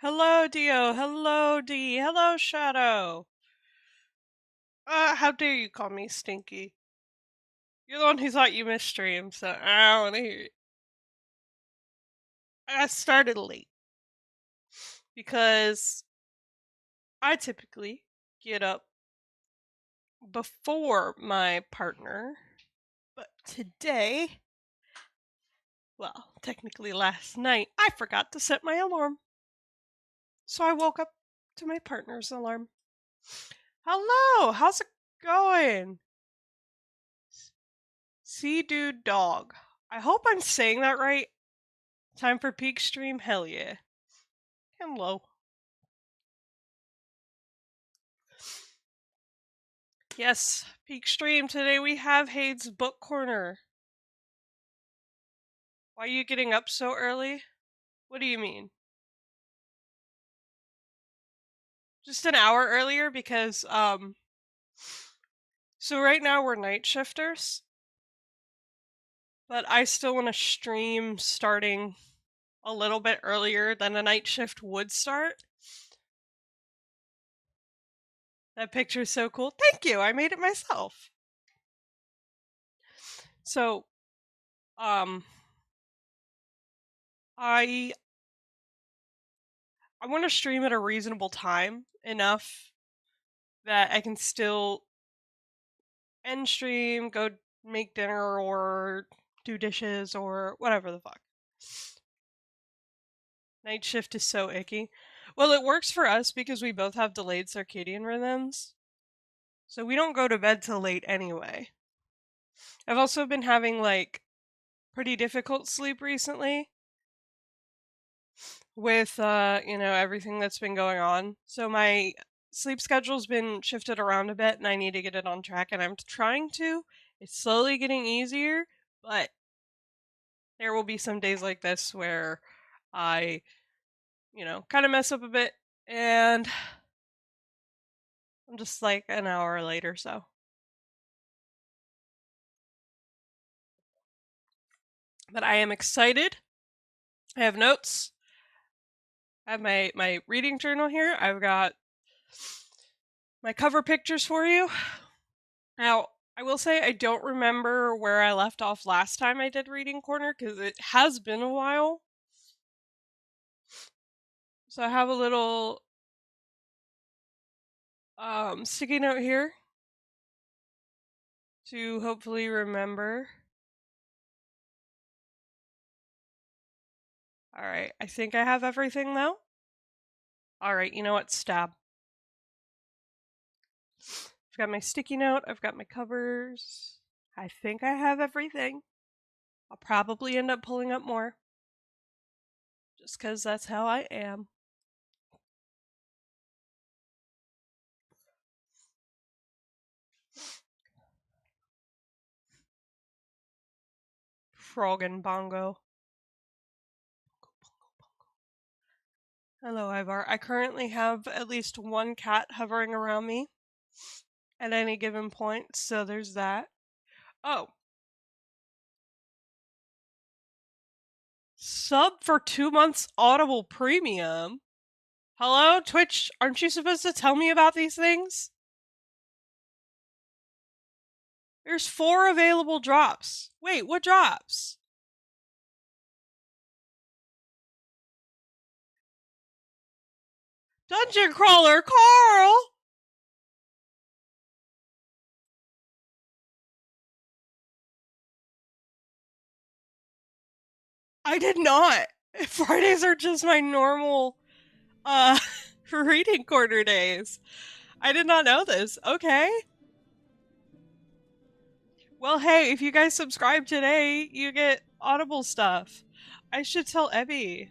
Hello, Dio. Hello, D. Hello, Shadow. How dare you call me Stinky? You're the one who thought you missed stream, so I don't want to hear it. I started late because I typically get up before my partner, but today, well, technically last night, I forgot to set my alarm. So I woke up to my partner's alarm. Hello, how's it going? Sea Dude Dog. I hope I'm saying that right. Time for peak stream? Hell yeah. Hello. Yes, peak stream. Today we have Hade's Book Corner. Why are you getting up so early? What do you mean? Just an hour earlier because, so right now we're night shifters, but I still want to stream starting a little bit earlier than a night shift would start. That picture's so cool. Thank you. I made it myself. So, um, I want to stream at a reasonable time enough that I can still end stream, go make dinner or do dishes or whatever the fuck. Night shift is so icky. Well, it works for us because we both have delayed circadian rhythms. So we don't go to bed till late anyway. I've also been having like pretty difficult sleep recently with everything that's been going on. So my sleep schedule's been shifted around a bit and I need to get it on track and I'm trying to. It's slowly getting easier, but there will be some days like this where I, kind of mess up a bit and I'm just like an hour late or so. But I am excited. I have notes. I have my reading journal here. I've got my cover pictures for you. Now, I will say I don't remember where I left off last time I did Reading Corner because it has been a while. So I have a little sticky note here to hopefully remember. Alright, I think I have everything though. Alright, you know what? Stab. I've got my sticky note, I've got my covers. I think I have everything. I'll probably end up pulling up more. Just because that's how I am. Frog and Bongo. Hello, Ivar. I currently have at least one cat hovering around me at any given point, so there's that. Oh. Sub for 2 months Audible Premium. Hello, Twitch? Aren't you supposed to tell me about these things? There's 4 available drops. Wait, what drops? Dungeon Crawler Carl! I did not. Fridays are just my normal reading corner days. I did not know this. Okay. Well, hey, if you guys subscribe today, you get Audible stuff. I should tell Ebby.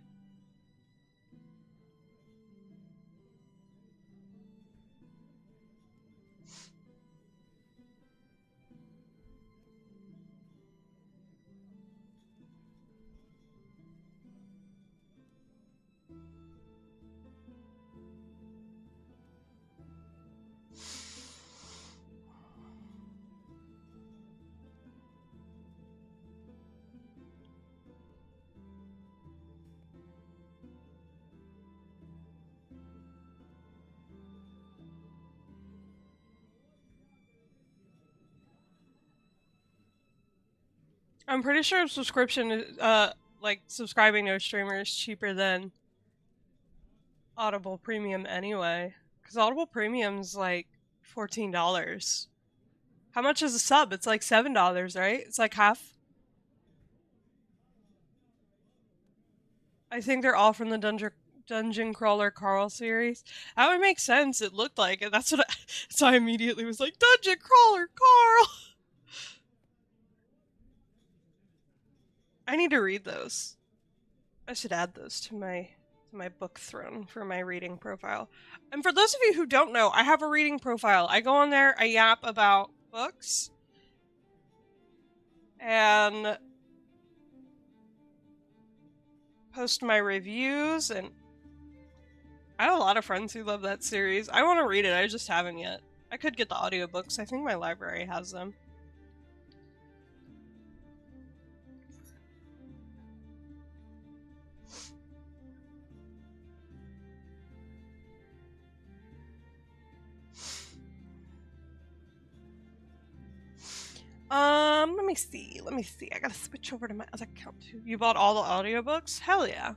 I'm pretty sure subscription is, like, subscribing to a streamer is cheaper than Audible Premium anyway. Because Audible Premium's like $14. How much is a sub? It's like $7, right? It's like half. I think they're all from the Dungeon Crawler Carl series. That would make sense. It looked like it. That's what so I immediately was like, Dungeon Crawler Carl! I need to read those. I should add those to my book throne for my reading profile. And for those of you who don't know, I have a reading profile. I go on there, I yap about books, and post my reviews, and I have a lot of friends who love that series. I want to read it, I just haven't yet. I could get the audiobooks. I think my library has them. Let me see. Let me see. I gotta switch over to my other account too. You bought all the audiobooks? Hell yeah.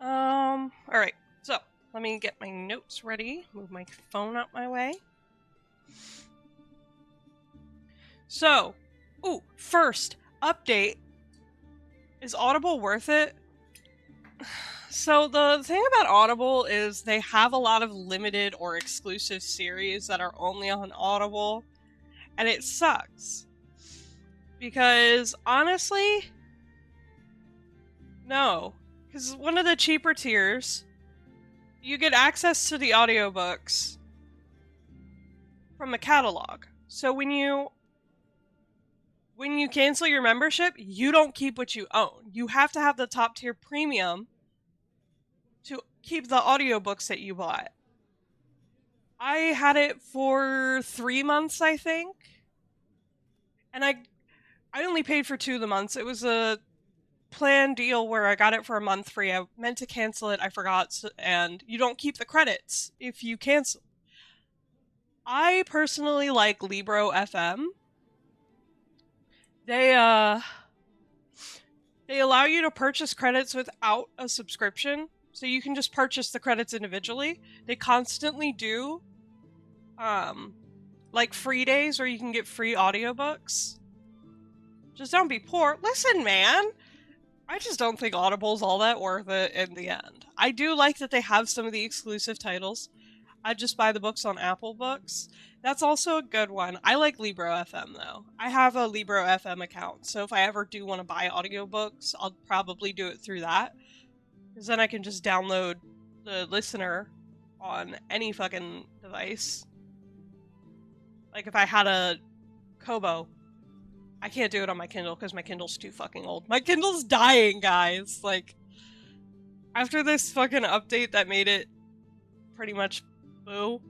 Alright. So, let me get my notes ready. Move my phone out my way. So, first, update. Is Audible worth it? So the thing about Audible is they have a lot of limited or exclusive series that are only on Audible, and it sucks. Because honestly, no. Because one of the cheaper tiers, you get access to the audiobooks from the catalog. So when you cancel your membership, you don't keep what you own. You have to have the top tier premium to keep the audiobooks that you bought. I had it for 3 months, I think. And I only paid for 2 of the months. It was a planned deal where I got it for a month free. I meant to cancel it, I forgot, and you don't keep the credits if you cancel. I personally like Libro FM. They allow you to purchase credits without a subscription, so you can just purchase the credits individually. They constantly do like free days where you can get free audiobooks. Just don't be poor. Listen, man, I just don't think Audible's all that worth it in the end. I do like that they have some of the exclusive titles. I just buy the books on Apple Books. That's also a good one. I like Libro FM though. I have a Libro FM account, so if I ever do want to buy audiobooks, I'll probably do it through that. Because then I can just download the listener on any fucking device. Like if I had a Kobo, I can't do it on my Kindle because my Kindle's too fucking old. My Kindle's dying, guys. Like, after this fucking update that made it pretty much boo,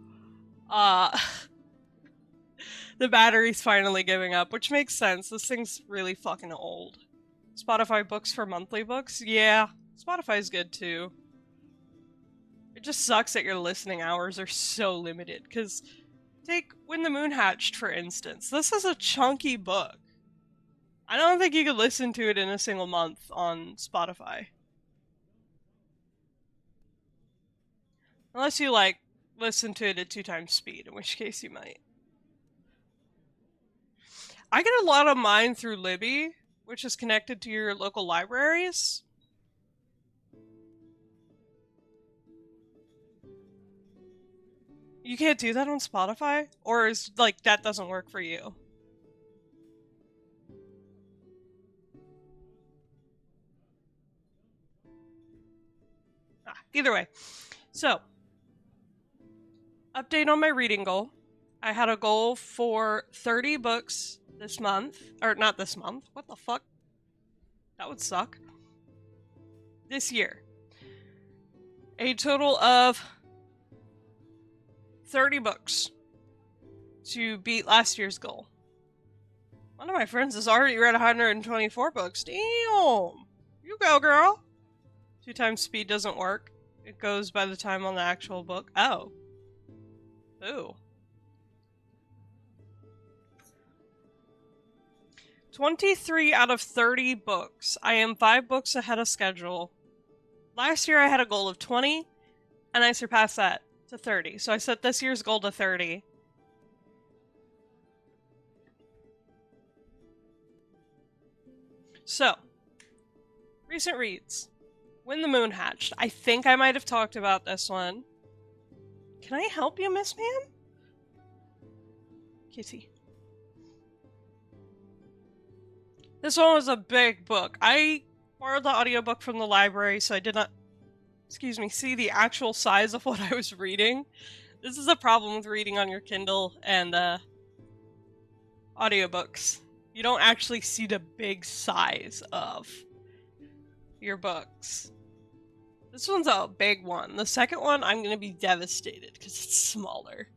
the battery's finally giving up, which makes sense. This thing's really fucking old. Spotify books for monthly books? Yeah, Spotify's good too. It just sucks that your listening hours are so limited, because take When the Moon Hatched, for instance. This is a chunky book. I don't think you could listen to it in a single month on Spotify. Unless you, like, listen to it at 2 times speed, in which case you might. I get a lot of mine through Libby, which is connected to your local libraries. You can't do that on Spotify? Or is, like, that doesn't work for you? Either way. So, update on my reading goal. I had a goal for 30 books this month. Or, not this month. What the fuck? That would suck. This year. A total of 30 books to beat last year's goal. One of my friends has already read 124 books. Damn! You go, girl! 2 times speed doesn't work. it goes by the time on the actual book. Oh. Ooh. 23 out of 30 books. I am 5 books ahead of schedule. Last year I had a goal of 20, and I surpassed that to 30. So I set this year's goal to 30. So, recent reads. When the Moon Hatched. I think I might have talked about this one. Can I help you, Miss Ma'am? Kitty. This one was a big book. I borrowed the audiobook from the library, so I did not, see the actual size of what I was reading. This is a problem with reading on your Kindle and audiobooks. You don't actually see the big size of your books. This one's a big one. The second one, I'm going to be devastated because it's smaller.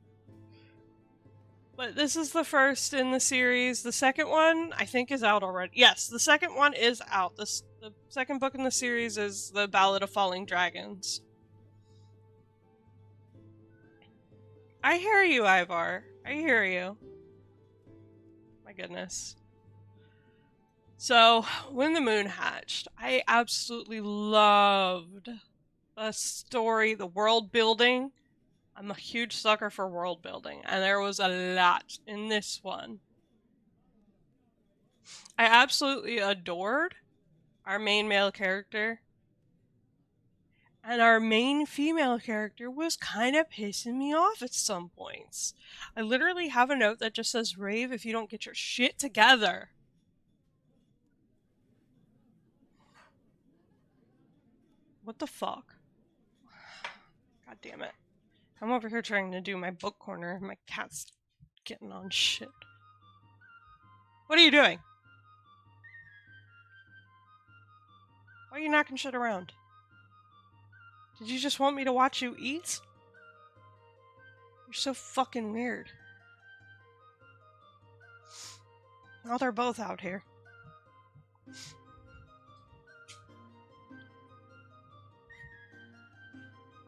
But this is the first in the series. The second one, I think, is out already. Yes, the second one is out. The second book in the series is The Ballad of Falling Dragons. I hear you, Ivar. I hear you. My goodness. So, When the Moon Hatched, I absolutely loved the story, the world building. I'm a huge sucker for world building, and there was a lot in this one. I absolutely adored our main male character, and our main female character was kind of pissing me off at some points. I literally have a note that just says, "Rave, if you don't get your shit together." What the fuck? God damn it. I'm over here trying to do my book corner, and my cat's getting on shit. What are you doing? Why are you knocking shit around? Did you just want me to watch you eat? You're so fucking weird. Now they're both out here.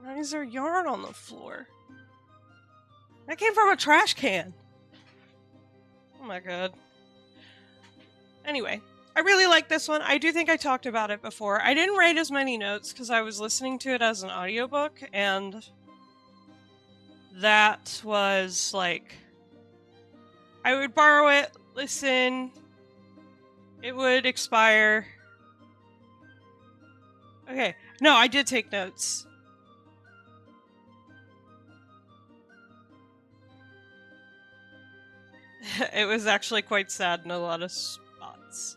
Why is there yarn on the floor? That came from a trash can. Oh my god. Anyway, I really like this one. I do think I talked about it before. I didn't write as many notes because I was listening to it as an audiobook, and that was like, I would borrow it, listen, it would expire. Okay, no, I did take notes. It was actually quite sad in a lot of spots.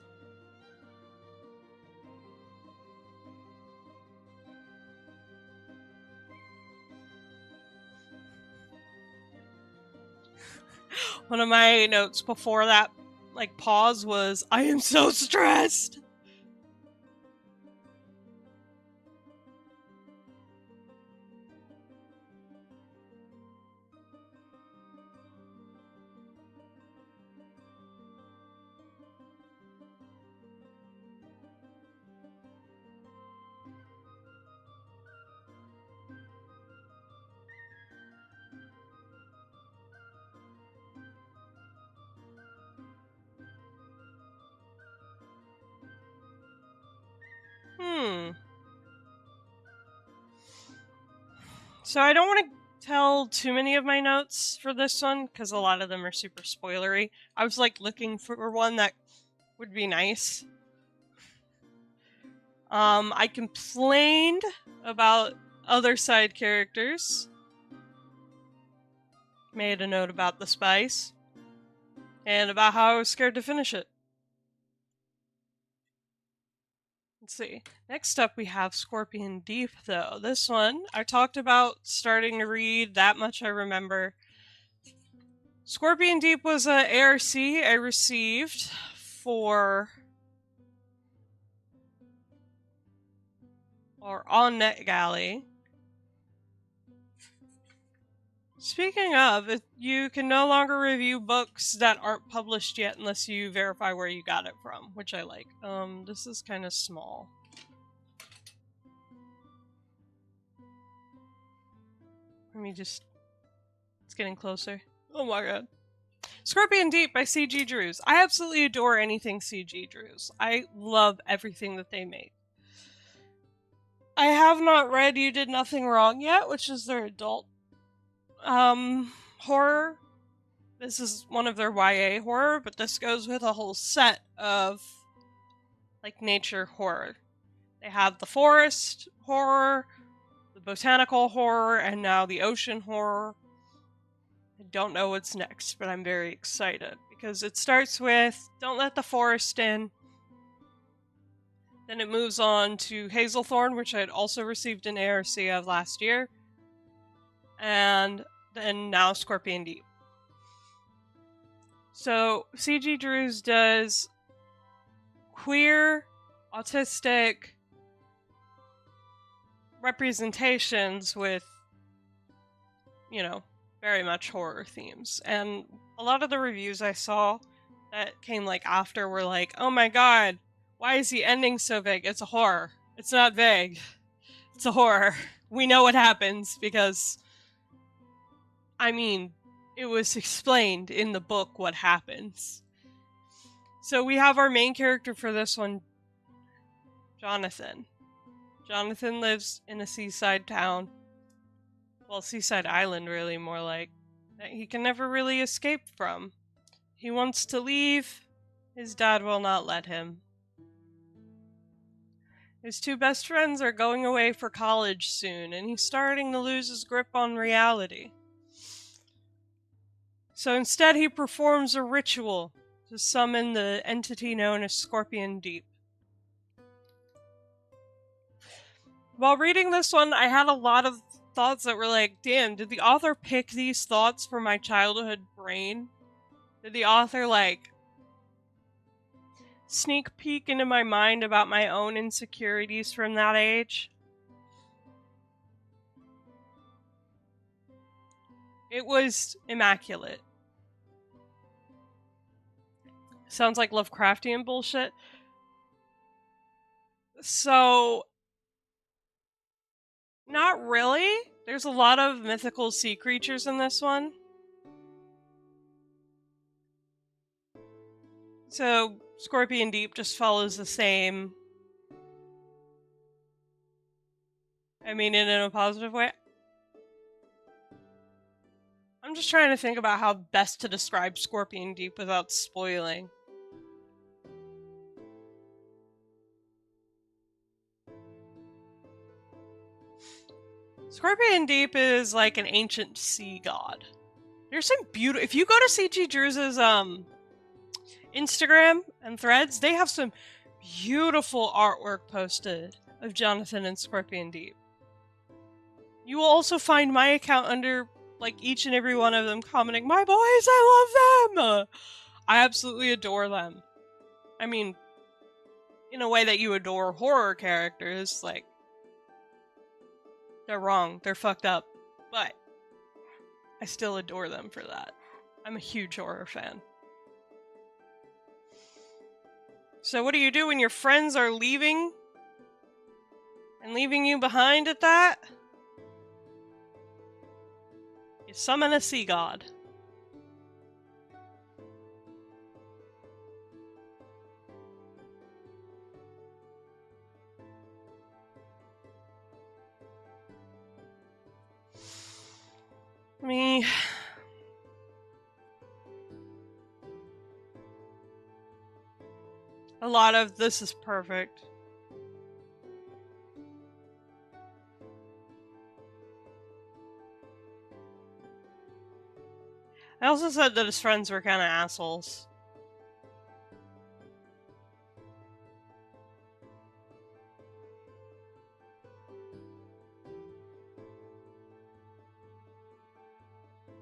One of my notes before that, like, pause was, "I am so stressed!" So I don't want to tell too many of my notes for this one, because a lot of them are super spoilery. I was, like, looking for one that would be nice. I complained about other side characters. Made a note about the spice. And about how I was scared to finish it. Let's see. Next up we have Scorpion Deep, though. This one, I talked about starting to read, that much I remember. Scorpion Deep was an ARC I received for... or on NetGalley. Speaking of, you can no longer review books that aren't published yet unless you verify where you got it from, which I like. This is kind of small. Let me just... It's getting closer. Oh my god. Scorpion Deep by C.G. Drews. I absolutely adore anything C.G. Drews. I love everything that they make. I have not read You Did Nothing Wrong yet, which is their adult horror. This is one of their YA horror, but this goes with a whole set of like nature horror. They have the forest horror, the botanical horror, and now the ocean horror. I don't know what's next, but I'm very excited because it starts with Don't Let the Forest In. Then it moves on to Hazelthorn, which I had also received an ARC of last year. And then now Scorpion Deep. So C.G. Drews does queer, autistic representations with, you know, very much horror themes. And a lot of the reviews I saw that came like after were like, oh my god, why is the ending so vague? It's a horror. It's not vague. It's a horror. We know what happens because, I mean, it was explained in the book what happens. So we have our main character for this one, Jonathan. Jonathan lives in a seaside town. Well, seaside island, really, more like, that he can never really escape from. He wants to leave. His dad will not let him. His two best friends are going away for college soon, and he's starting to lose his grip on reality. So instead, he performs a ritual to summon the entity known as Scorpion Deep. While reading this one, I had a lot of thoughts that were like, damn, did the author pick these thoughts from my childhood brain? Did the author, like, sneak peek into my mind about my own insecurities from that age? It was immaculate. Sounds like Lovecraftian bullshit. So, not really. There's a lot of mythical sea creatures in this one. So, Scorpion Deep just follows the same. I mean, in a positive way. I'm just trying to think about how best to describe Scorpion Deep without spoiling. Scorpion Deep is like an ancient sea god. There's some beautiful... If you go to C.G. Drews' Instagram and threads, they have some beautiful artwork posted of Jonathan and Scorpion Deep. You will also find my account under like each and every one of them commenting, my boys, I love them! I absolutely adore them. I mean, in a way that you adore horror characters, like, they're wrong, they're fucked up, but I still adore them for that. I'm a huge horror fan. So what do you do when your friends are leaving? And leaving you behind at that? You summon a sea god. Me. A lot of this is perfect. I also said that his friends were kind of assholes.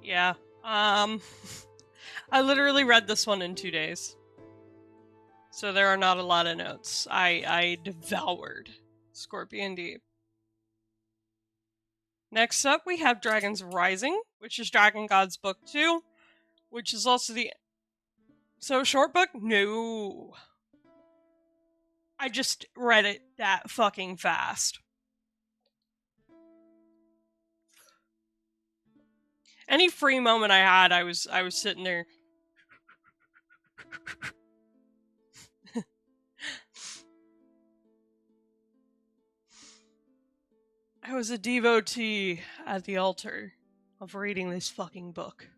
Yeah. I literally read this one in 2 days. So there are not a lot of notes. I devoured Scorpion Deep. Next up, we have Dragon's Rising, which is Dragon God's book 2, which is also the... So, short book? No. I just read it that fucking fast. Any free moment I had, I was sitting there. I was a devotee at the altar of reading this fucking book.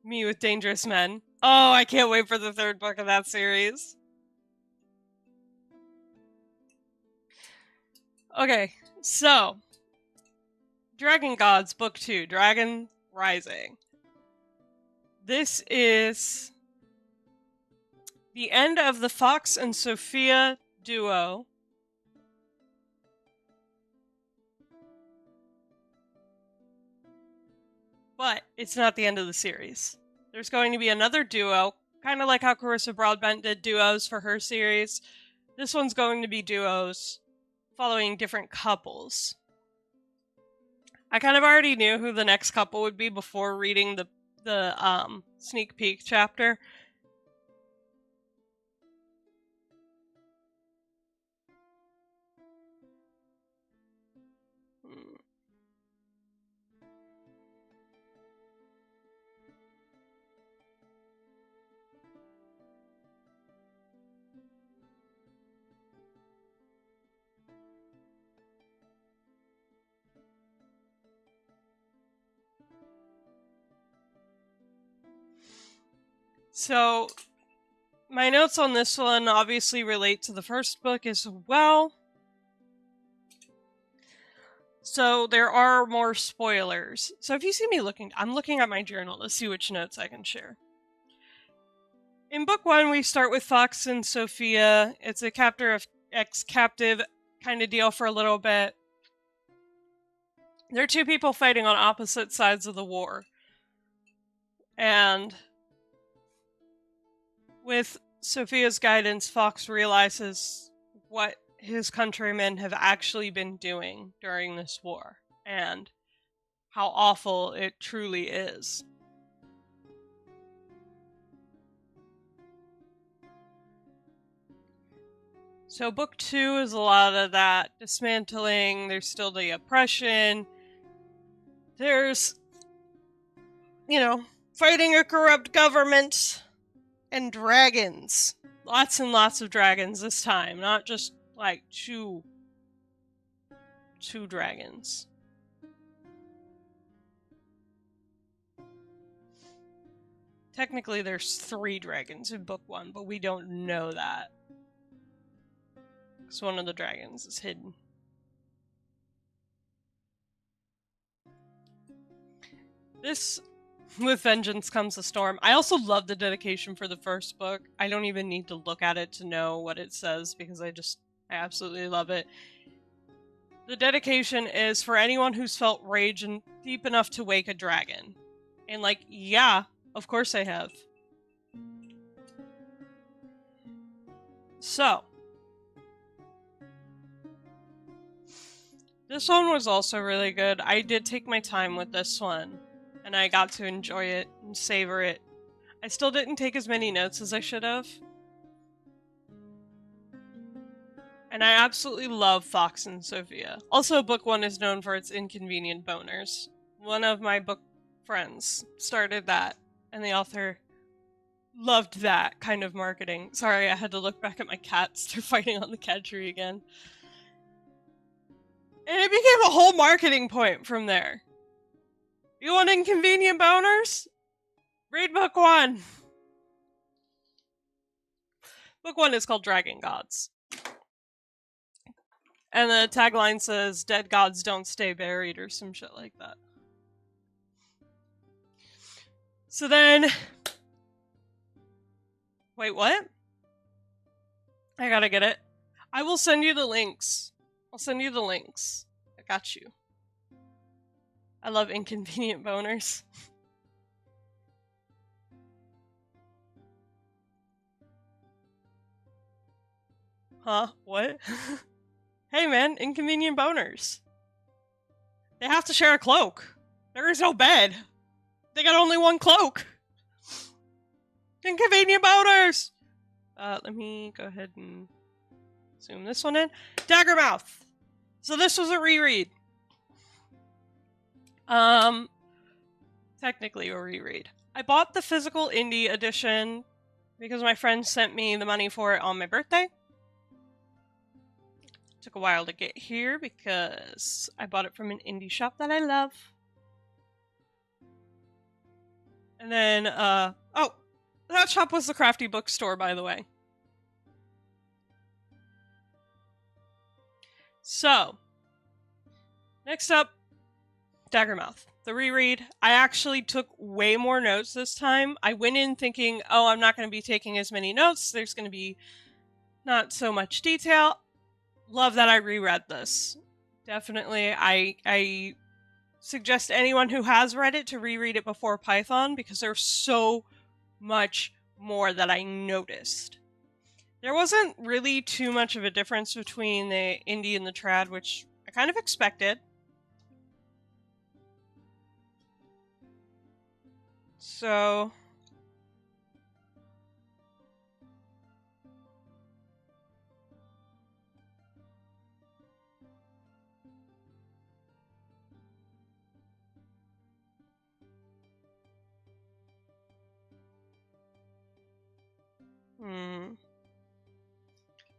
Me with Dangerous Men. Oh, I can't wait for the third book of that series. Okay, so Dragon Gods Book 2, Dragon Rising. This is the end of the Fox and Sophia duo. But it's not the end of the series. There's going to be another duo, kind of like how Carissa Broadbent did duos for her series. This one's going to be duos following different couples. I kind of already knew who the next couple would be before reading the sneak peek chapter. So, my notes on this one obviously relate to the first book as well. So, there are more spoilers. So, if you see me I'm looking at my journal to see which notes I can share. In book 1, we start with Fox and Sophia. It's a captor of ex-captive kind of deal for a little bit. They're two people fighting on opposite sides of the war. And with Sophia's guidance, Fox realizes what his countrymen have actually been doing during this war and how awful it truly is. So book 2 is a lot of that dismantling. There's still the oppression. There's, fighting a corrupt government. And dragons. Lots and lots of dragons this time. Not just, like, two dragons. Technically, there's 3 dragons in book 1, but we don't know that. Because one of the dragons is hidden. This... With vengeance comes a storm. I also love the dedication for the first book. I don't even need to look at it to know what it says because I absolutely love it. The dedication is for anyone who's felt rage and deep enough to wake a dragon. And yeah, of course I have. So. This one was also really good. I did take my time with this one. And I got to enjoy it and savor it. I still didn't take as many notes as I should have. And I absolutely love Fox and Sophia. Also, book 1 is known for its inconvenient boners. One of my book friends started that, and the author loved that kind of marketing. Sorry, I had to look back at my cats. They're fighting on the cat tree again. And it became a whole marketing point from there. You want inconvenient boners? Read book 1. Book 1 is called Dragon Gods. And the tagline says, "Dead gods don't stay buried," or some shit like that. So then... Wait, what? I gotta get it. I will send you the links. I'll send you the links. I got you. I love inconvenient boners. Huh? What? Hey man, inconvenient boners. They have to share a cloak. There is no bed. They got only one cloak. Inconvenient boners! Let me go ahead and zoom this one in. Daggermouth! So this was a reread. Technically a reread. I bought the physical indie edition because my friend sent me the money for it on my birthday. Took a while to get here because I bought it from an indie shop that I love. And then, oh, that shop was the Crafty Bookstore, by the way. So, next up, Daggermouth. The reread. I actually took way more notes this time. I went in thinking, oh, I'm not going to be taking as many notes. There's going to be not so much detail. Love that I reread this. Definitely, I suggest anyone who has read it to reread it before Python because there's so much more that I noticed. There wasn't really too much of a difference between the indie and the trad, which I kind of expected. So,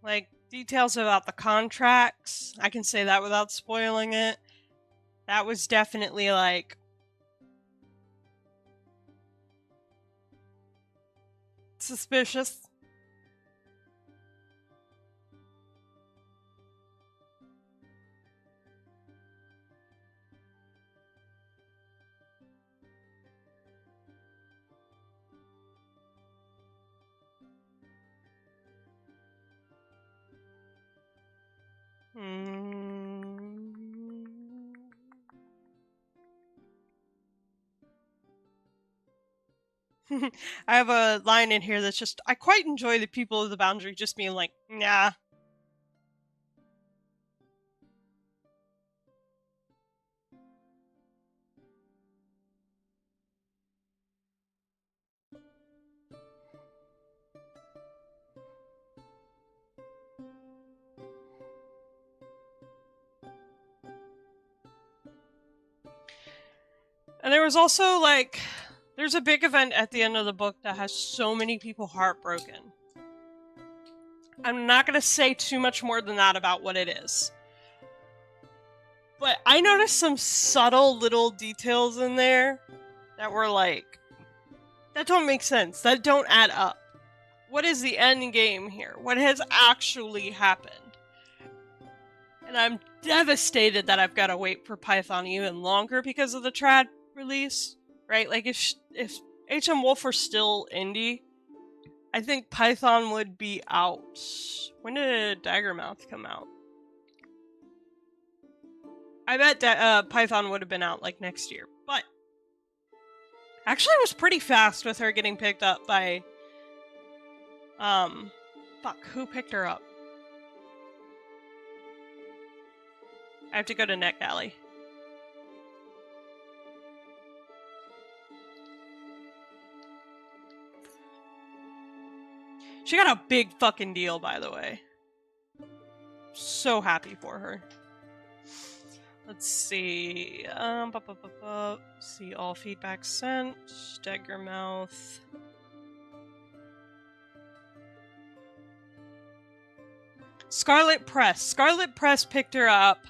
like details about the contracts, I can say that without spoiling it. That was definitely like suspicious. I have a line in here that's just, I quite enjoy the people of the boundary just being like, nah. And there was also like, there's a big event at the end of the book that has so many people heartbroken. I'm not going to say too much more than that about what it is. But I noticed some subtle little details in there that were like, that don't make sense. That don't add up. What is the end game here? What has actually happened? And I'm devastated that I've got to wait for Python even longer because of the trad release, right? Like if HM Wolf were still indie, I think Python would be out. When did Daggermouth come out? I bet Python would have been out like next year, but actually it was pretty fast with her getting picked up by fuck, who picked her up? I have to go to NetGalley. She got a big fucking deal, by the way. So happy for her. Let's see. See all feedback sent. Daggermouth. Scarlet Press. Scarlet Press picked her up.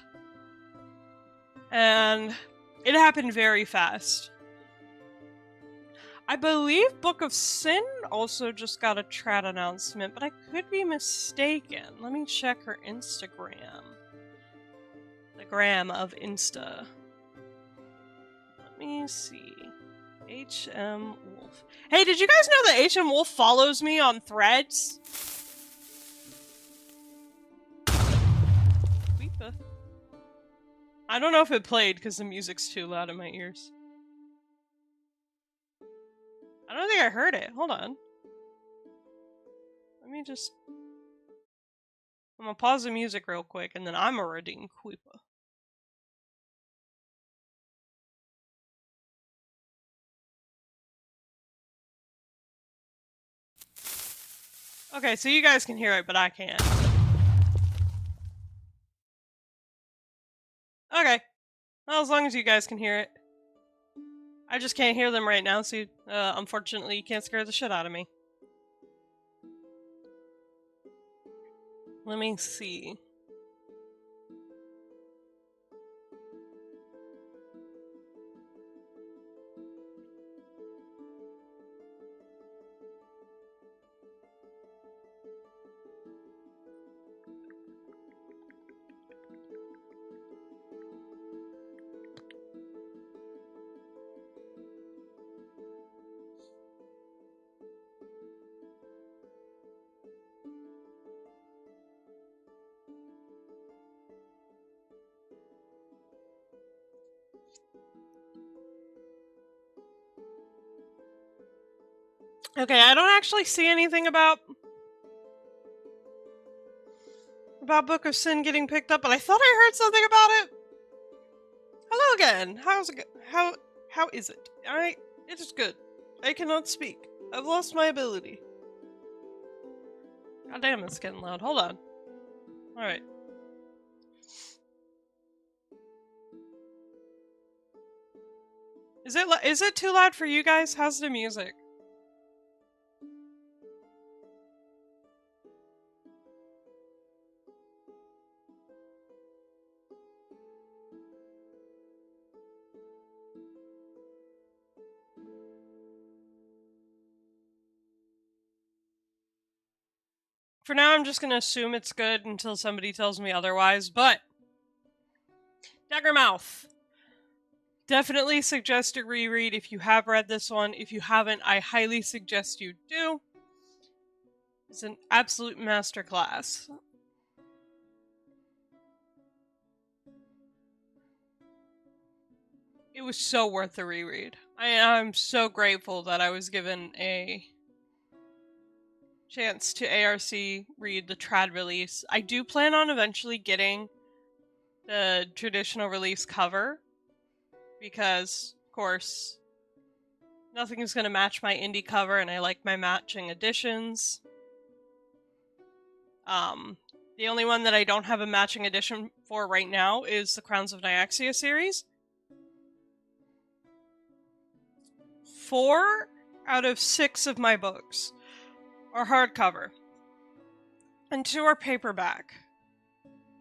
And it happened very fast. I believe Book of Sin also just got a trad announcement, but I could be mistaken. Let me check her Instagram. The gram of Insta. Let me see. HM Wolf. Hey, did you guys know that HM Wolf follows me on Threads? Weepa. I don't know if it played because the music's too loud in my ears. I don't think I heard it. Hold on. Let me just... I'm gonna pause the music real quick and then I'm a redeem Queepa. Okay, so you guys can hear it, but I can't. Okay. Well, as long as you guys can hear it. I just can't hear them right now, so unfortunately you can't scare the shit out of me. Let me see. Okay, I don't actually see anything about Book of Sin getting picked up, but I thought I heard something about it. Hello again. How's it? How is it? It is good. I cannot speak. I've lost my ability. God damn, it's getting loud. Hold on. All right. Is it too loud for you guys? How's the music? For now, I'm just gonna assume it's good until somebody tells me otherwise, but Daggermouth. Definitely suggest a reread if you have read this one. If you haven't, I highly suggest you do. It's an absolute masterclass. It was so worth the reread. I'm so grateful that I was given a chance to ARC read the trad release. I do plan on eventually getting the traditional release cover because, of course, nothing is going to match my indie cover, and I like my matching editions. The only one that I don't have a matching edition for right now is the Crowns of Nyaxia series. 4 out of 6 of my books are hardcover, and 2 are paperback.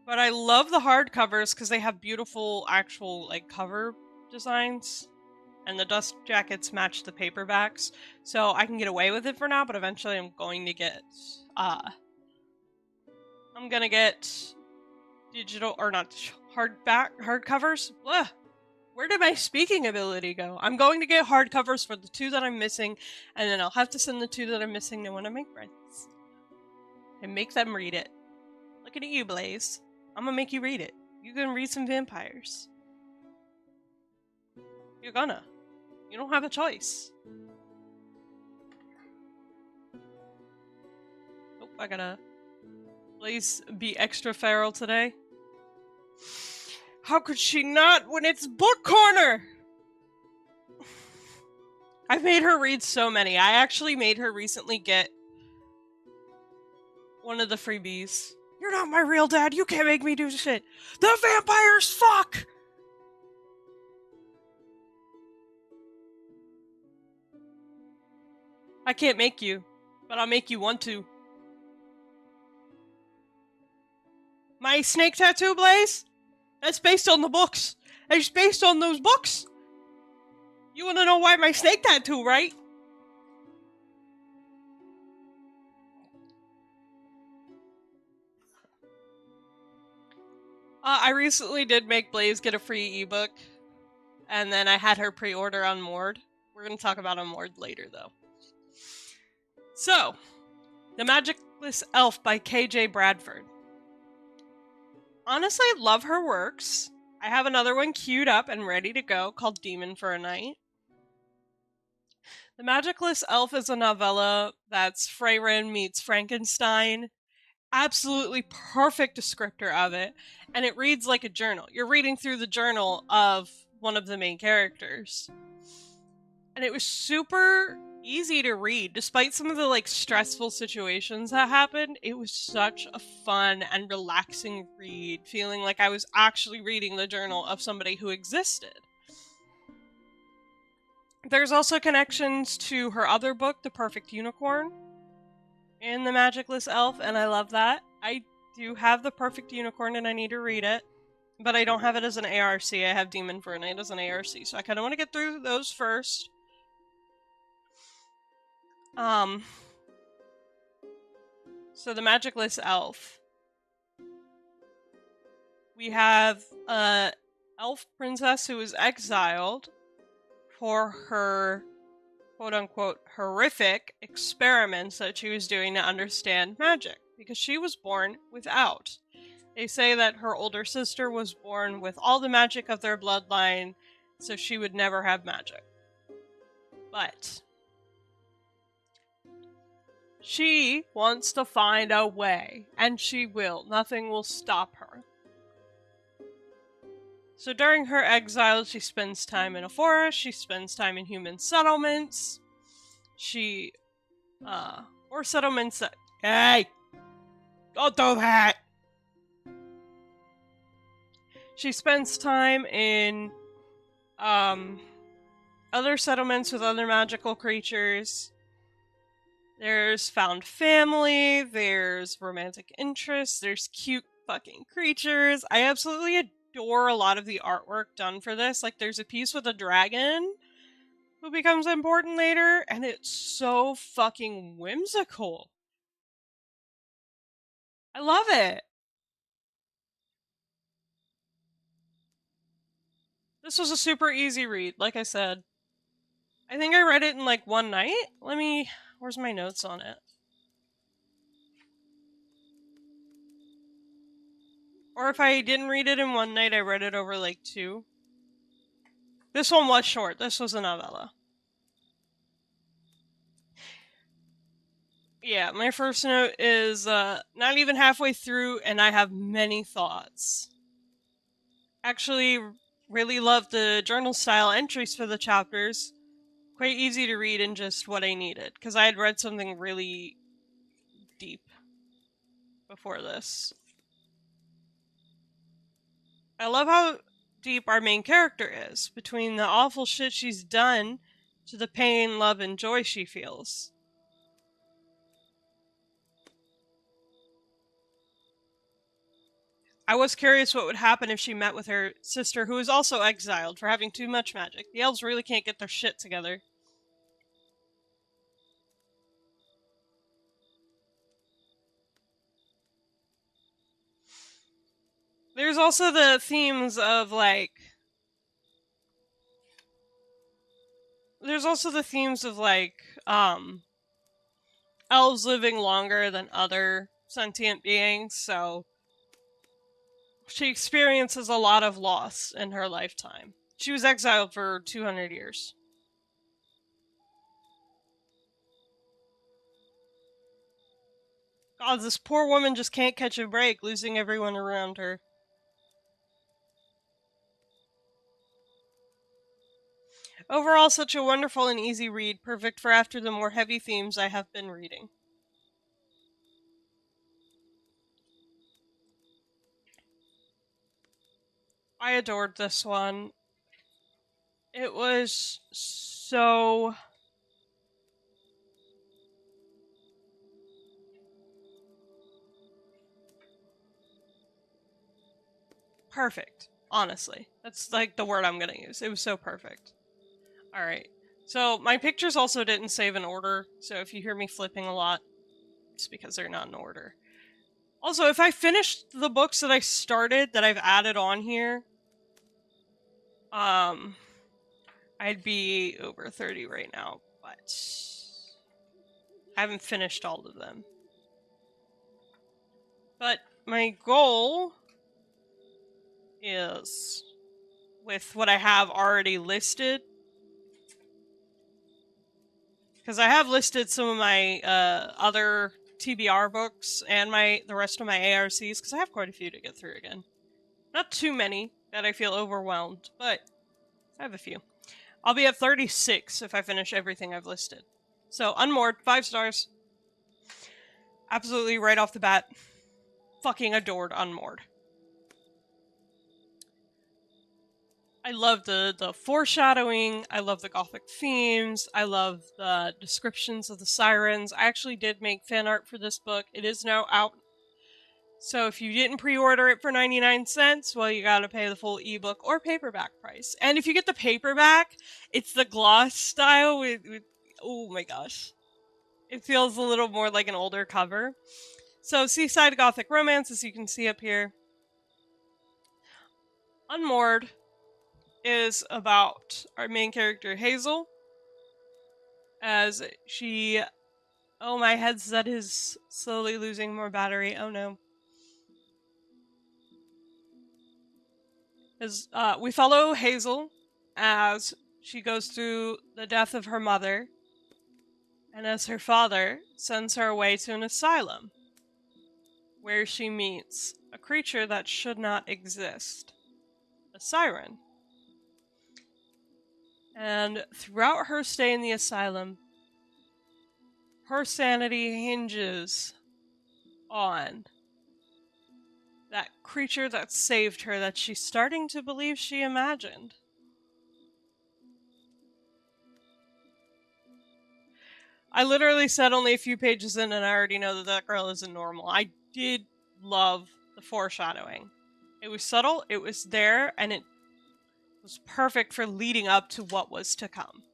But I love the hardcovers because they have beautiful actual cover designs, and the dust jackets match the paperbacks, so I can get away with it for now. But eventually, I'm going to get digital or not hardcovers. Ugh. Where did my speaking ability go? I'm going to get hardcovers for the 2 that I'm missing, and then I'll have to send the 2 that I'm missing to one of my friends and make them read it. Looking at you, Blaze. I'm gonna make you read it. You gonna read some vampires. You're gonna. You don't have a choice. Oh, I gotta... Blaze be extra feral today. How could she not when it's book corner? I've made her read so many. I actually made her recently get one of the freebies. You're not my real dad. You can't make me do shit. The vampires fuck! I can't make you, but I'll make you want to. My snake tattoo, Blaze? That's based on the books. It's based on those books. You want to know why my snake tattoo, right? I recently did make Blaze get a free ebook, and then I had her pre-order on Mord. We're going to talk about on Mord later, though. So, The Magicless Elf by KJ Bradford. Honestly, I love her works. I have another one queued up and ready to go called Demon for a Night. The Magicless Elf is a novella that's Freyrin meets Frankenstein. Absolutely perfect descriptor of it. And it reads like a journal. You're reading through the journal of one of the main characters. And it was super easy to read. Despite some of the stressful situations that happened, it was such a fun and relaxing read, feeling like I was actually reading the journal of somebody who existed. There's also connections to her other book, The Perfect Unicorn, in The Magicless Elf, and I love that. I do have The Perfect Unicorn and I need to read it, but I don't have it as an ARC. I have Demon for a Night as an ARC, so I kind of want to get through those first. So The Magicless Elf. We have a elf princess who was exiled for her quote-unquote horrific experiments that she was doing to understand magic, because she was born without. They say that her older sister was born with all the magic of their bloodline, so she would never have magic. But she wants to find a way, and she will. Nothing will stop her. So during her exile, she spends time in a forest, she spends time in human settlements, or settlements that, hey! Don't do that! She spends time in, other settlements with other magical creatures. There's found family, there's romantic interests, there's cute fucking creatures. I absolutely adore a lot of the artwork done for this. Like, there's a piece with a dragon who becomes important later, and it's so fucking whimsical. I love it. This was a super easy read, like I said. I think I read it in like one night. Where's my notes on it? Or if I didn't read it in one night, I read it over like two. This one was short. This was a novella. Yeah, my first note is not even halfway through, and I have many thoughts. Actually, really love the journal style entries for the chapters. Quite easy to read and just what I needed, because I had read something really deep before this. I love how deep our main character is, between the awful shit she's done to the pain, love, and joy she feels. I was curious what would happen if she met with her sister, who is also exiled for having too much magic. The elves really can't get their shit together. There's also the themes of like... There's also the themes of like, elves living longer than other sentient beings, so she experiences a lot of loss in her lifetime. She was exiled for 200 years. God, this poor woman just can't catch a break, losing everyone around her. Overall, such a wonderful and easy read, perfect for after the more heavy themes I have been reading. I adored this one. It was so... perfect, honestly. That's like the word I'm gonna use. It was so perfect. Alright, so my pictures also didn't save in order, so if you hear me flipping a lot, it's because they're not in order. Also, if I finished the books that I started that I've added on here, I'd be over 30 right now, but I haven't finished all of them. But my goal is, with what I have already listed, because I have listed some of my other TBR books and the rest of my ARCs, because I have quite a few to get through again. Not too many that I feel overwhelmed, but I have a few. I'll be at 36 if I finish everything I've listed. So, Unmoored, 5 stars. Absolutely right off the bat. Fucking adored Unmoored. I love the foreshadowing. I love the gothic themes. I love the descriptions of the sirens. I actually did make fan art for this book. It is now out. So if you didn't pre-order it for 99 cents, well, you gotta pay the full ebook or paperback price. And if you get the paperback, it's the gloss style with oh my gosh. It feels a little more like an older cover. So Seaside Gothic Romance, as you can see up here. Unmoored is about our main character Hazel, as she... Oh, my headset is slowly losing more battery. Oh no. As we follow Hazel as she goes through the death of her mother, and as her father sends her away to an asylum, where she meets a creature that should not exist, a siren. And throughout her stay in the asylum, her sanity hinges on that creature that saved her, that she's starting to believe she imagined. I literally said only a few pages in and I already know that that girl isn't normal. I did love the foreshadowing. It was subtle, it was there, and it was perfect for leading up to what was to come.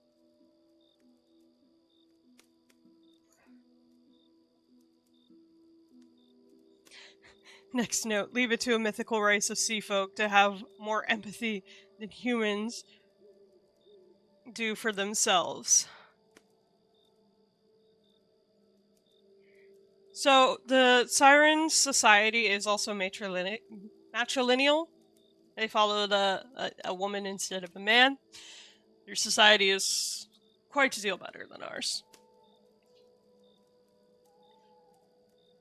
Next note, leave it to a mythical race of sea folk to have more empathy than humans do for themselves. So, the Siren Society is also matrilineal. They follow a woman instead of a man. Their society is quite a deal better than ours.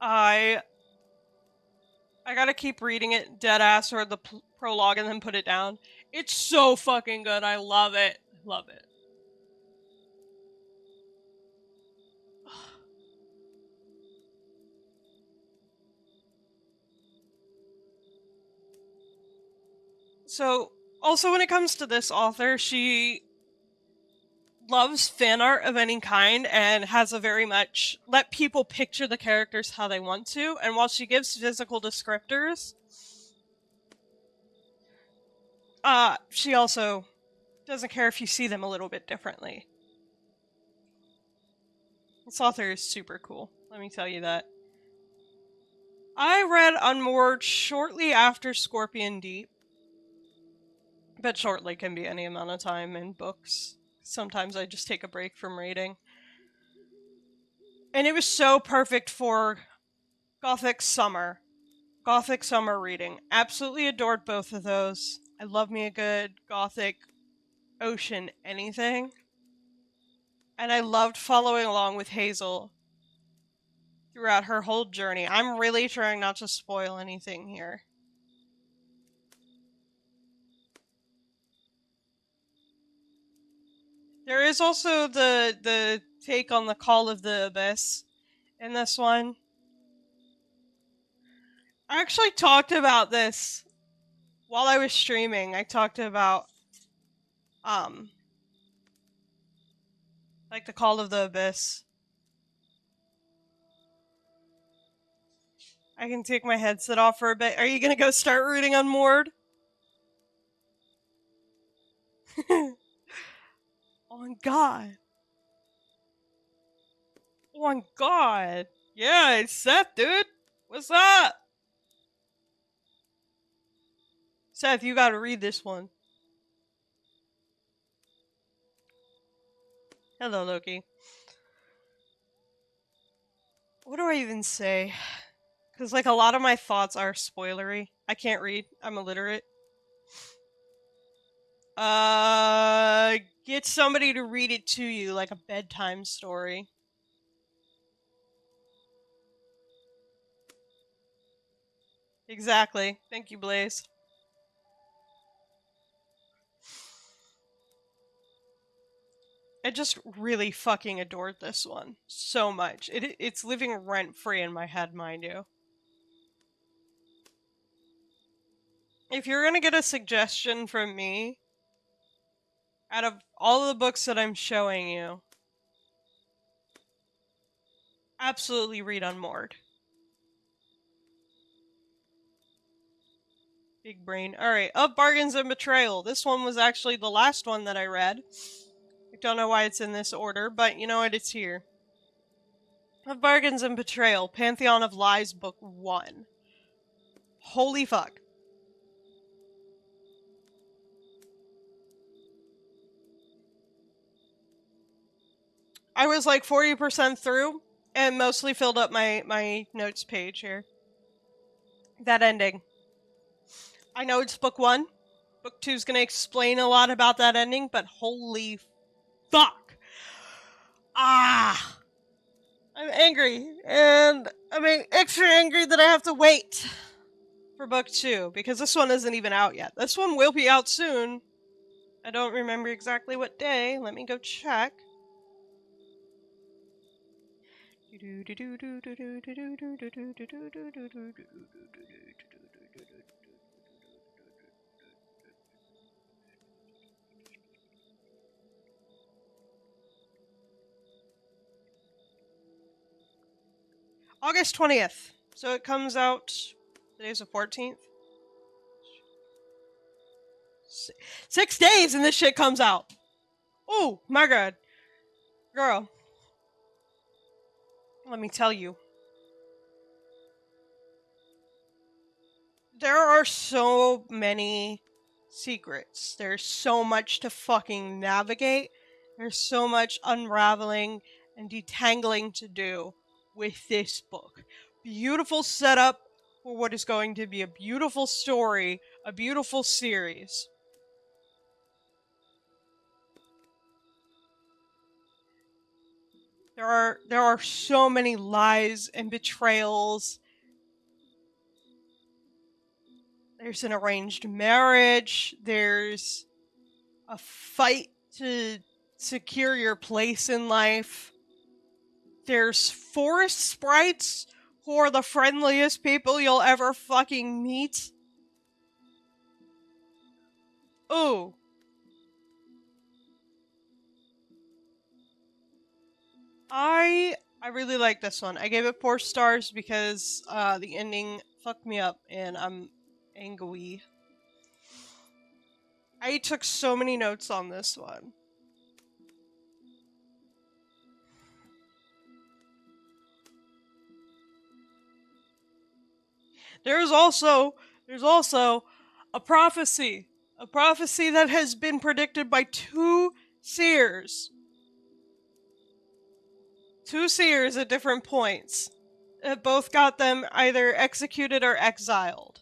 I gotta keep reading it dead ass or the prologue and then put it down. It's so fucking good. I love it. Love it. So, also when it comes to this author, she loves fan art of any kind and has a very much let people picture the characters how they want to. And while she gives physical descriptors, she also doesn't care if you see them a little bit differently. This author is super cool, let me tell you that. I read Unmoored shortly after Scorpion Deep, but shortly can be any amount of time in books. Sometimes I just take a break from reading. And it was so perfect for Gothic summer reading. Absolutely adored both of those. I love me a good Gothic ocean anything. And I loved following along with Hazel throughout her whole journey. I'm really trying not to spoil anything here. There is also the take on the Call of the Abyss in this one. I actually talked about this while I was streaming. I talked about like the Call of the Abyss. I can take my headset off for a bit. Are you gonna go start reading Unmoored? Oh my god. Oh my god. Yeah, it's Seth, dude. What's up? Seth, you gotta read this one. Hello, Loki. What do I even say? Because, like, a lot of my thoughts are spoilery. I can't read. I'm illiterate. Get somebody to read it to you like a bedtime story. Exactly. Thank you, Blaze. I just really fucking adored this one so much. It's living rent-free in my head, mind you. If you're gonna get a suggestion from me Out of all of the books that I'm showing you, absolutely read Unmoored. Big brain. Alright, Of Bargains and Betrayal. This one was actually the last one that I read. I don't know why it's in this order, but you know what? It's here. Of Bargains and Betrayal, Pantheon of Lies, Book 1. Holy fuck. I was like 40% through and mostly filled up my notes page here. That ending. I know it's book 1. Book 2 is going to explain a lot about that ending, but holy fuck. Ah! I'm angry, and I'm extra angry that I have to wait for book 2, because this one isn't even out yet. This one will be out soon. I don't remember exactly what day. Let me go check. August 20th. So it comes out. Today's the 14th. 6 days and this shit comes out. Oh my god. Girl. Let me tell you. There are so many secrets. There's so much to fucking navigate. There's so much unraveling and detangling to do with this book. Beautiful setup for what is going to be a beautiful story, a beautiful series. There are so many lies and betrayals. There's an arranged marriage. There's a fight to secure your place in life. There's forest sprites who are the friendliest people you'll ever fucking meet. Ooh. I really like this one. I gave it 4 stars because the ending fucked me up and I'm angry. I took so many notes on this one. There's also a prophecy that has been predicted by 2 seers. 2 seers at different points. Both got them either executed or exiled.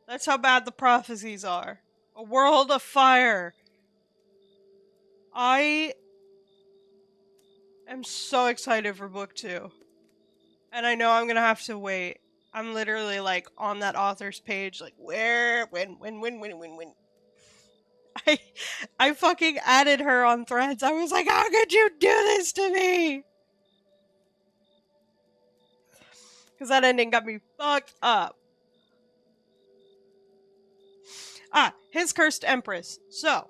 That's how bad the prophecies are. A world of fire. I am so excited for book 2. And I know I'm gonna have to wait. I'm literally like on that author's page, like where, when. I fucking added her on Threads. I was like, how could you do this to me? Because that ending got me fucked up. His Cursed Empress. So,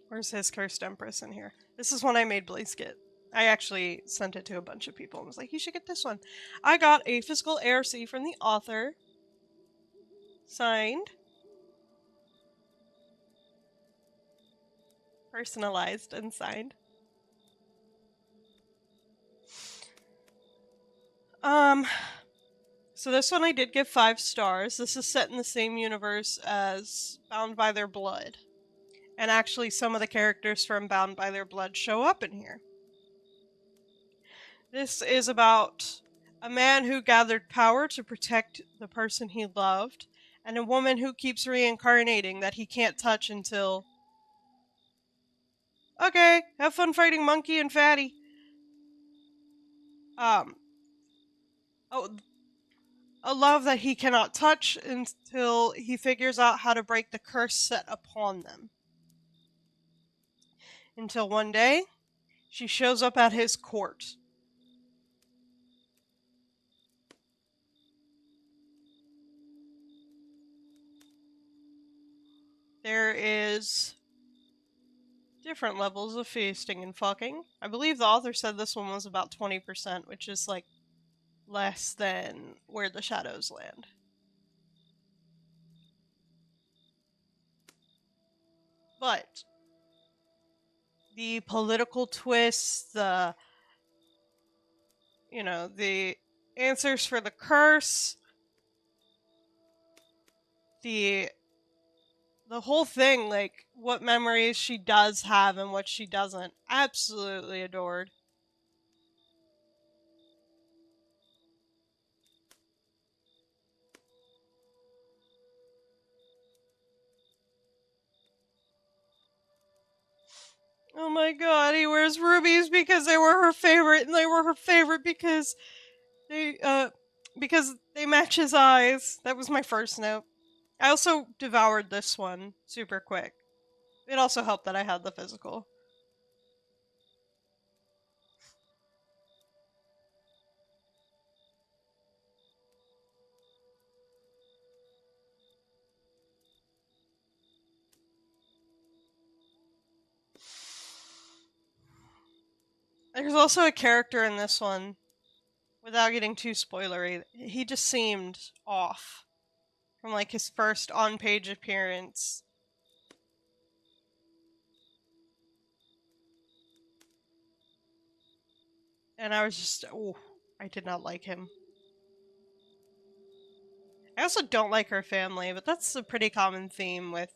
where's His Cursed Empress in here? This is one I made Blaze get. I actually sent it to a bunch of people and was like, you should get this one. I got a physical ARC from the author. Signed. Personalized and signed. So this one I did give 5 stars. This is set in the same universe as Bound by Their Blood. And actually some of the characters from Bound by Their Blood show up in here. This is about a man who gathered power to protect the person he loved, and a woman who keeps reincarnating that he can't touch until... Okay, have fun fighting Monkey and Fatty. A love that he cannot touch until he figures out how to break the curse set upon them. Until one day, she shows up at his court. there is different levels of feasting and fucking. I believe the author said this one was about 20%, which is like less than Where the Shadows Land. But the political twists, the answers for the curse, the whole thing, like what memories she does have and what she doesn't, absolutely adored. Oh my god, he wears rubies because they were her favorite, and they were her favorite because they match his eyes. That was my first note. I also devoured this one super quick. It also helped that I had the physical. There's also a character in this one, without getting too spoilery, he just seemed off from like his first on-page appearance. And I was just, I did not like him. I also don't like her family, but that's a pretty common theme with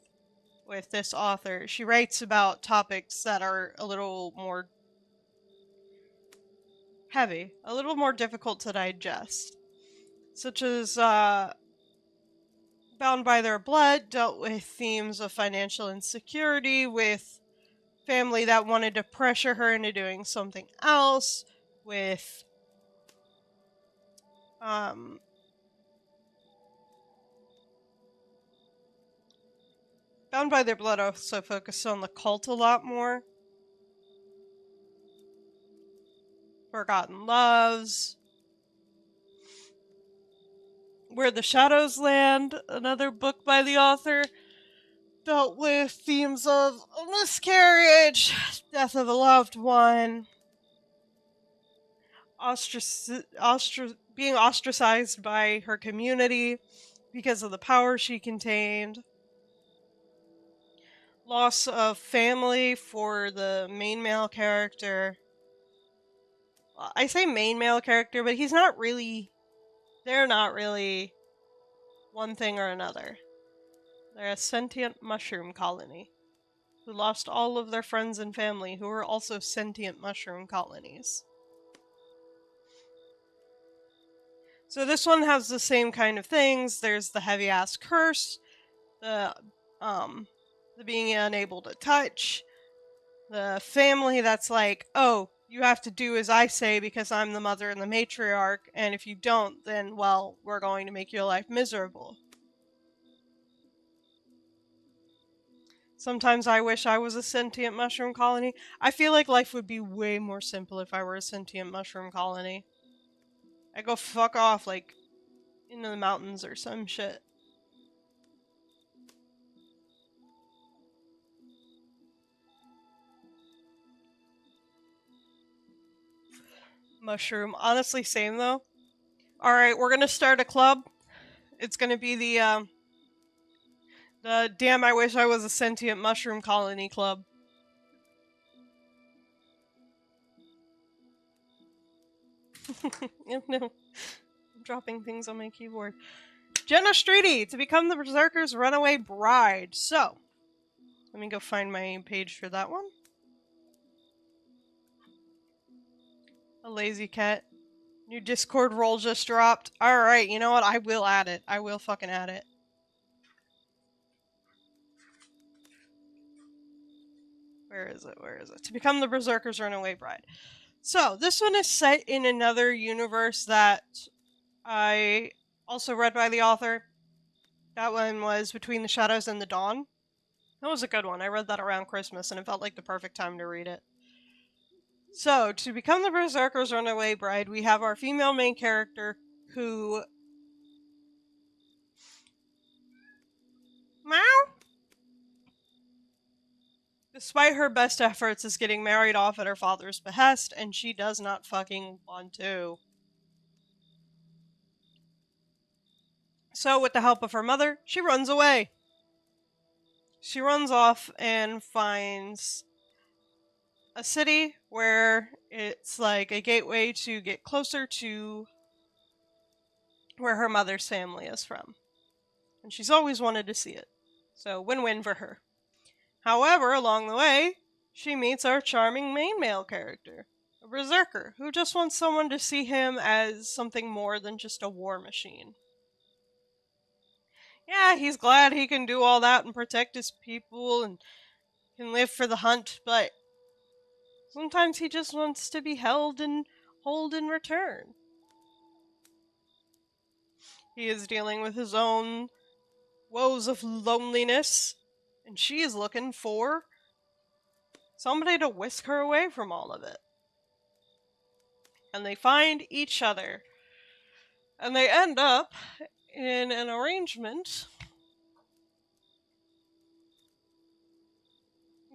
this author. She writes about topics that are a little more heavy, a little more difficult to digest, such as Bound by Their Blood dealt with themes of financial insecurity, with family that wanted to pressure her into doing something else, with Bound by Their Blood also focused on the cult a lot more. Forgotten Loves, Where the Shadows Land, another book by the author, dealt with themes of a miscarriage, death of a loved one, being ostracized by her community because of the power she contained, loss of family for the main male character. I say main male character, but he's not really. They're not really one thing or another. They're a sentient mushroom colony who lost all of their friends and family who were also sentient mushroom colonies. So this one has the same kind of things. There's the heavy ass curse, the being unable to touch, the family that's like, oh, you have to do as I say because I'm the mother and the matriarch, and if you don't, then, well, we're going to make your life miserable. Sometimes I wish I was a sentient mushroom colony. I feel like life would be way more simple if I were a sentient mushroom colony. I'd go fuck off, like, into the mountains or some shit. Mushroom. Honestly, same though. Alright, we're gonna start a club. It's gonna be the damn I wish I was a sentient mushroom colony club. No. I'm dropping things on my keyboard. Jenna Streety to become the Berserker's runaway bride. So, let me go find my page for that one. A lazy cat. New Discord role just dropped. Alright, you know what? I will add it. I will fucking add it. Where is it? Where is it? To become the Berserker's runaway bride. So, this one is set in another universe that I also read by the author. That one was Between the Shadows and the Dawn. That was a good one. I read that around Christmas, and it felt like the perfect time to read it. So, to become the Berserker's runaway bride, we have our female main character who... Meow? Despite her best efforts, is getting married off at her father's behest, and she does not fucking want to. So, with the help of her mother, she runs away. She runs off and finds a city where it's like a gateway to get closer to where her mother's family is from. And she's always wanted to see it. So, win-win for her. However, along the way, she meets our charming main male character, a berserker, who just wants someone to see him as something more than just a war machine. Yeah, he's glad he can do all that and protect his people and can live for the hunt, but sometimes he just wants to be held and hold in return. He is dealing with his own woes of loneliness, and she is looking for somebody to whisk her away from all of it. And they find each other. And they end up in an arrangement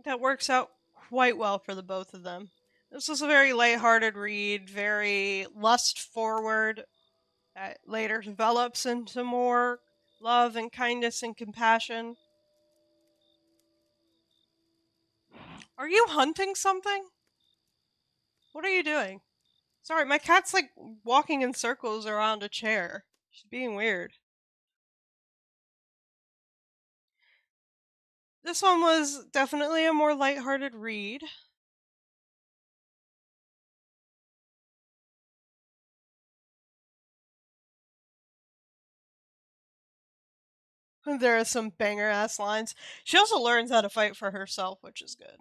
that works out quite well for the both of them. This was a very lighthearted read, very lust forward, that later develops into more love and kindness and compassion. Are you hunting something? What are you doing? Sorry, my cat's like walking in circles around a chair. She's being weird. This one was definitely a more lighthearted read. There are some banger ass lines. She also learns how to fight for herself, which is good.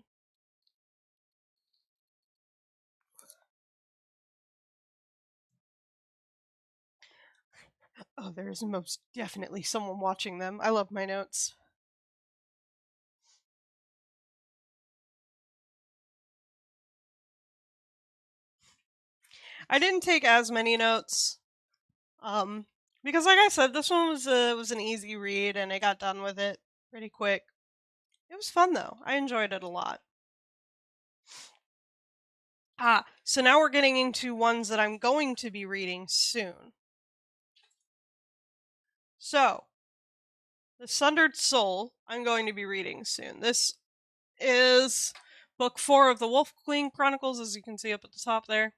Oh, there is most definitely someone watching them. I love my notes. I didn't take as many notes, because like I said, this one was an easy read, and I got done with it pretty quick. It was fun though. I enjoyed it a lot. So now we're getting into ones that I'm going to be reading soon. So, The Sundered Soul, I'm going to be reading soon. This is book 4 of the Wolf Queen Chronicles, as you can see up at the top there.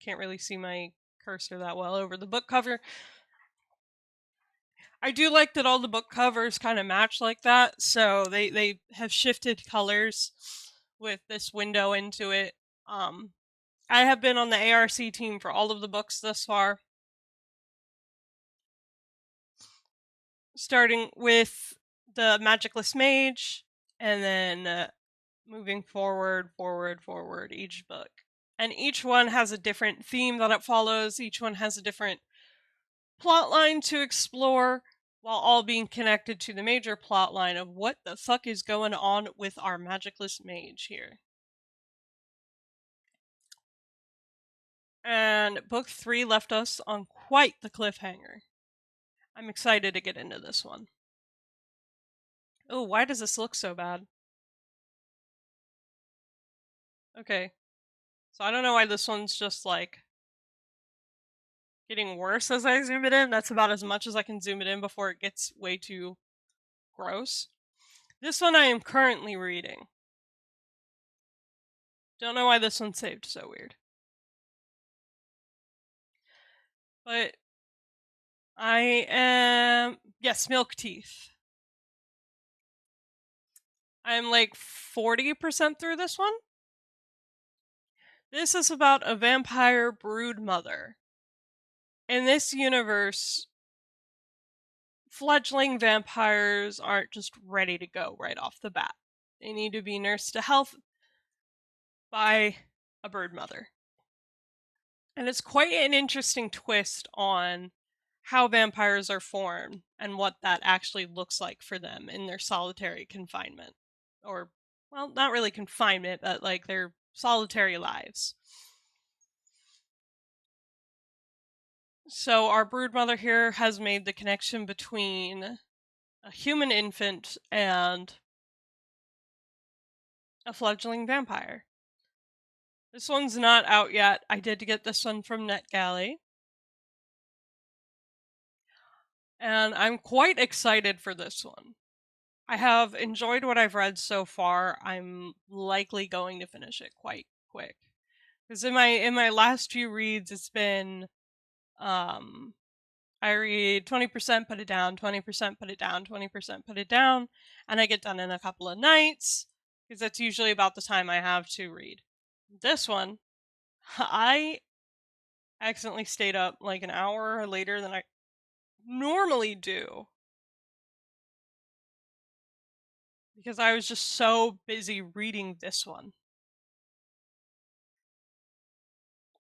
Can't really see my cursor that well over the book cover. I do like that all the book covers kind of match like that, so they have shifted colors with this window into it. I have been on the ARC team for all of the books thus far, starting with the Magicless Mage, and then moving forward each book. And each one has a different theme that it follows. Each one has a different plot line to explore, while all being connected to the major plot line of what the fuck is going on with our magicless mage here. And book 3 left us on quite the cliffhanger. I'm excited to get into this one. Oh, why does this look so bad? Okay. So I don't know why this one's just like getting worse as I zoom it in. That's about as much as I can zoom it in before it gets way too gross. This one I am currently reading. Don't know why this one saved so weird. But I am... Yes, Milk Teeth. I'm like 40% through this one. This is about a vampire brood mother. In this universe, fledgling vampires aren't just ready to go right off the bat. They need to be nursed to health by a bird mother. And it's quite an interesting twist on how vampires are formed and what that actually looks like for them in their solitary confinement. Or, well, not really confinement, but like their solitary lives. So, our broodmother here has made the connection between a human infant and a fledgling vampire. This one's not out yet. I did get this one from NetGalley. And I'm quite excited for this one. I have enjoyed what I've read so far. I'm likely going to finish it quite quick. Because in my last few reads, it's been I read 20%, put it down, 20%, put it down, 20%, put it down, and I get done in a couple of nights because that's usually about the time I have to read. This one, I accidentally stayed up like an hour later than I normally do because I was just so busy reading this one.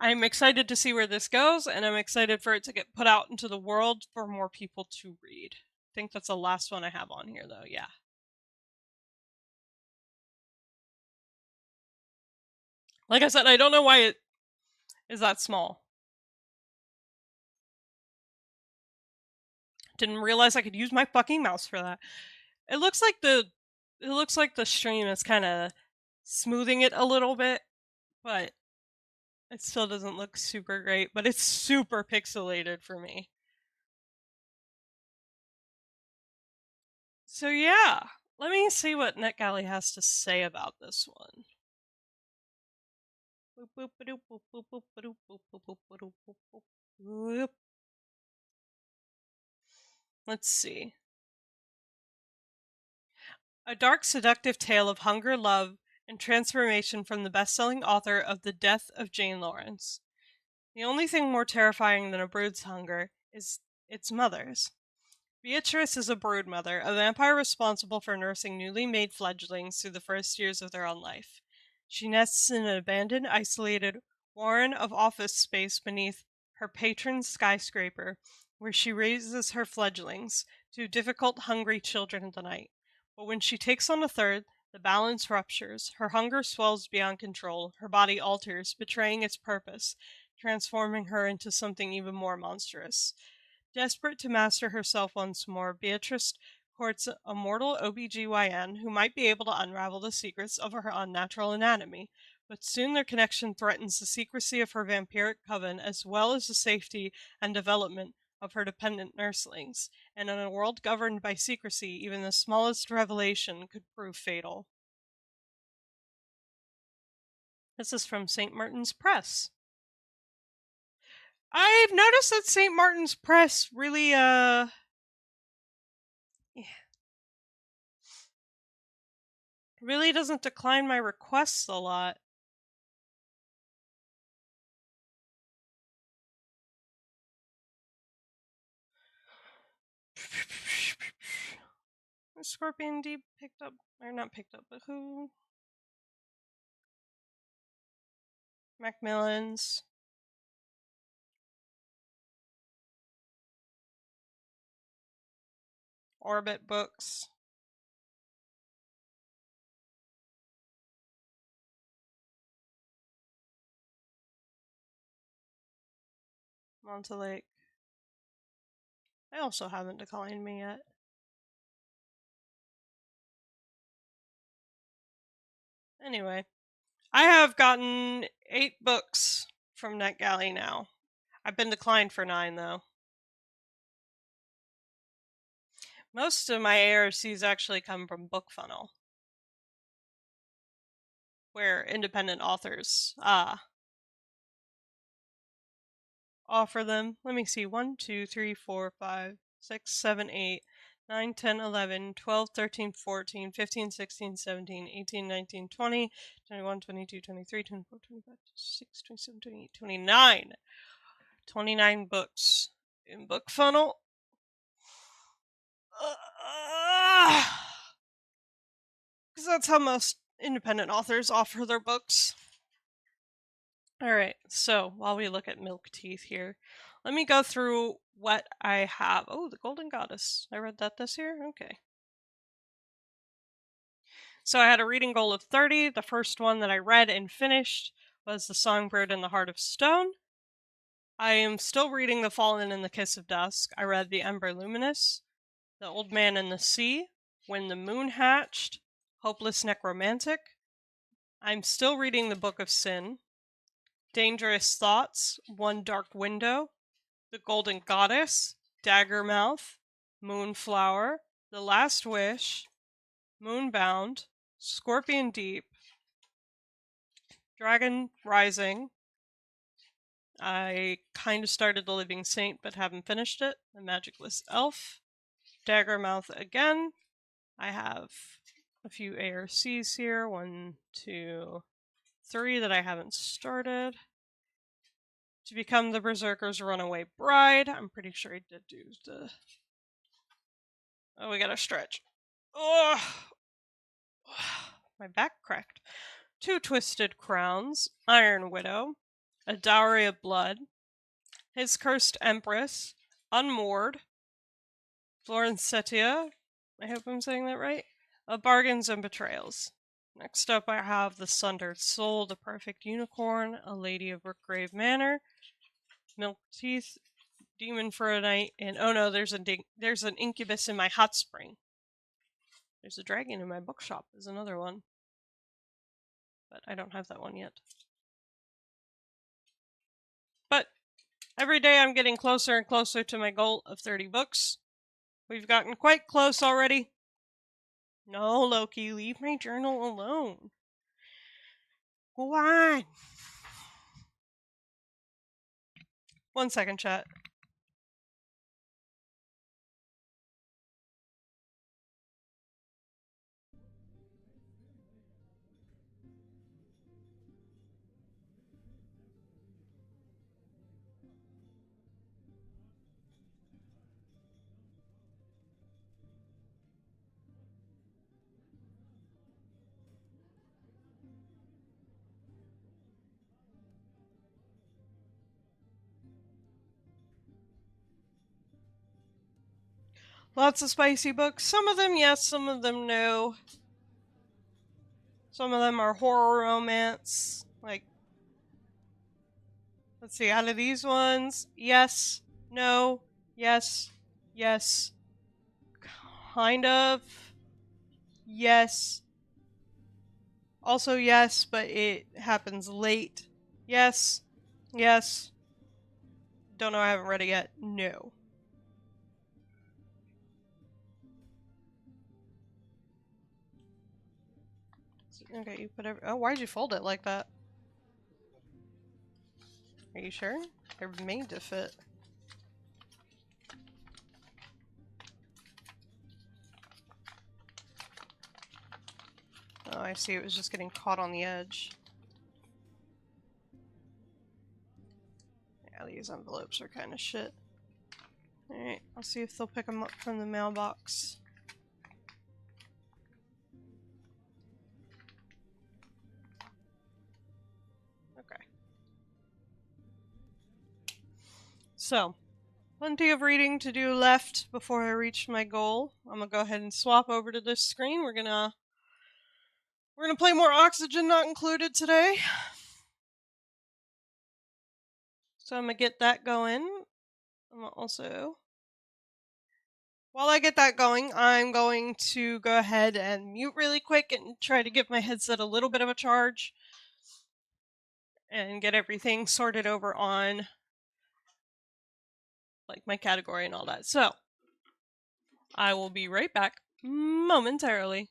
I'm excited to see where this goes, and I'm excited for it to get put out into the world for more people to read. I think that's the last one I have on here, though, yeah. Like I said, I don't know why it is that small. Didn't realize I could use my fucking mouse for that. It looks like the stream is kind of smoothing it a little bit, but it still doesn't look super great, but it's super pixelated for me. So yeah, let me see what NetGalley has to say about this one. Let's see. A dark, seductive tale of hunger, love, and transformation from the best-selling author of The Death of Jane Lawrence. The only thing more terrifying than a brood's hunger is its mother's. Beatrice is a brood mother, a vampire responsible for nursing newly made fledglings through the first years of their own life. She nests in an abandoned, isolated warren of office space beneath her patron's skyscraper, where she raises her fledglings, two difficult, hungry children of the night. But when she takes on a third, the balance ruptures, her hunger swells beyond control, her body alters, betraying its purpose, transforming her into something even more monstrous. Desperate to master herself once more, Beatrice courts a mortal OBGYN who might be able to unravel the secrets of her unnatural anatomy, but soon their connection threatens the secrecy of her vampiric coven as well as the safety and development of her dependent nurslings, and in a world governed by secrecy, even the smallest revelation could prove fatal. This is from St. Martin's Press. I've noticed that St. Martin's Press really, really doesn't decline my requests a lot. Scorpion Deep picked up, or not picked up, but who? Macmillan's. Orbit Books. Montelake. They also haven't declined me yet. Anyway, I have gotten 8 books from NetGalley now. I've been declined for 9, though. Most of my ARCs actually come from BookFunnel, where independent authors offer them. Let me see. 1, 2, 3, 4, 5, 6, 7, 8, 9, 10, 11, 12, 13, 14, 15, 16, 17, 18, 19, 20, 21, 22, 23, 24, 25, 26, 27, 28, 29. 29 books in BookFunnel. Because that's how most independent authors offer their books. Alright, so while we look at Milk Teeth here, let me go through what I have. Oh, the Golden Goddess. I read that this year? Okay. So I had a reading goal of 30. The first one that I read and finished was The Songbird in the Heart of Stone. I am still reading The Fallen and the Kiss of Dusk. I read The Ember Luminous, The Old Man in the Sea, When the Moon Hatched, Hopeless Necromantic, I'm still reading the Book of Sin, Dangerous Thoughts, One Dark Window, The Golden Goddess, Dagger Mouth, Moonflower, The Last Wish, Moonbound, Scorpion Deep, Dragon Rising. I kind of started The Living Saint but haven't finished it. The Magicless Elf, Daggermouth again. I have a few ARCs here. 1, 2, 3 that I haven't started. To Become the Berserker's Runaway Bride. I'm pretty sure I did do the... Oh, we gotta stretch. Oh, my back cracked. Two Twisted Crowns, Iron Widow, A Dowry of Blood, His Cursed Empress, Unmoored, Florencetia, I hope I'm saying that right, Bargains and Betrayals. Next up I have The Sundered Soul, The Perfect Unicorn, A Lady of Brookgrave Manor, Milk Teeth, Demon for a Night, and oh no, there's an incubus in my hot spring. There's a dragon in my bookshop is another one. But I don't have that one yet. But every day I'm getting closer and closer to my goal of 30 books. We've gotten quite close already. No, Loki, leave my journal alone. Go on. 1 second, chat. Lots of spicy books. Some of them yes, some of them no. Some of them are horror romance. Like, let's see, out of these ones, yes, no, yes, yes, kind of, yes, also yes, but it happens late. Yes, yes, don't know, I haven't read it yet. No. Okay, you put every... Oh, why'd you fold it like that? Are you sure? They're made to fit. Oh, I see. It was just getting caught on the edge. Yeah, these envelopes are kind of shit. Alright, I'll see if they'll pick them up from the mailbox. Okay. So, plenty of reading to do left before I reach my goal. I'm gonna go ahead and swap over to this screen. We're gonna play more Oxygen Not Included today. So I'm gonna get that going. I'm also... While I get that going, I'm going to go ahead and mute really quick and try to give my headset a little bit of a charge and get everything sorted over on like my category and all that. So I will be right back momentarily.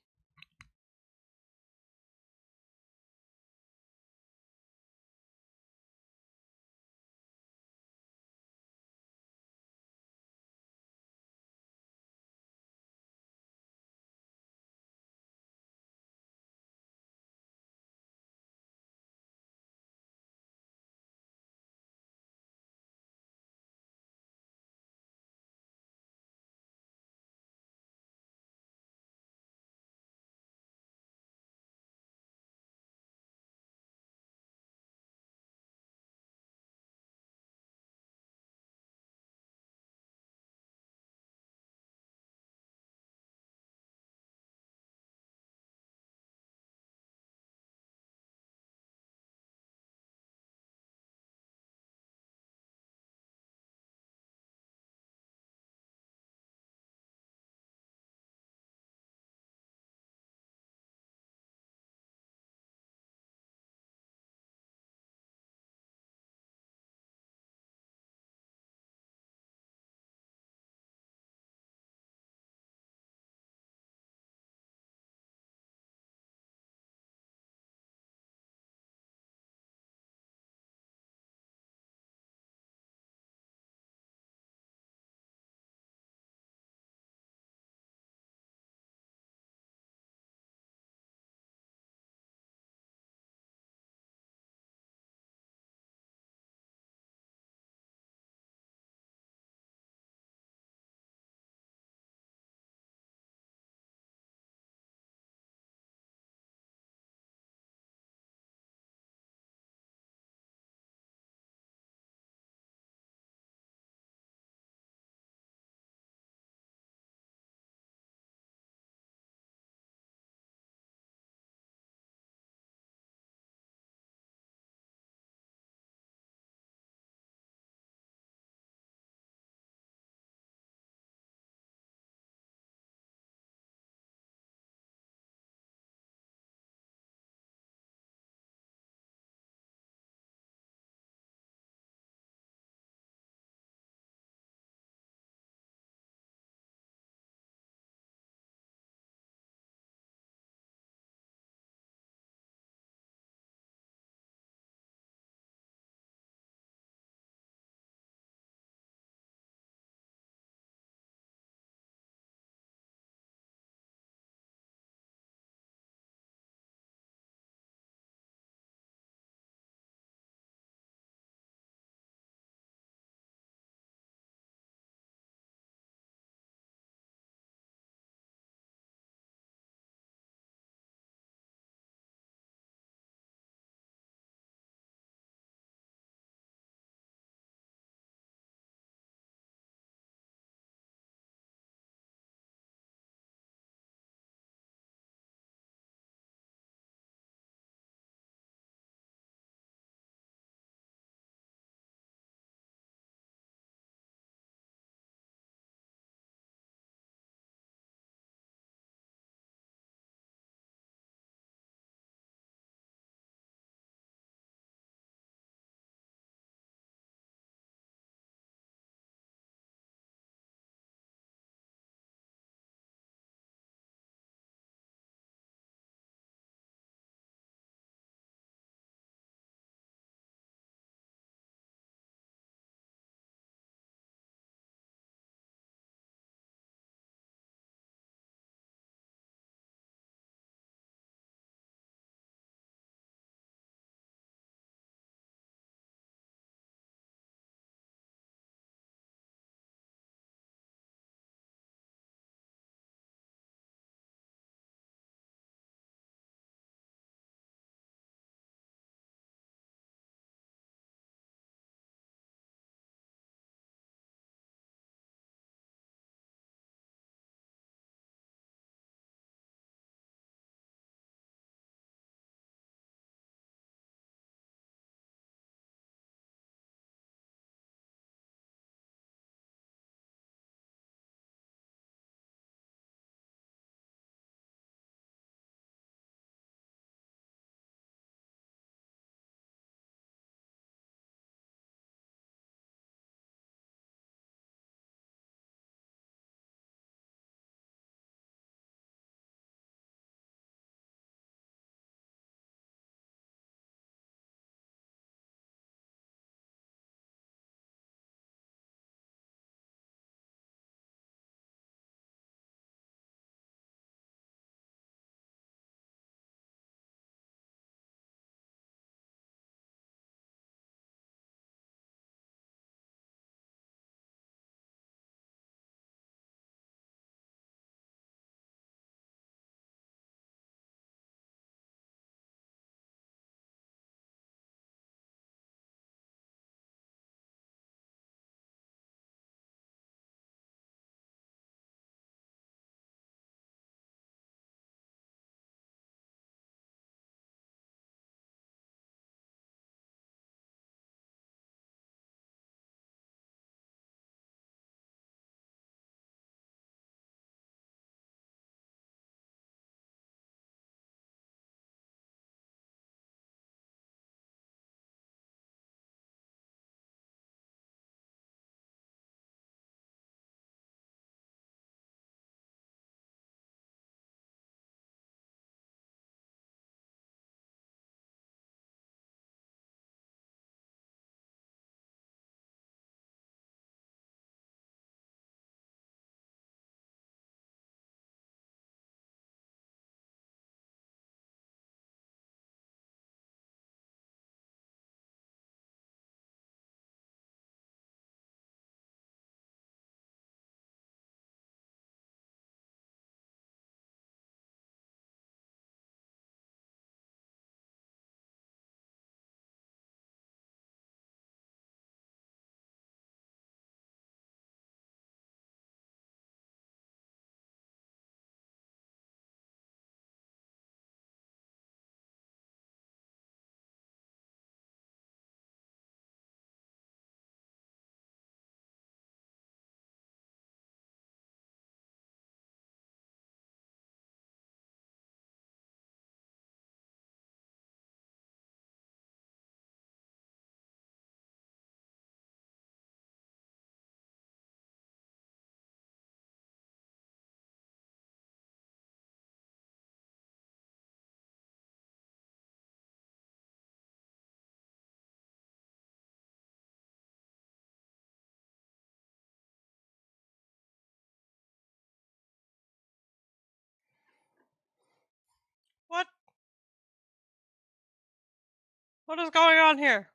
What is going on here?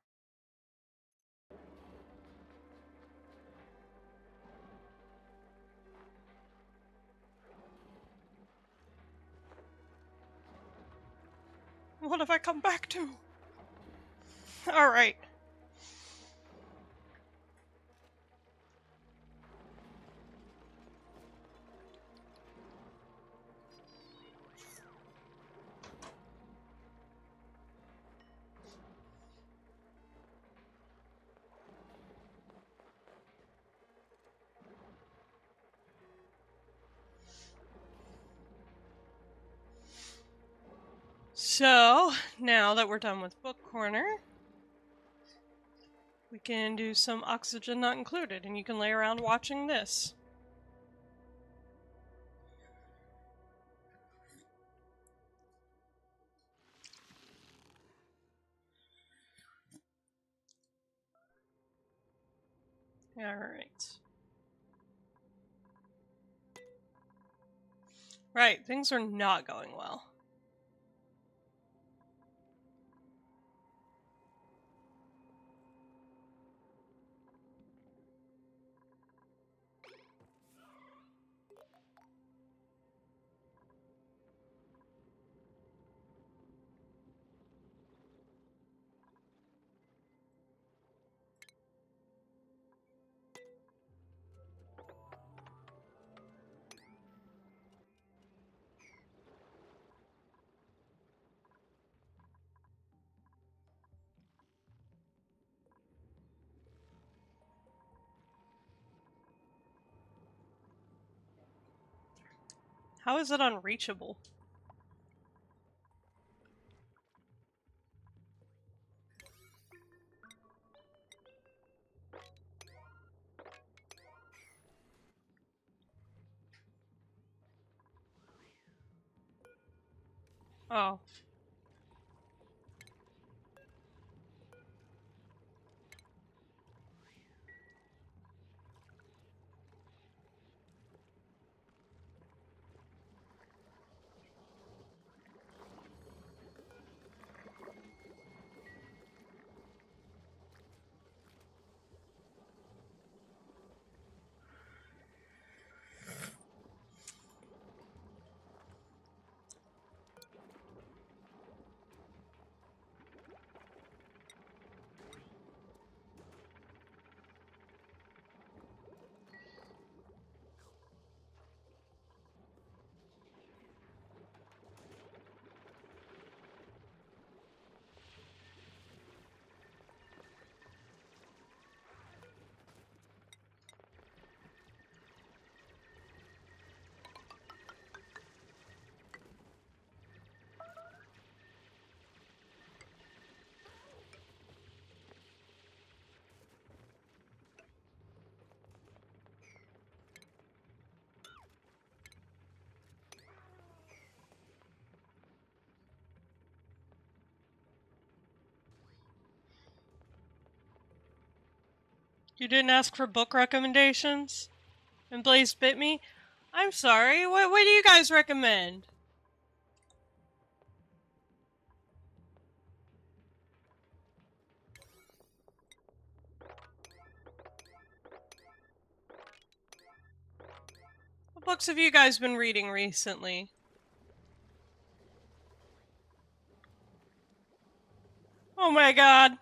What have I come back to? Alright. So, now that we're done with Book Corner, we can do some Oxygen Not Included, and you can lay around watching this. Alright. Right, things are not going well. How is it unreachable? Oh. You didn't ask for book recommendations? And Blaze bit me? I'm sorry, what do you guys recommend? What books have you guys been reading recently? Oh my god.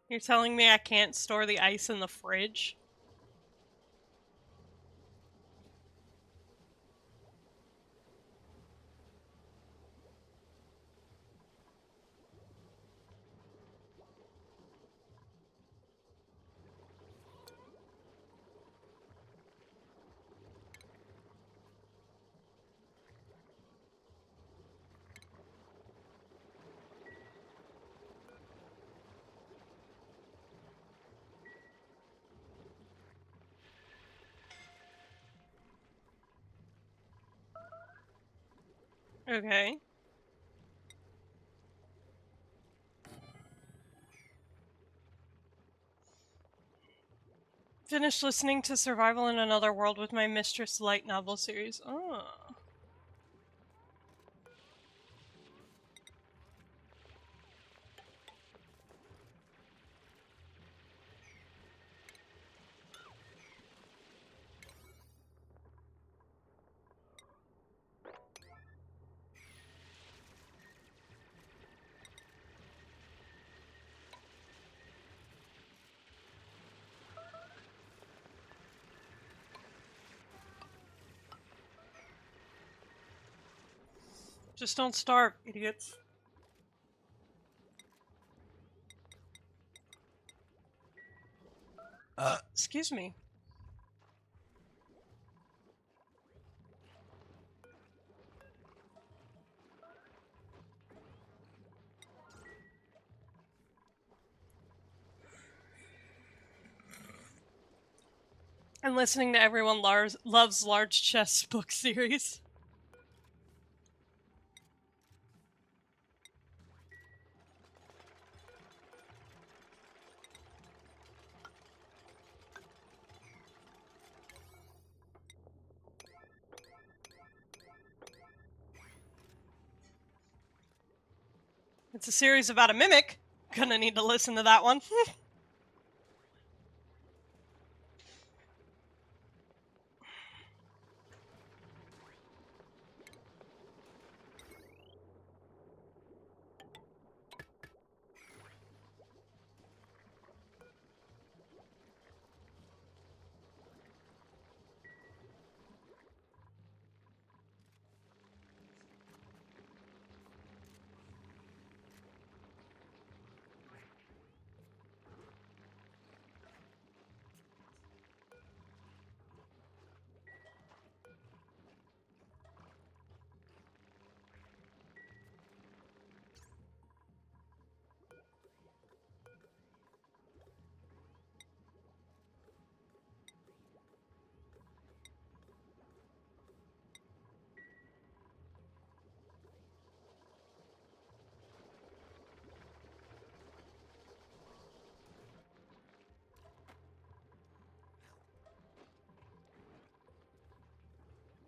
You're telling me I can't store the ice in the fridge? Okay. Finished listening to Survival in Another World with My Mistress light novel series. Oh. Just don't starve, idiots. Excuse me. I'm listening to Everyone Loves Large Chess book series. It's a series about a mimic. Gonna need to listen to that one.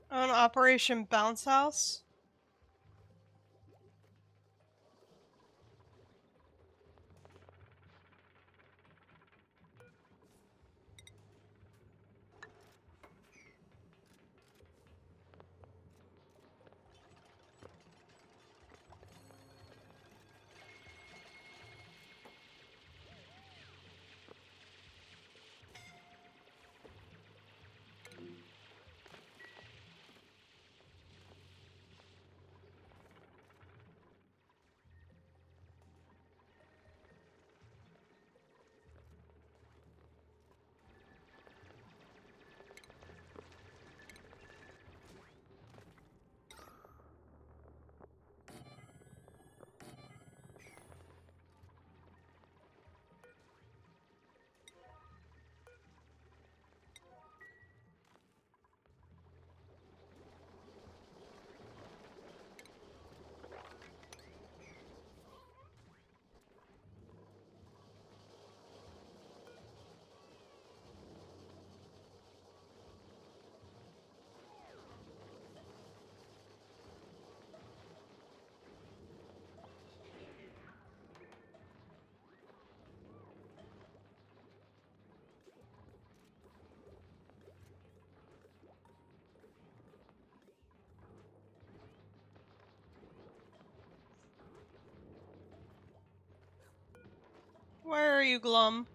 On Operation Bounce House. Where are you, Glum?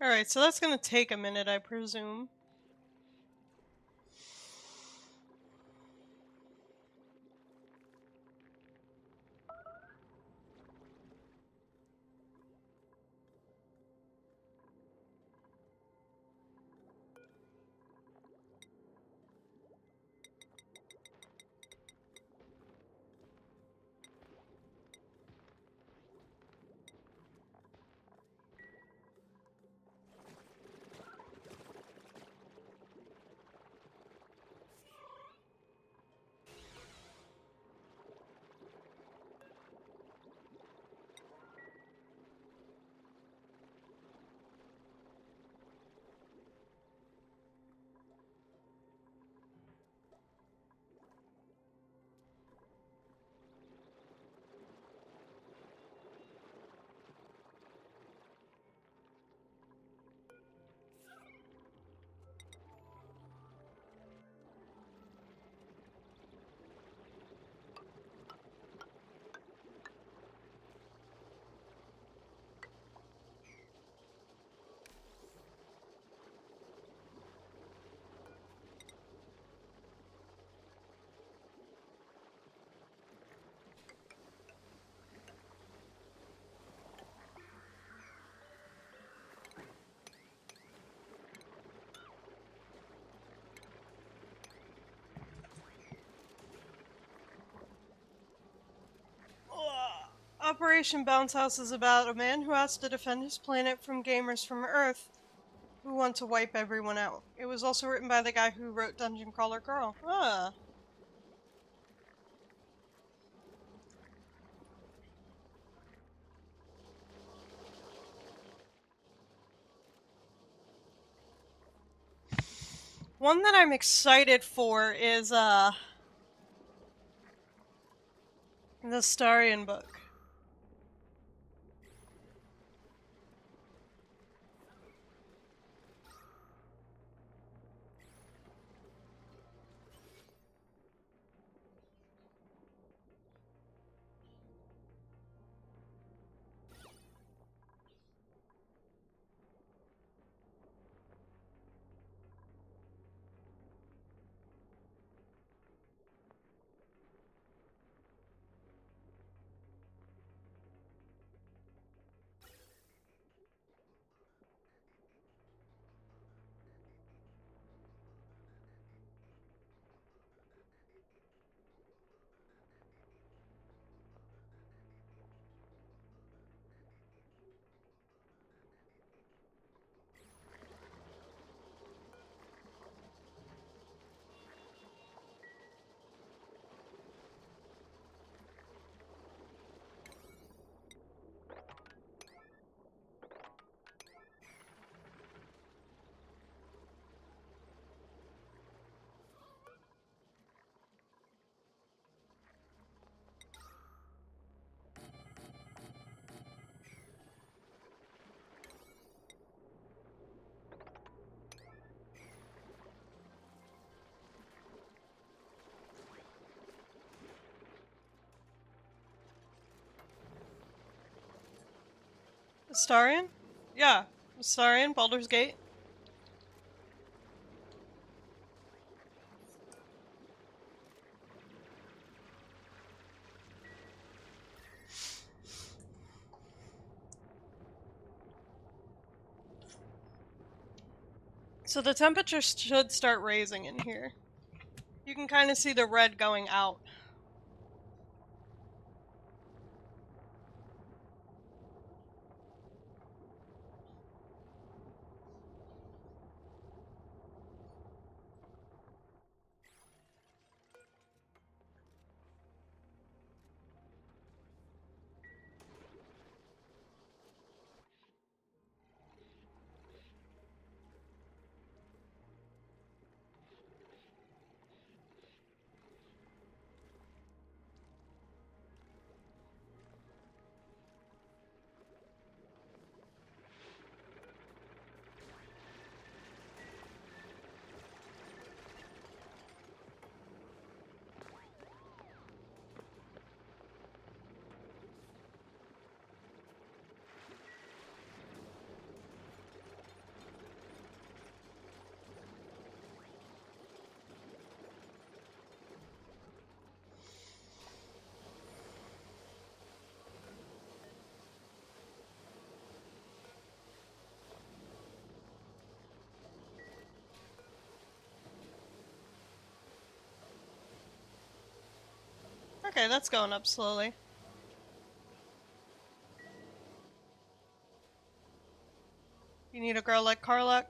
Alright, so that's gonna take a minute, I presume. Operation Bounce House is about a man who has to defend his planet from gamers from Earth who want to wipe everyone out. It was also written by the guy who wrote Dungeon Crawler Girl. Ah. One that I'm excited for is the Starian book. Starian? Yeah, Starian, Baldur's Gate. So the temperature should start raising in here. You can kind of see the red going out. Okay, that's going up slowly. You need a girl like Carluck?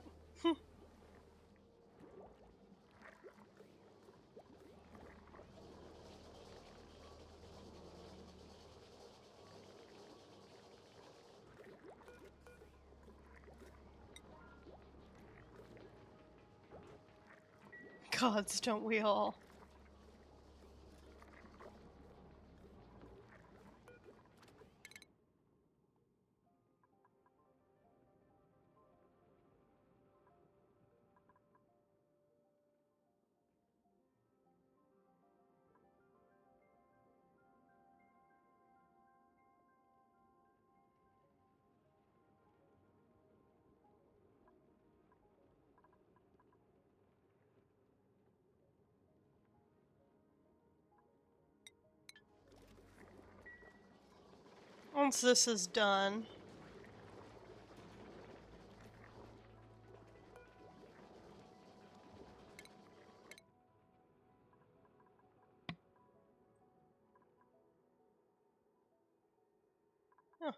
Gods, don't we all? Once this is done... Huh.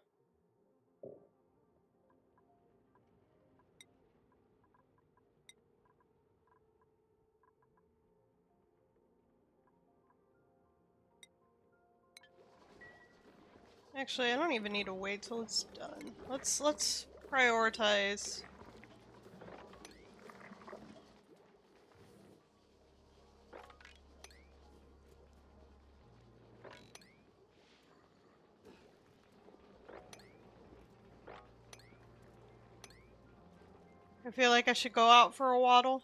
Actually, I don't even need to wait till it's done. Let's prioritize. I feel like I should go out for a waddle.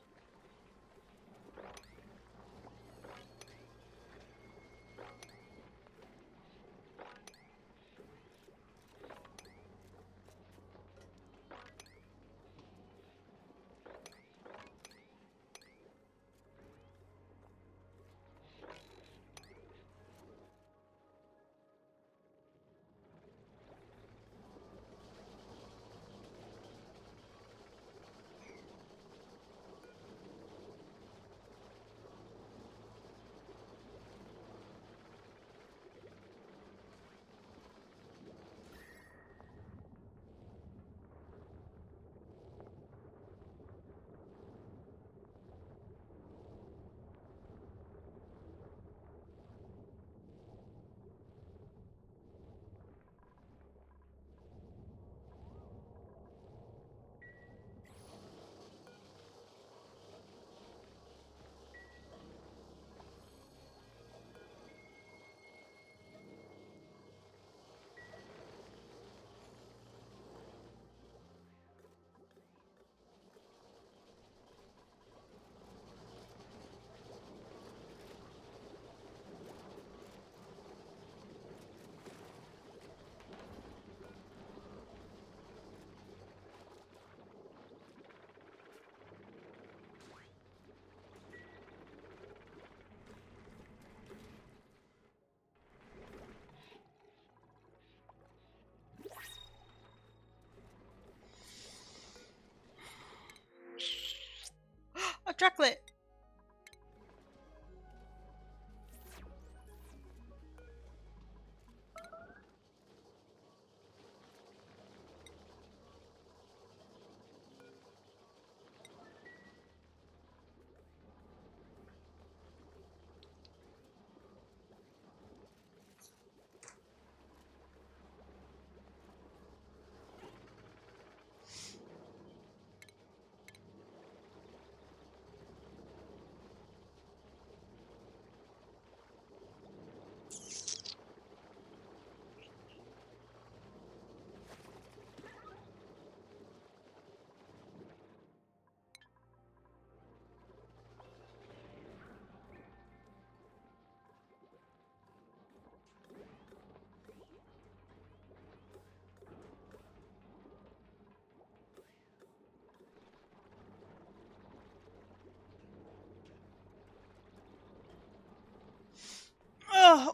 A chocolate!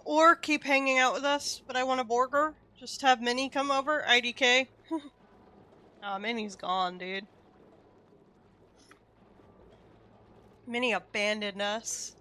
Or keep hanging out with us, but I want a burger. Just have Minnie come over, IDK. Aw, Minnie's gone, dude. Minnie abandoned us.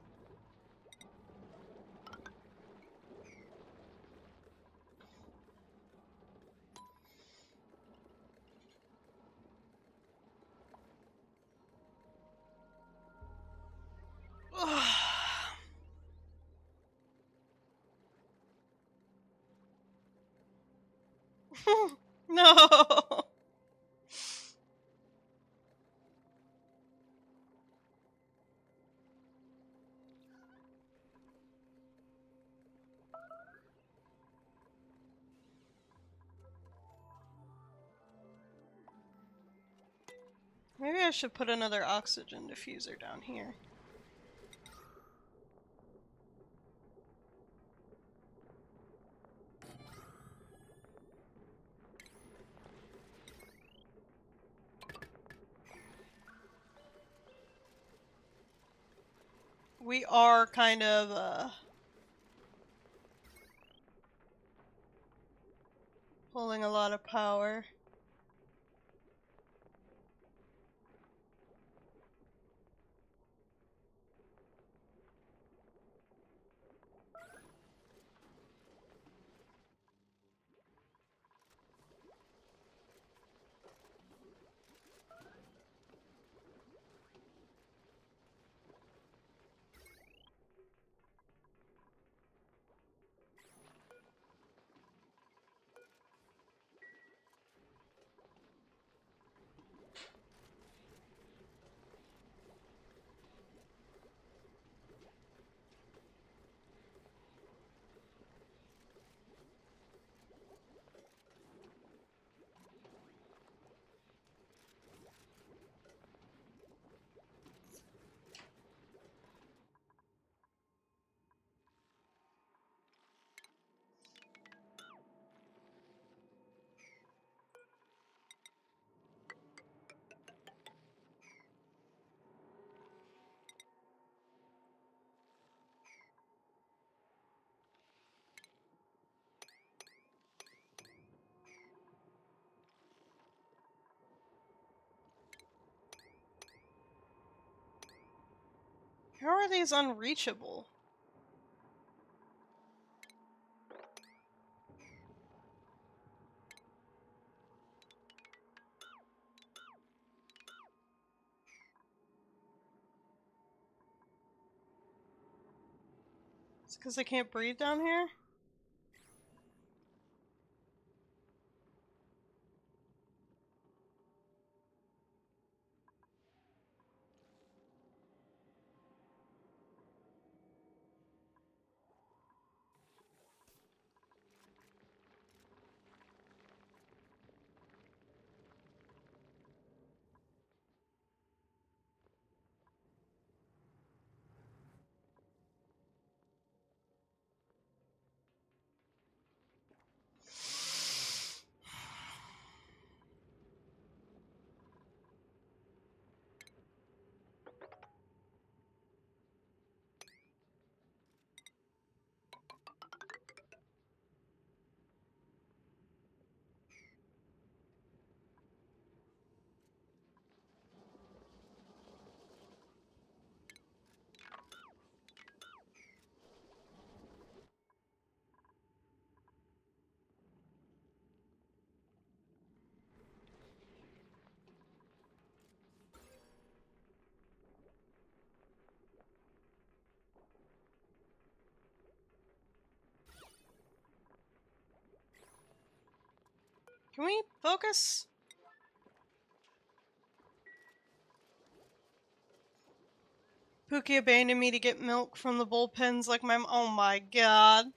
No! Maybe I should put another oxygen diffuser down here. We are kind of, pulling a lot of power. How are these unreachable? It's because I can't breathe down here? Can we focus? Pookie abandoned me to get milk from the bullpens like my oh my god.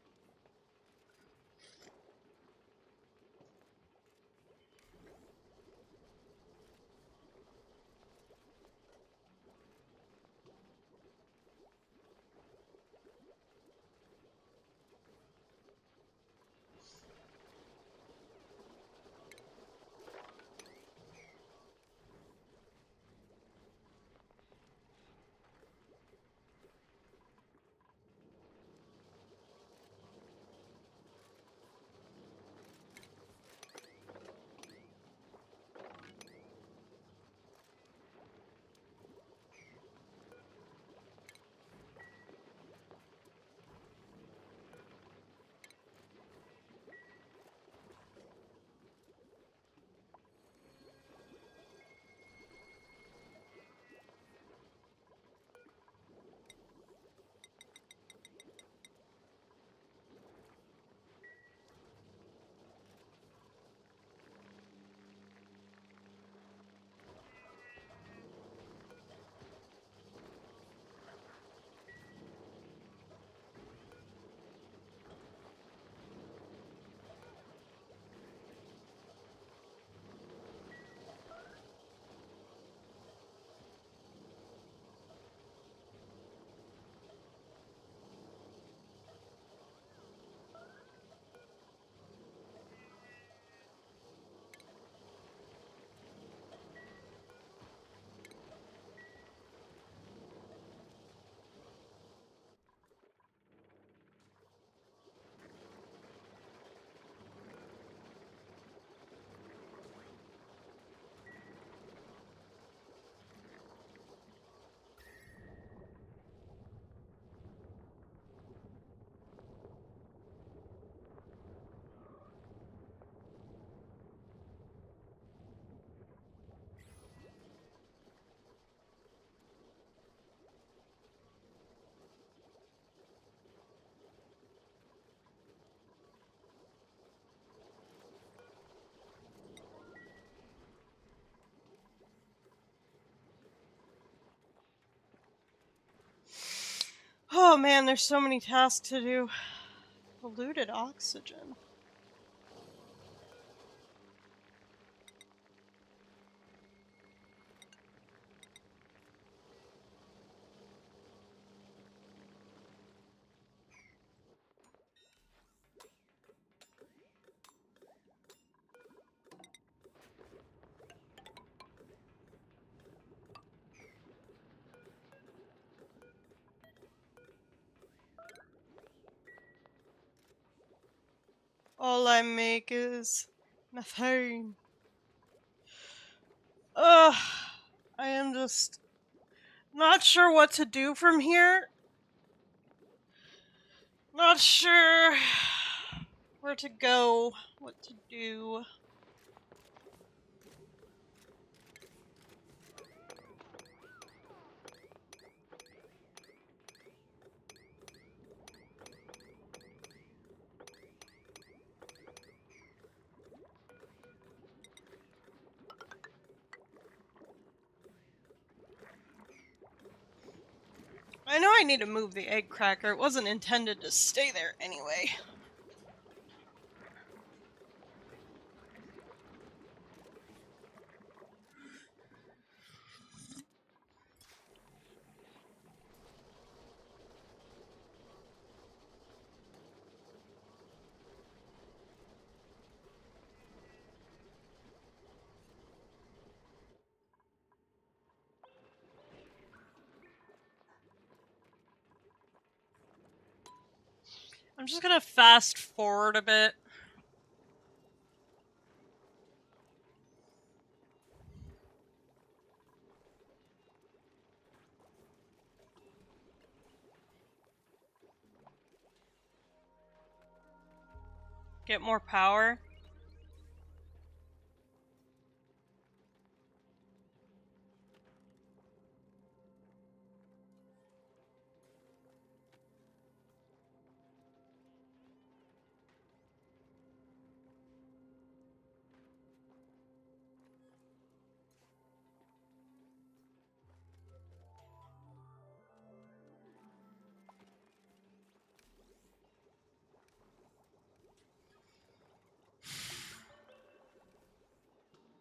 Oh man, there's so many tasks to do. Polluted oxygen. All I make is methane. Ugh, I am just not sure what to do from here. Not sure where to go, what to do. I know I need to move the egg cracker. It wasn't intended to stay there anyway. I'm just gonna fast forward a bit. Get more power.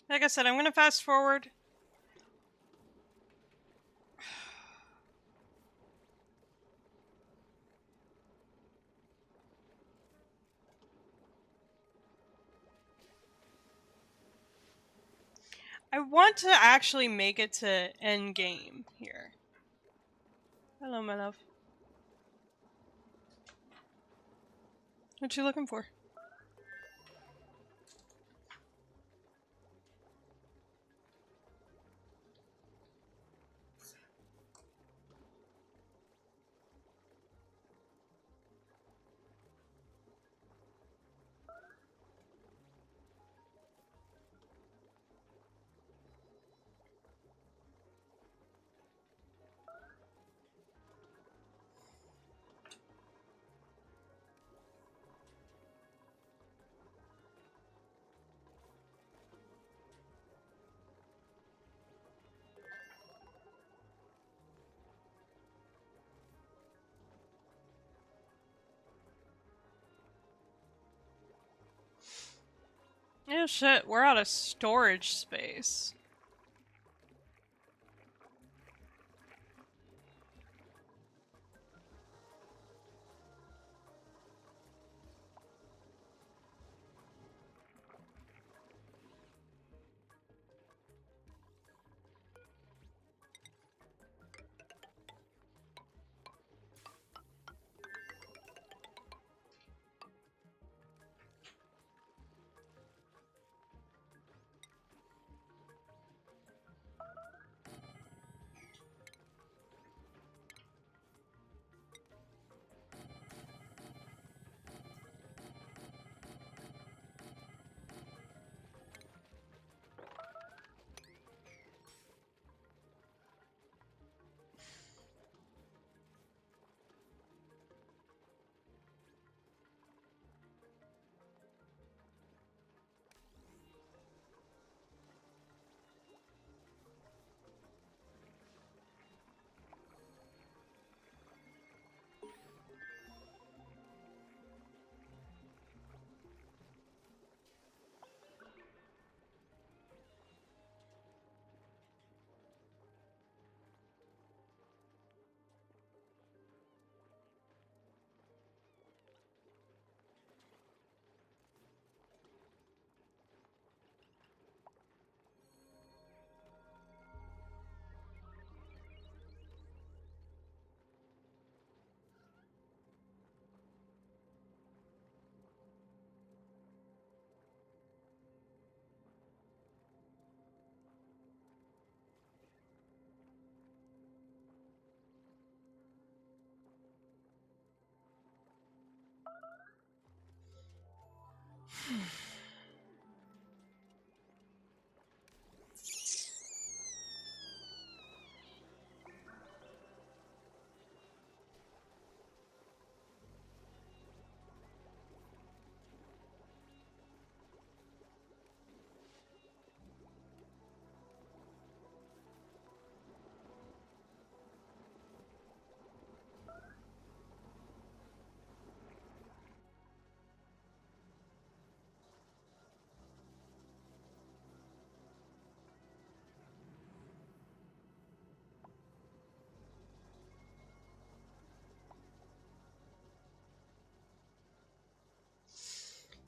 Like I said, I'm gonna fast forward. I want to actually make it to end game here. Hello, my love. What you looking for? Oh shit, we're out of storage space.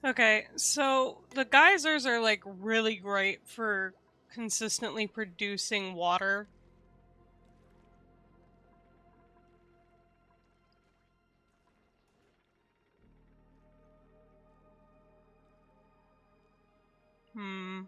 Okay, so the geysers are like really great for consistently producing water. Hmm.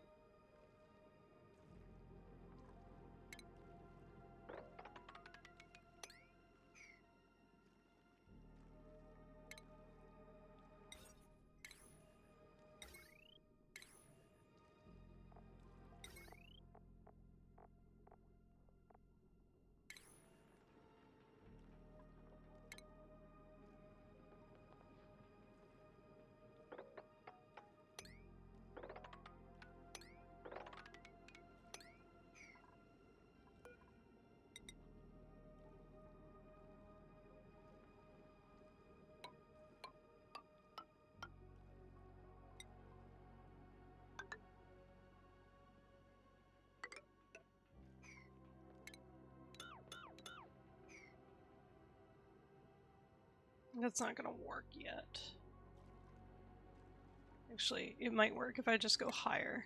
That's not gonna work yet. Actually, it might work if I just go higher.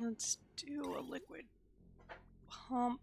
Let's do a liquid pump.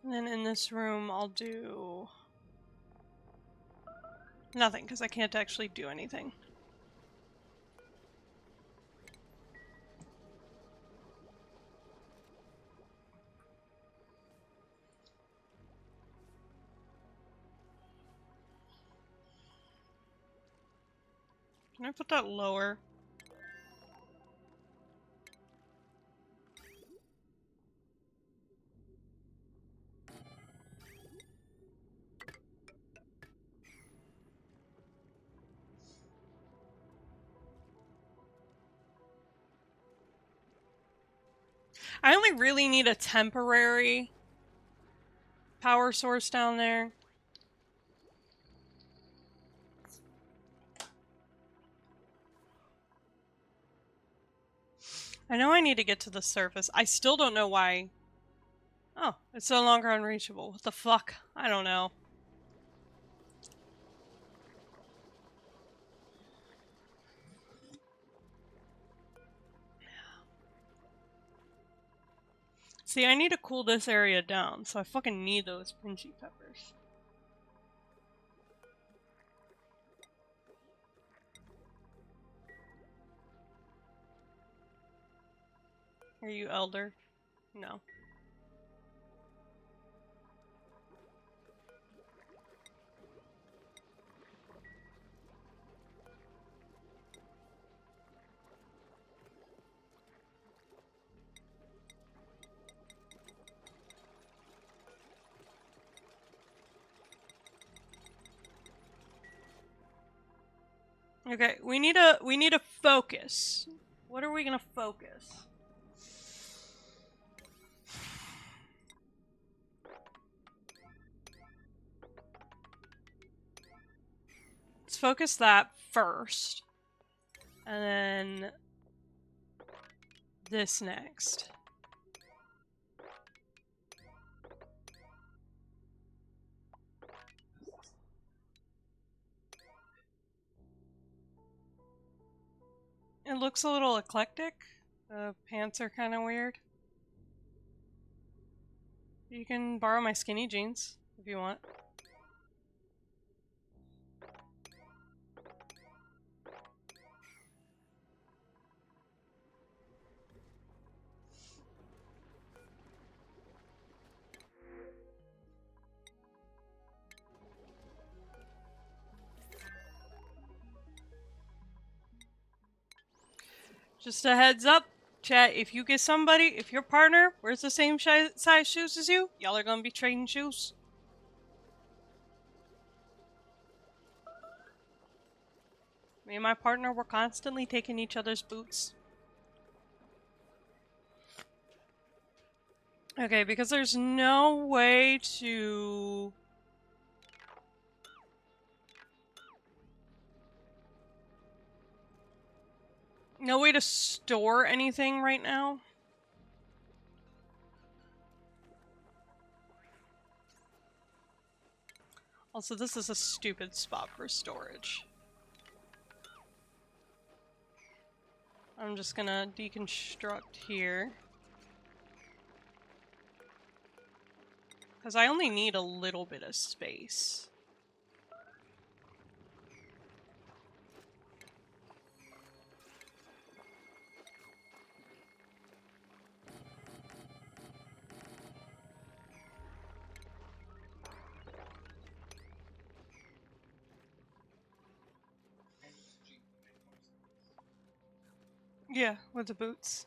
And then in this room, I'll do nothing because I can't actually do anything. Can I put that lower? I only really need a temporary power source down there. I know I need to get to the surface. I still don't know why. Oh, it's no longer unreachable. What the fuck? I don't know. See, I need to cool this area down, so I fucking need those pinchy peppers. Are you elder? No. Okay, we need a focus. What are we gonna focus? Let's focus that first. And then this next. It looks a little eclectic. The pants are kind of weird. You can borrow my skinny jeans if you want. Just a heads up, chat, if you get somebody, if your partner wears the same size shoes as you, y'all are gonna be trading shoes. Me and my partner were constantly taking each other's boots. Okay, because there's no way to... No way to store anything right now. Also, this is a stupid spot for storage. I'm just gonna deconstruct here. Because I only need a little bit of space. Yeah, with the boots.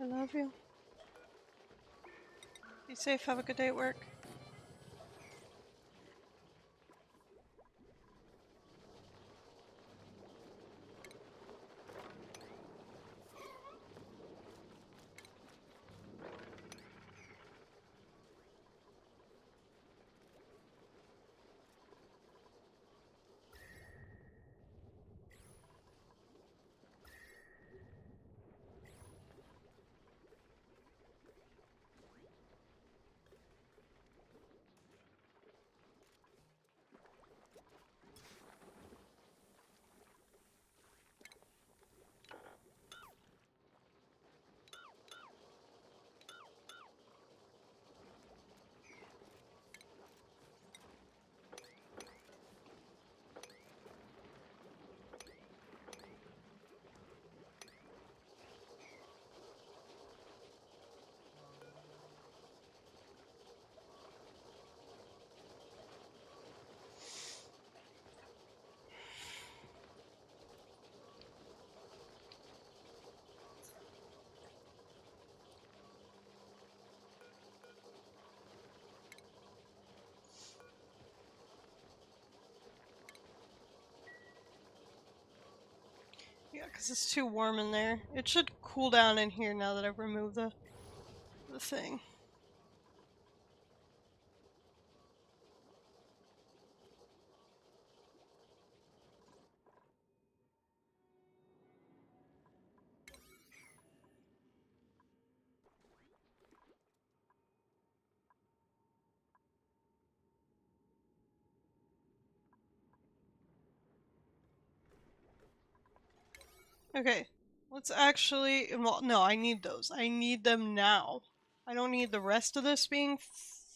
I love you. Be safe, have a good day at work. Yeah, because it's too warm in there. It should cool down in here now that I've removed the thing. Okay, let's actually. Well, no, I need those. I need them now. I don't need the rest of this being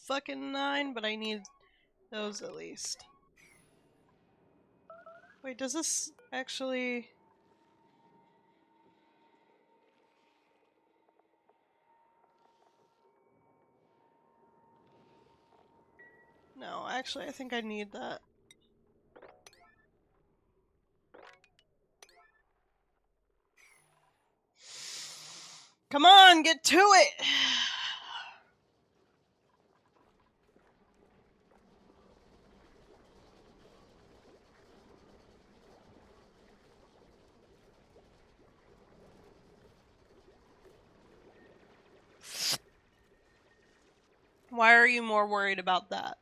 fucking 9, but I need those at least. Wait, does this actually. No, actually, I think I need that. Come on, get to it! Why are you more worried about that?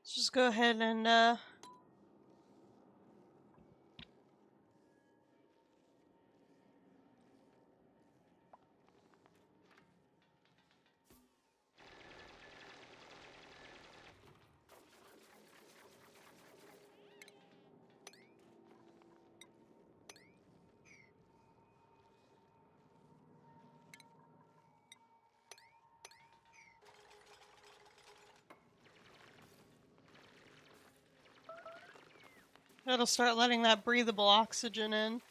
Let's just go ahead and, that'll start letting that breathable oxygen in.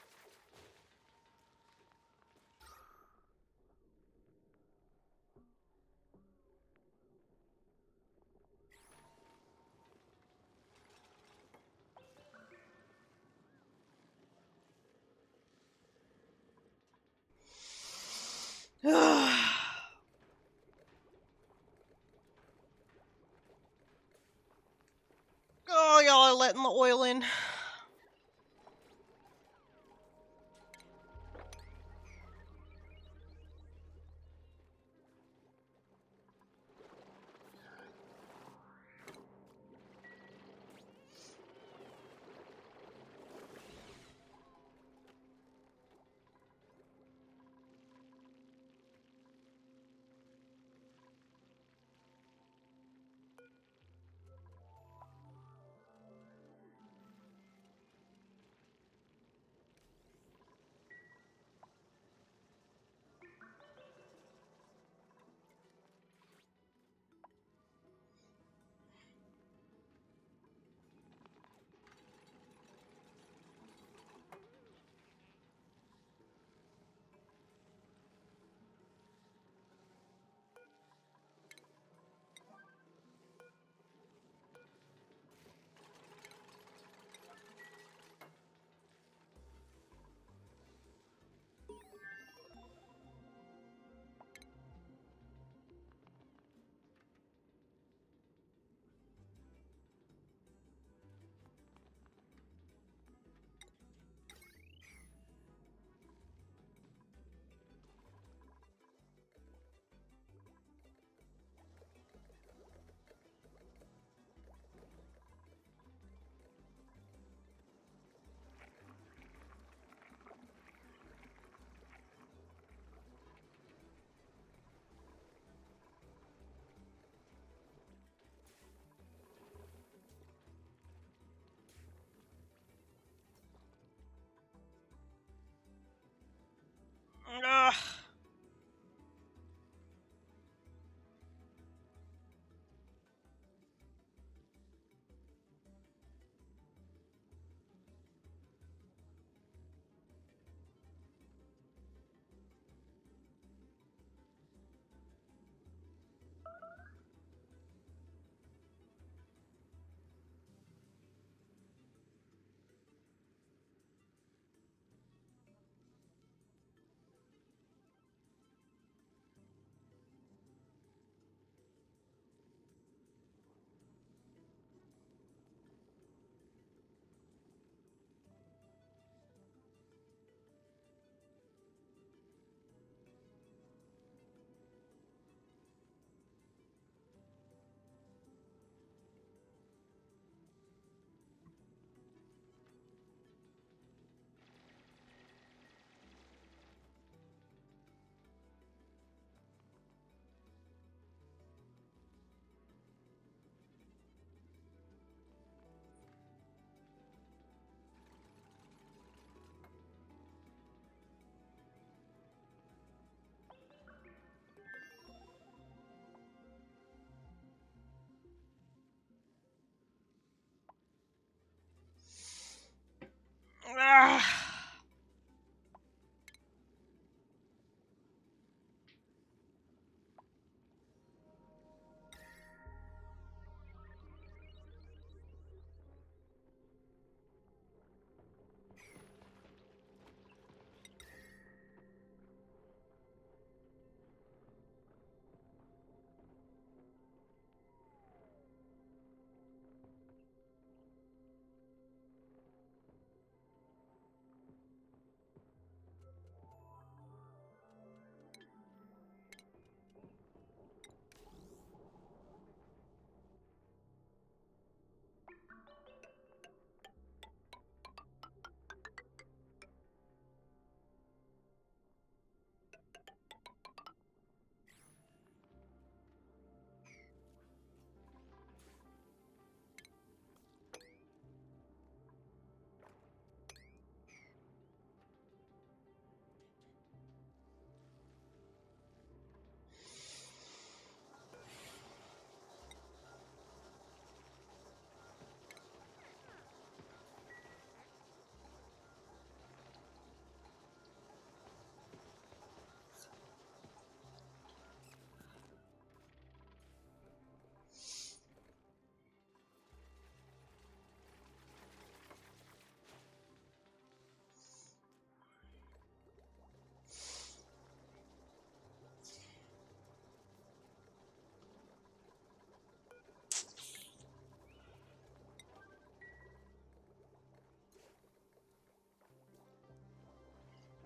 Oh, y'all are letting the oil in.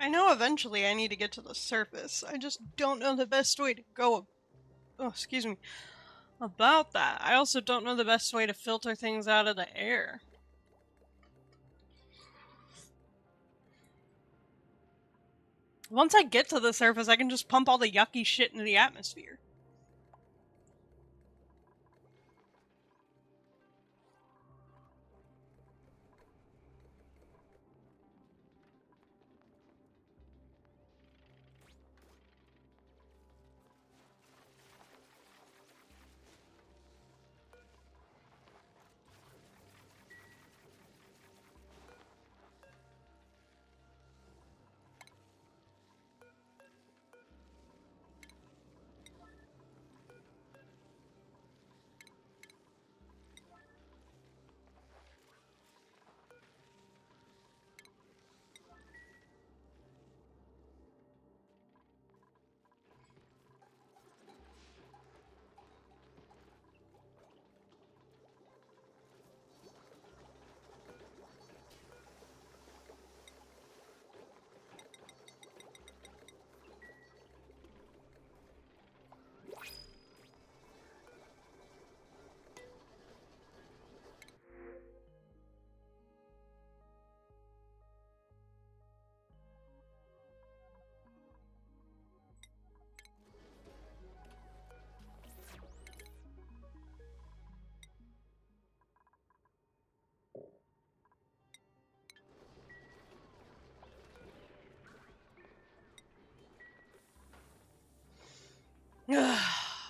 I know eventually I need to get to the surface. I just don't know the best way to go. Oh, excuse me. About that, I also don't know the best way to filter things out of the air. Once I get to the surface, I can just pump all the yucky shit into the atmosphere.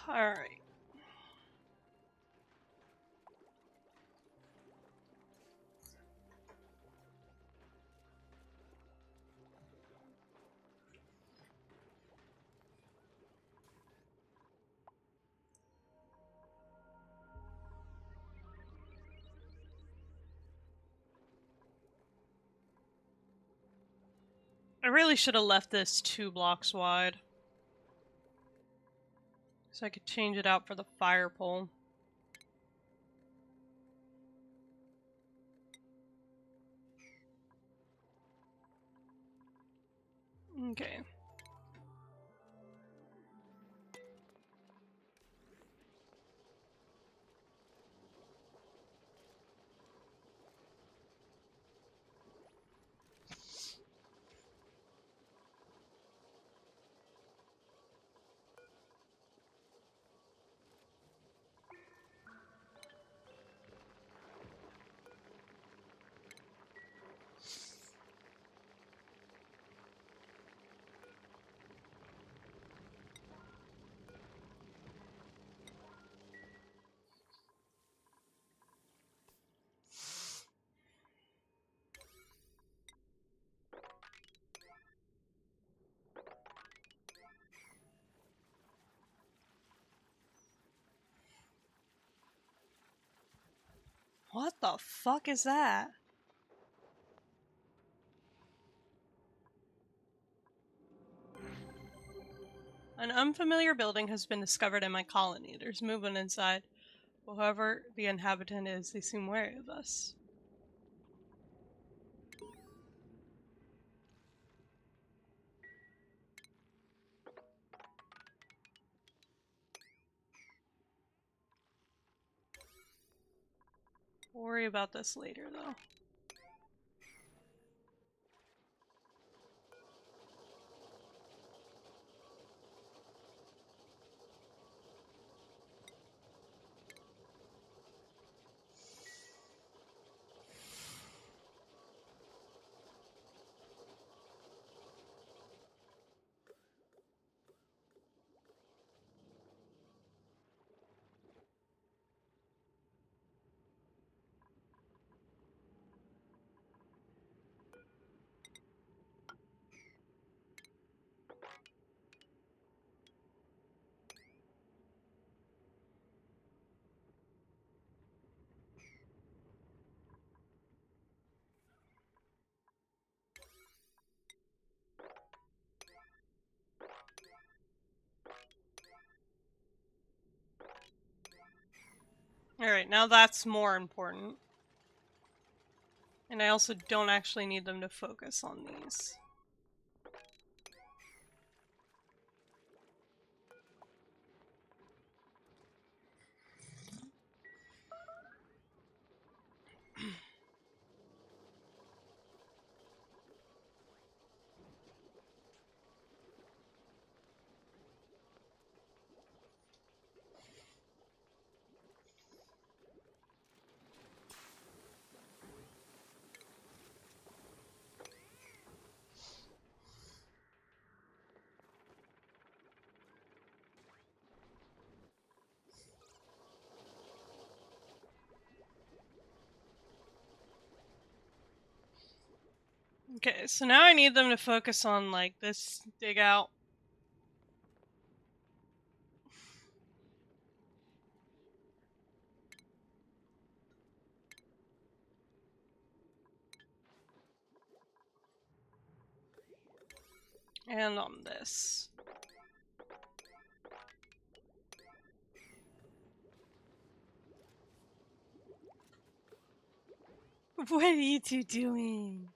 Alright. I really should have left this 2 blocks wide. So I could change it out for the fire pole. Okay. What the fuck is that? An unfamiliar building has been discovered in my colony. There's movement inside. Whoever the inhabitant is, they seem wary of us. We'll worry about this later, though. Alright, now that's more important. And I also don't actually need them to focus on these. Okay, so now I need them to focus on, like, this dig out. And on this. What are you two doing?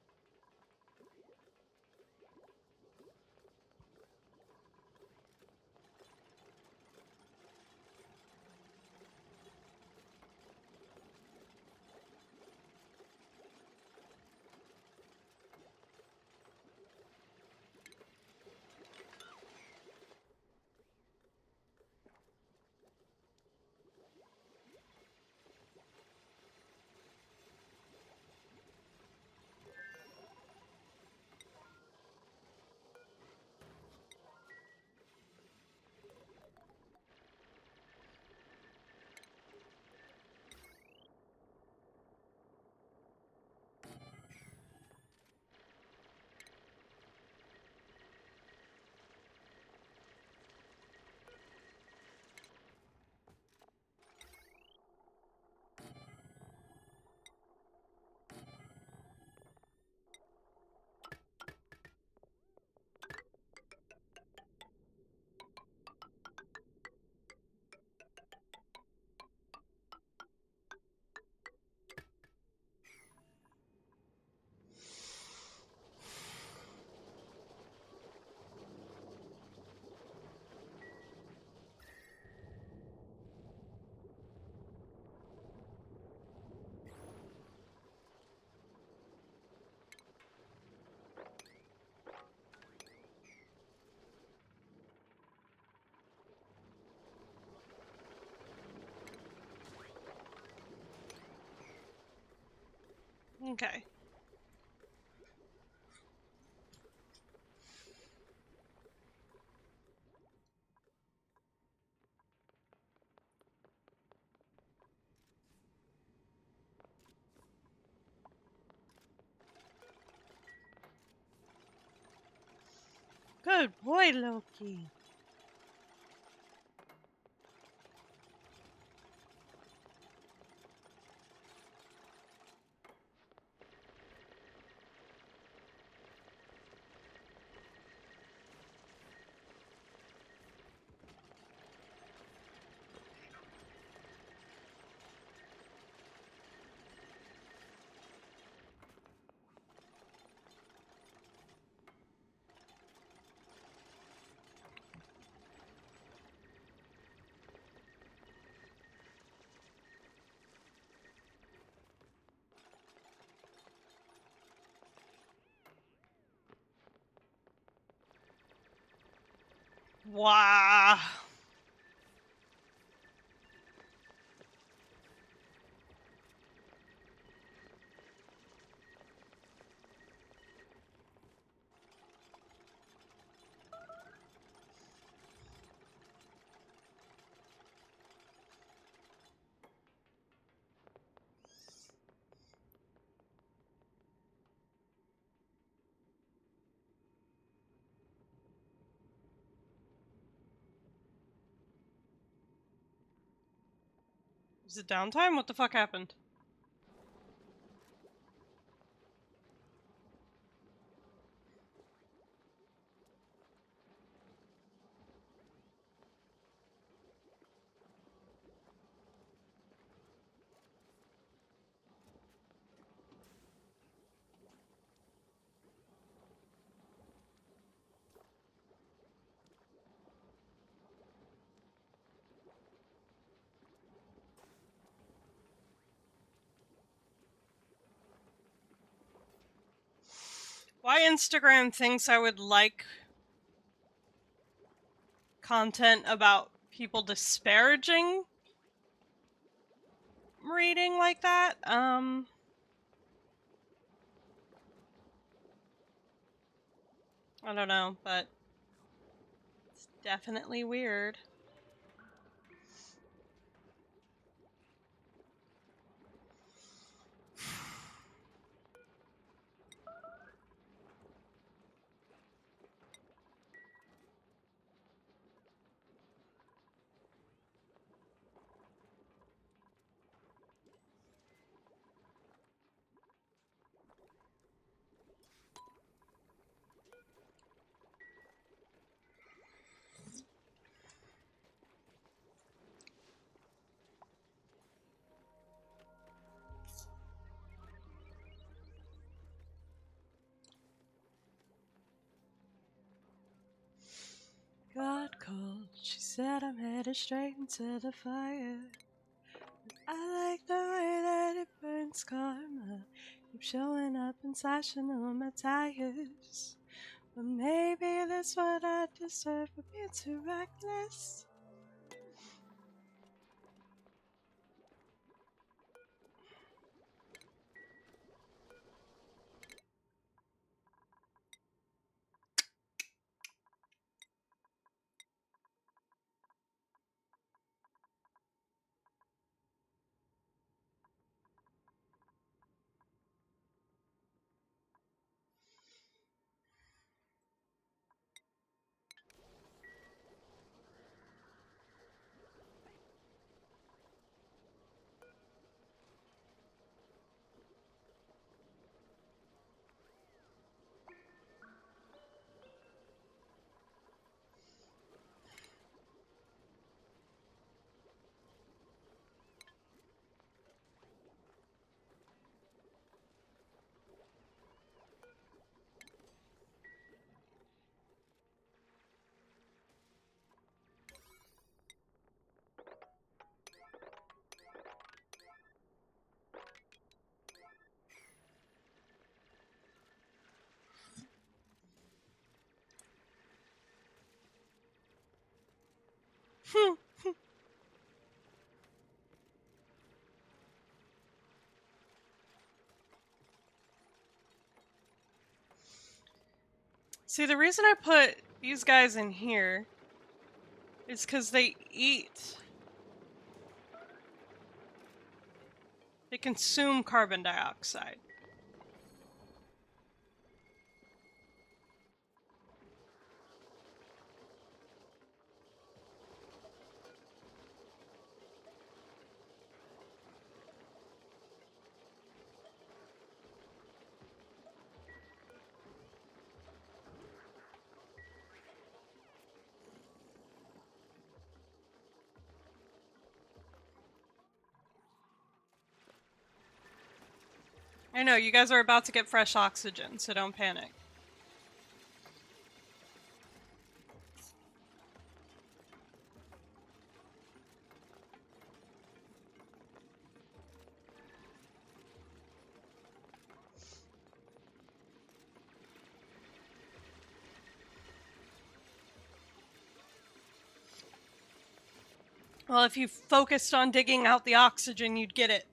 Okay. Good boy, Loki. Wow. Is it downtime? What the fuck happened? Why Instagram thinks I would like content about people disparaging reading like that? I don't know, but it's definitely weird. Got cold, she said I'm headed straight into the fire. I like the way that it burns karma. Keep showing up and slashing on my tires. But maybe that's what I deserve for being too reckless. See, the reason I put these guys in here is because they eat. They consume carbon dioxide. I know, you guys are about to get fresh oxygen, so don't panic. Well, if you focused on digging out the oxygen, you'd get it.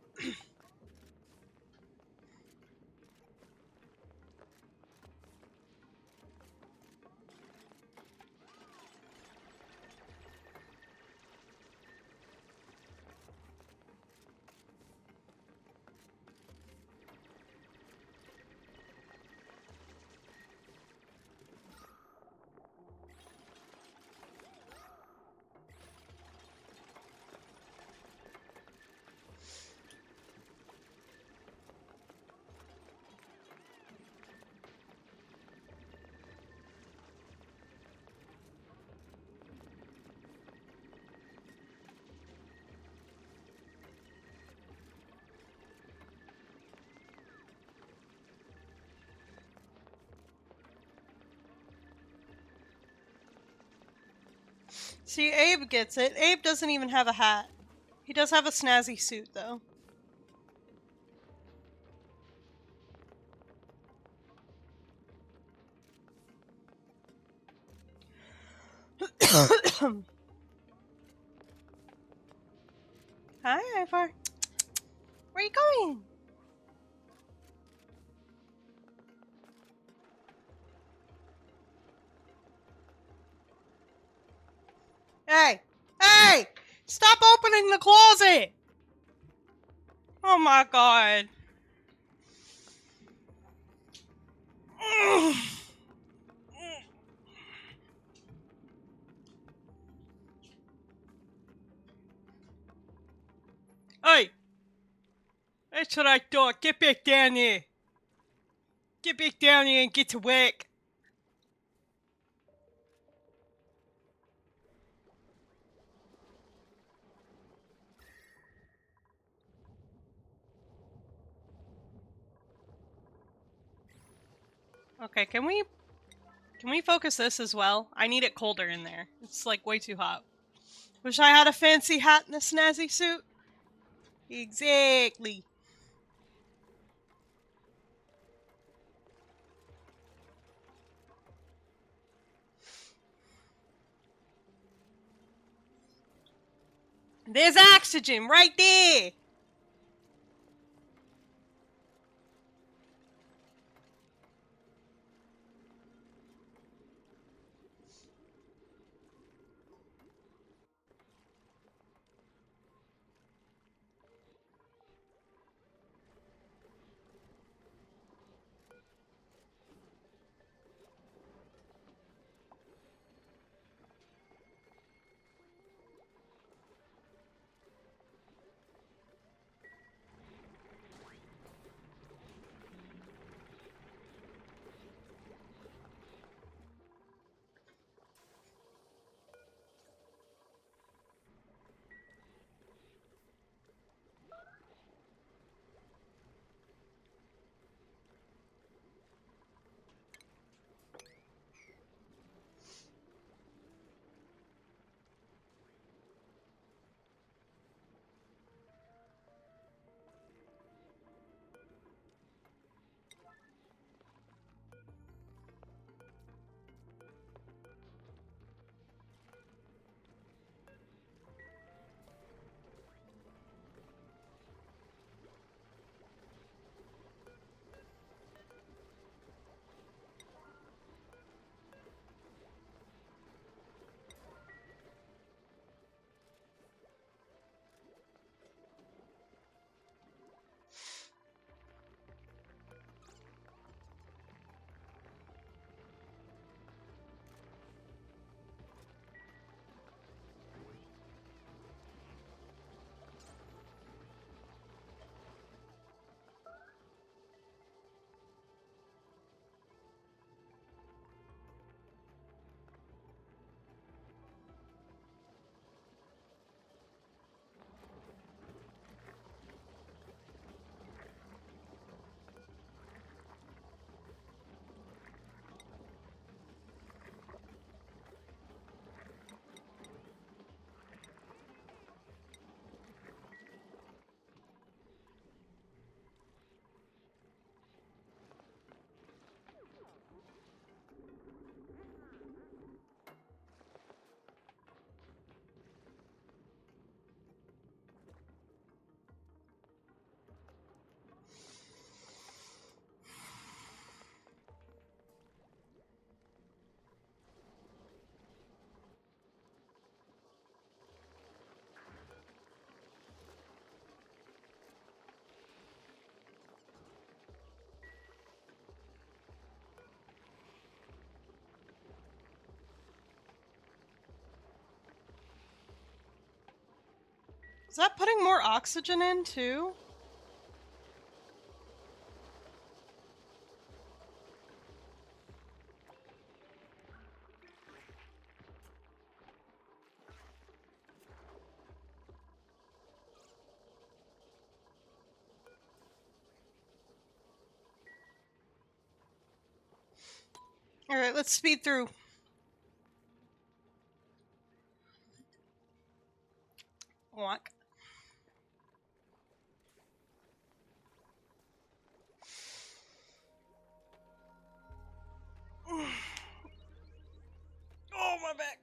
See, Abe gets it. Abe doesn't even have a hat. He does have a snazzy suit, though. Hi, Ivar. Where are you going? Hey! Hey! Stop opening the closet! Oh my god. Hey! That's what I thought. Get back down there. Get back down here and get to work. Okay, can we focus this as well? I need it colder in there. It's like way too hot. Wish I had a fancy hat and a snazzy suit. Exactly. There's oxygen right there. Is that putting more oxygen in too? Alright, let's speed through. Walk. Oh, my back.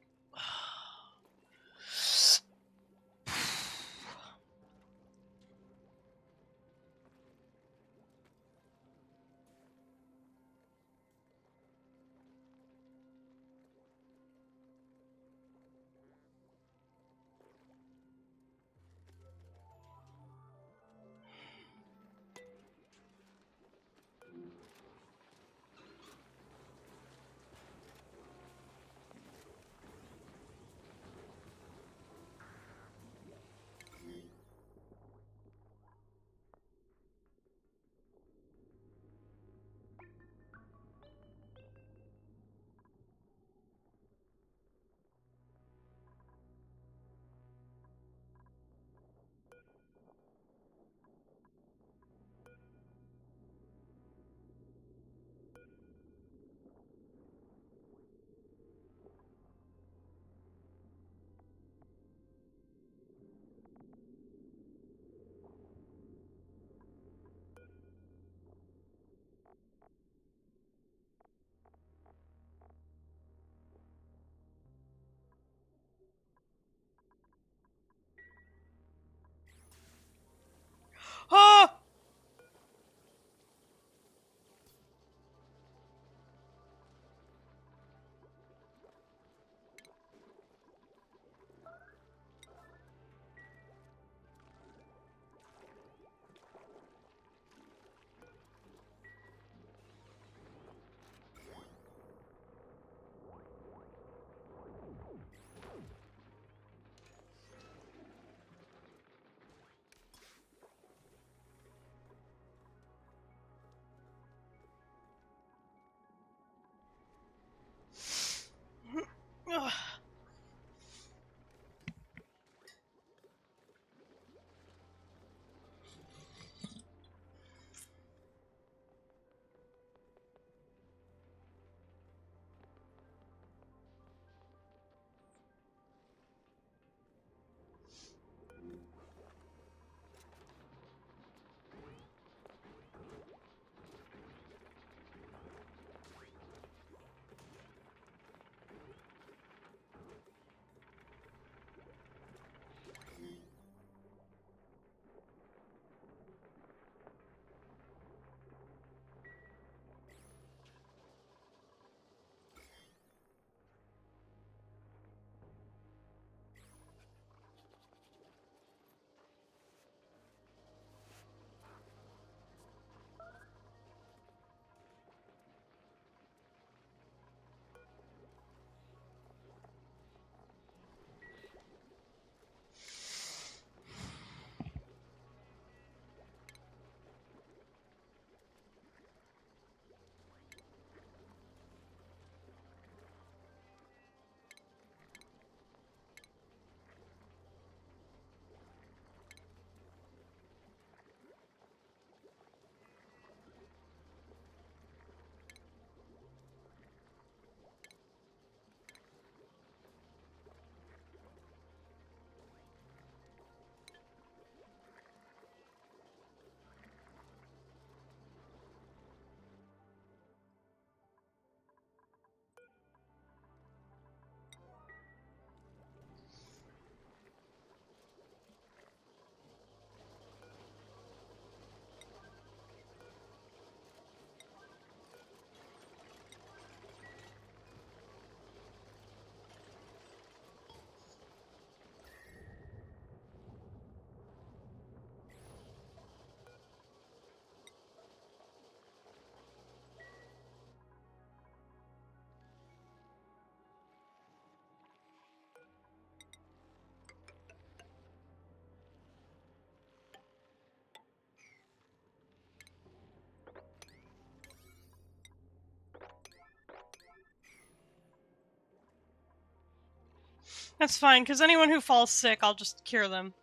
That's fine, because anyone who falls sick, I'll just cure them.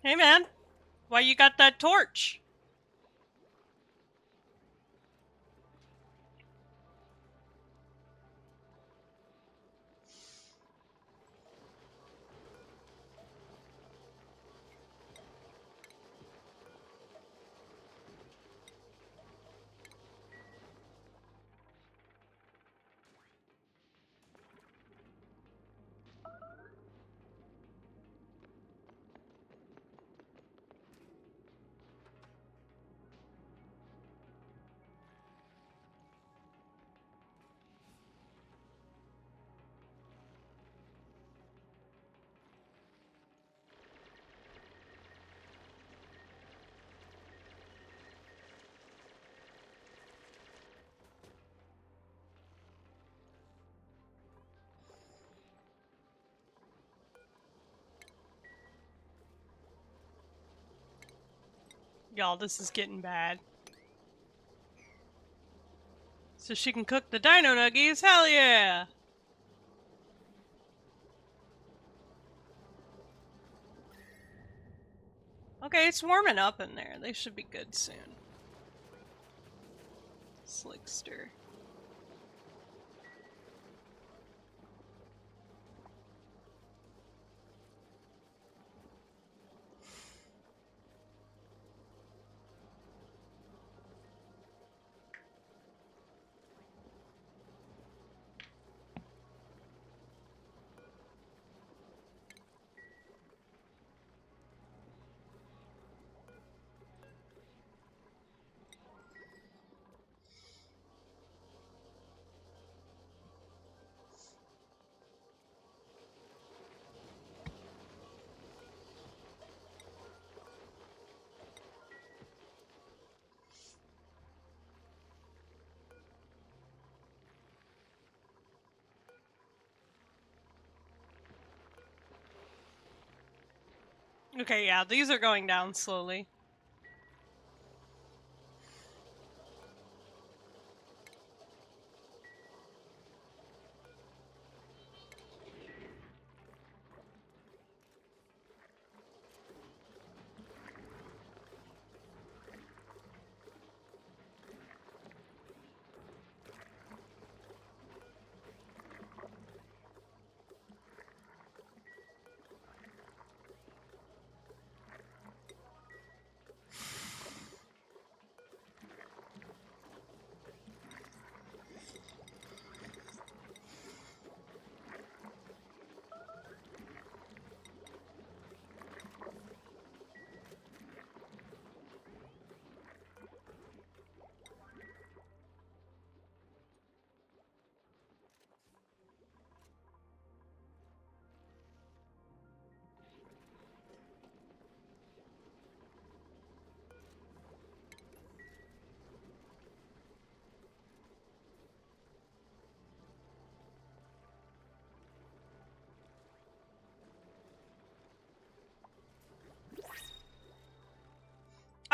Hey man, why you got that torch? Y'all, this is getting bad. So she can cook the dino nuggies? Hell yeah! Okay, it's warming up in there. They should be good soon. Slickster. Okay, yeah, these are going down slowly.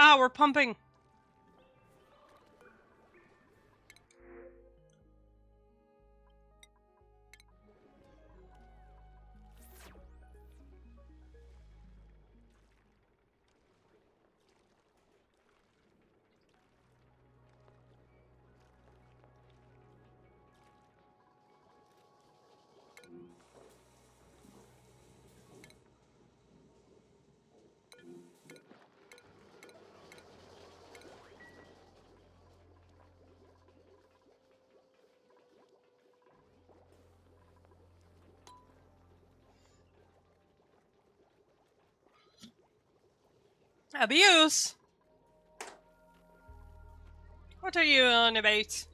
Ah, we're pumping. Abuse? What are you on about?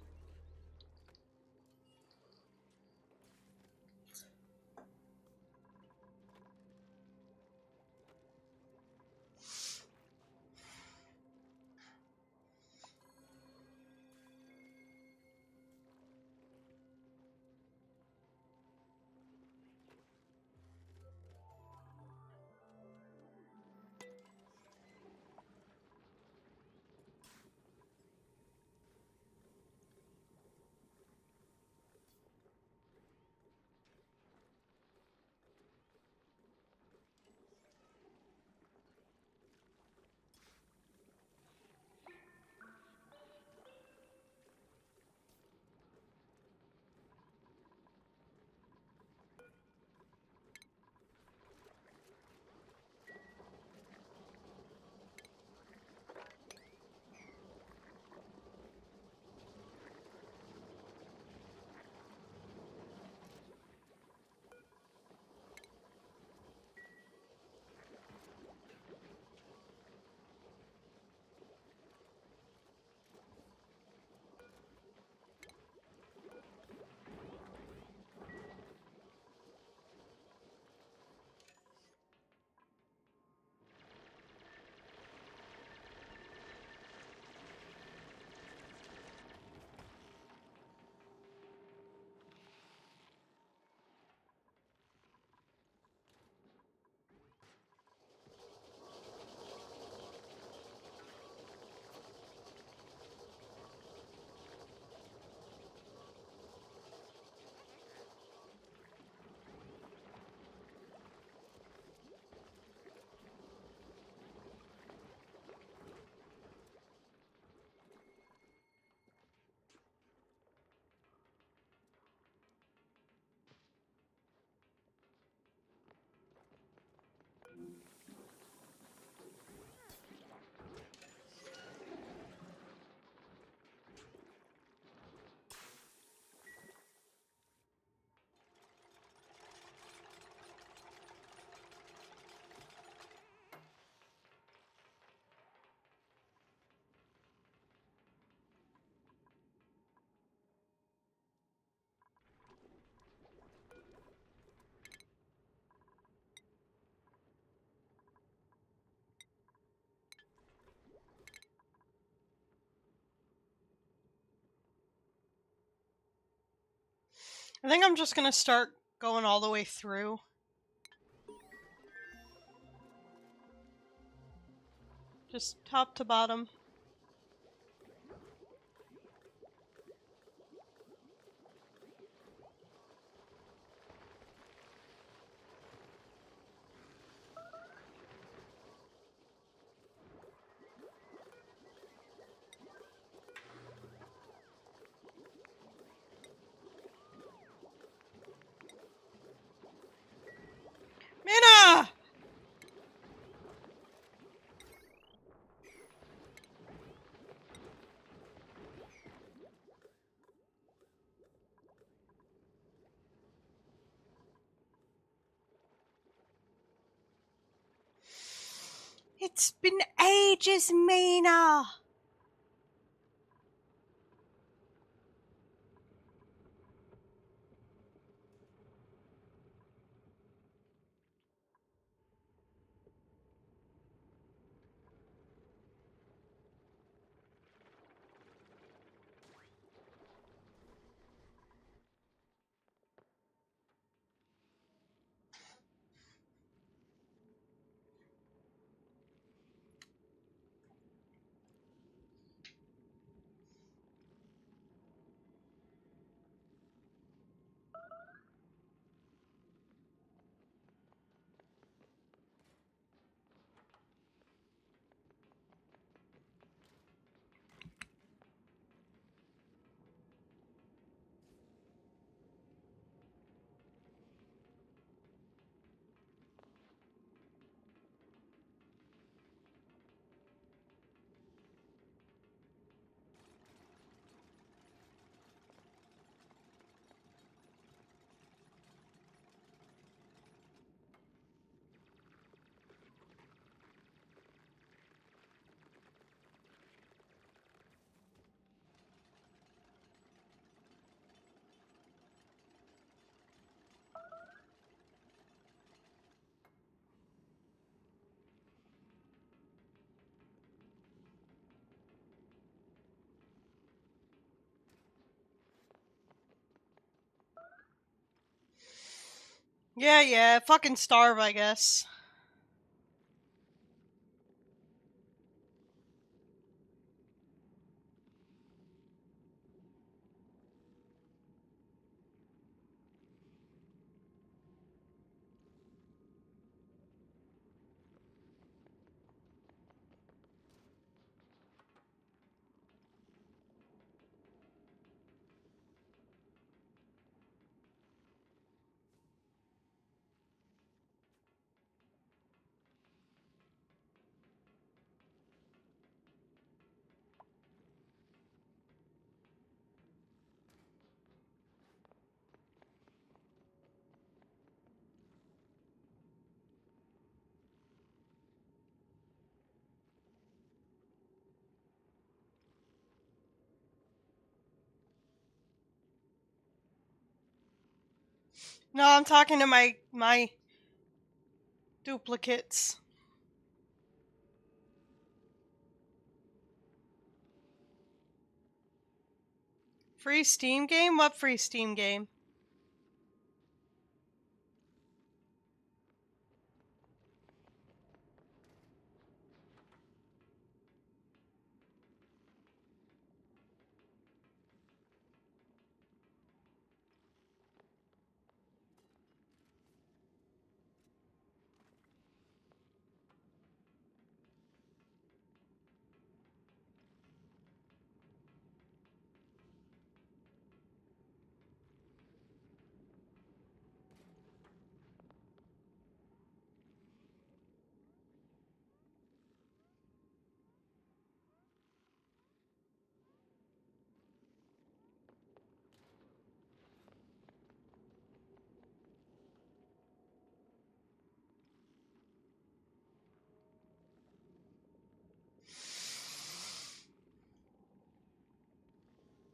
I think I'm just gonna start going all the way through. Just top to bottom. Mina! It's been ages, Mina! Yeah, fucking starve, I guess. No, I'm talking to my duplicates. Free Steam game? What free Steam game?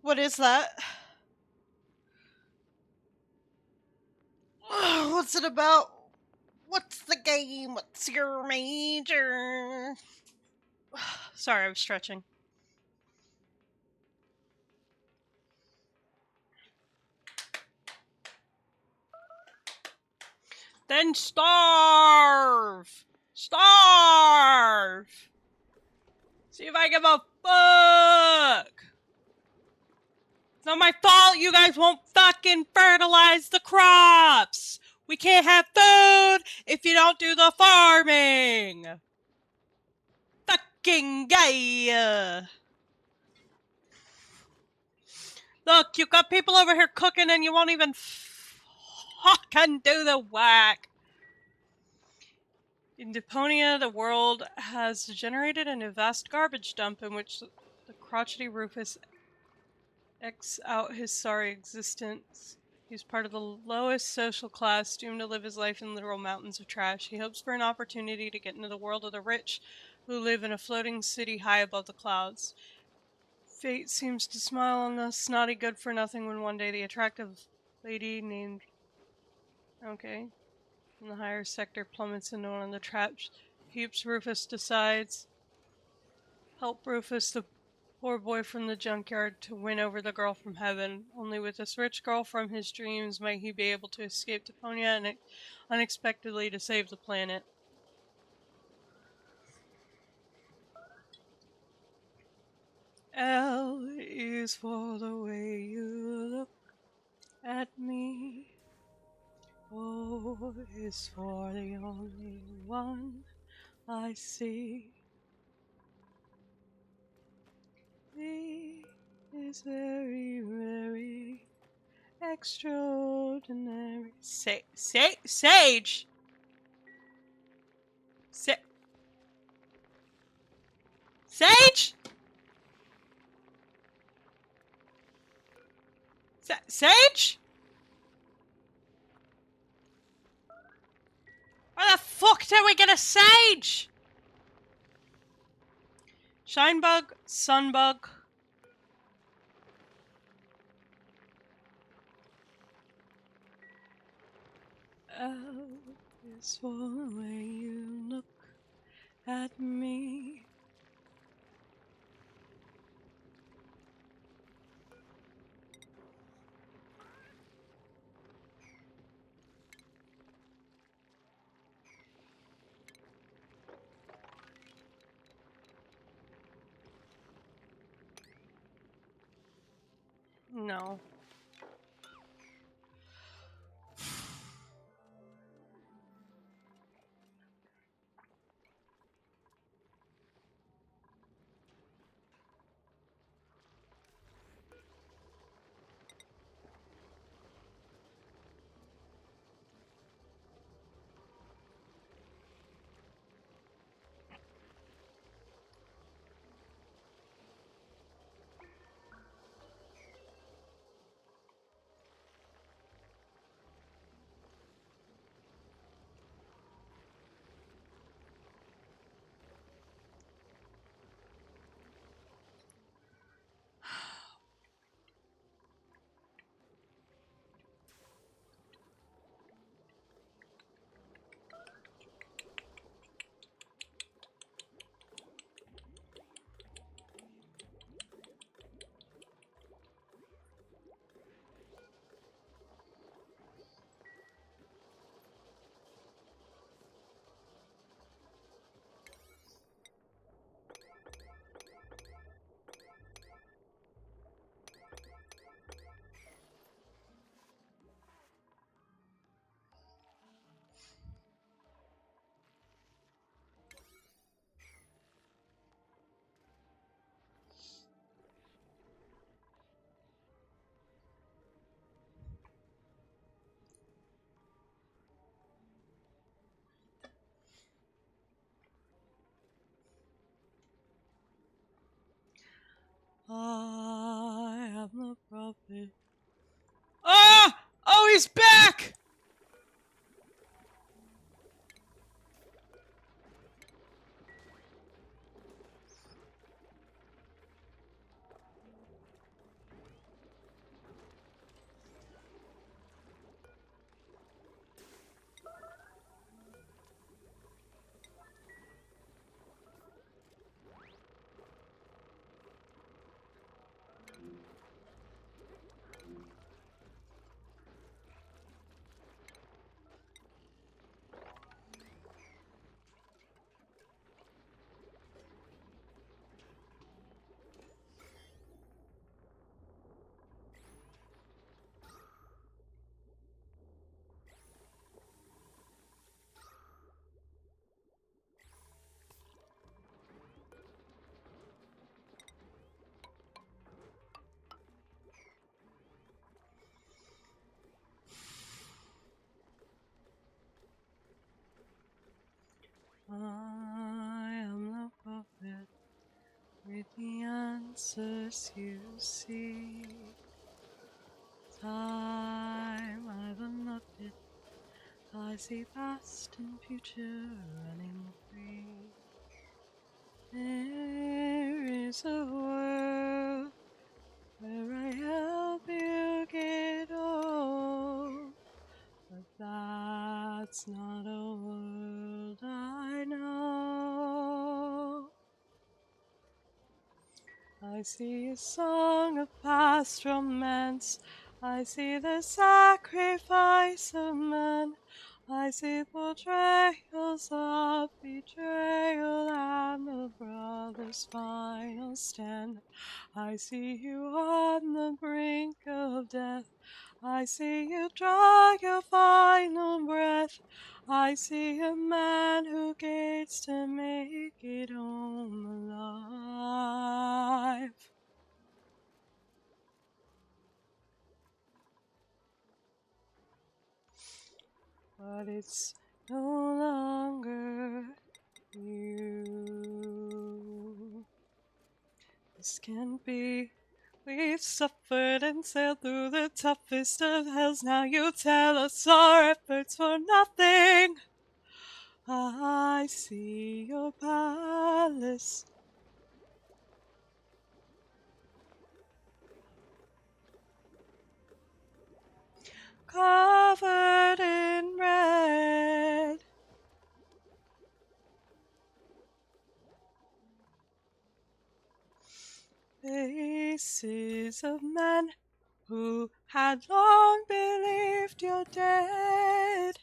What is that? What's it about? What's the game? What's your major? Sorry, I was stretching. Then starve! Starve! See if I give a fuck! It's not my fault you guys won't fucking fertilize the crops! We can't have food if you don't do the farming! Fucking gay! Look, you got people over here cooking and you won't even fucking do the work! In Deponia, the world has degenerated into a vast garbage dump in which the crotchety Rufus X out his sorry existence. He's part of the lowest social class, doomed to live his life in literal mountains of trash. He hopes for an opportunity to get into the world of the rich, who live in a floating city high above the clouds. Fate seems to smile on the snotty good-for-nothing when one day the attractive lady named... Okay. In the higher sector plummets into one of the traps. Heaps Rufus decides... Help Rufus, the poor boy from the junkyard, to win over the girl from heaven. Only with this rich girl from his dreams might he be able to escape Deponia and unexpectedly to save the planet. L is for the way you look at me. O is for the only one I see. V is very, very extraordinary. Sage? Sage? Sage? Where the fuck did we get a sage? Shinebug, sunbug. Oh, is for the way you look at me. No. I am the prophet. Ah! Oh, he's back! passes you see. Time I've unlocked it, I see past and future running free. There is a world where I help you get home, but that's not a world I know. I see a song of past romance, I see the sacrifice of man, I see portrayals of betrayal and the brother's final stand. I see you on the brink of death, I see you draw your final breath, I see a man who gates to make it home alive. But it's no longer you. This can't be. We've suffered and sailed through the toughest of hells. Now you tell us our efforts for nothing. I see your palace, covered in red. Faces of men who had long believed you're dead.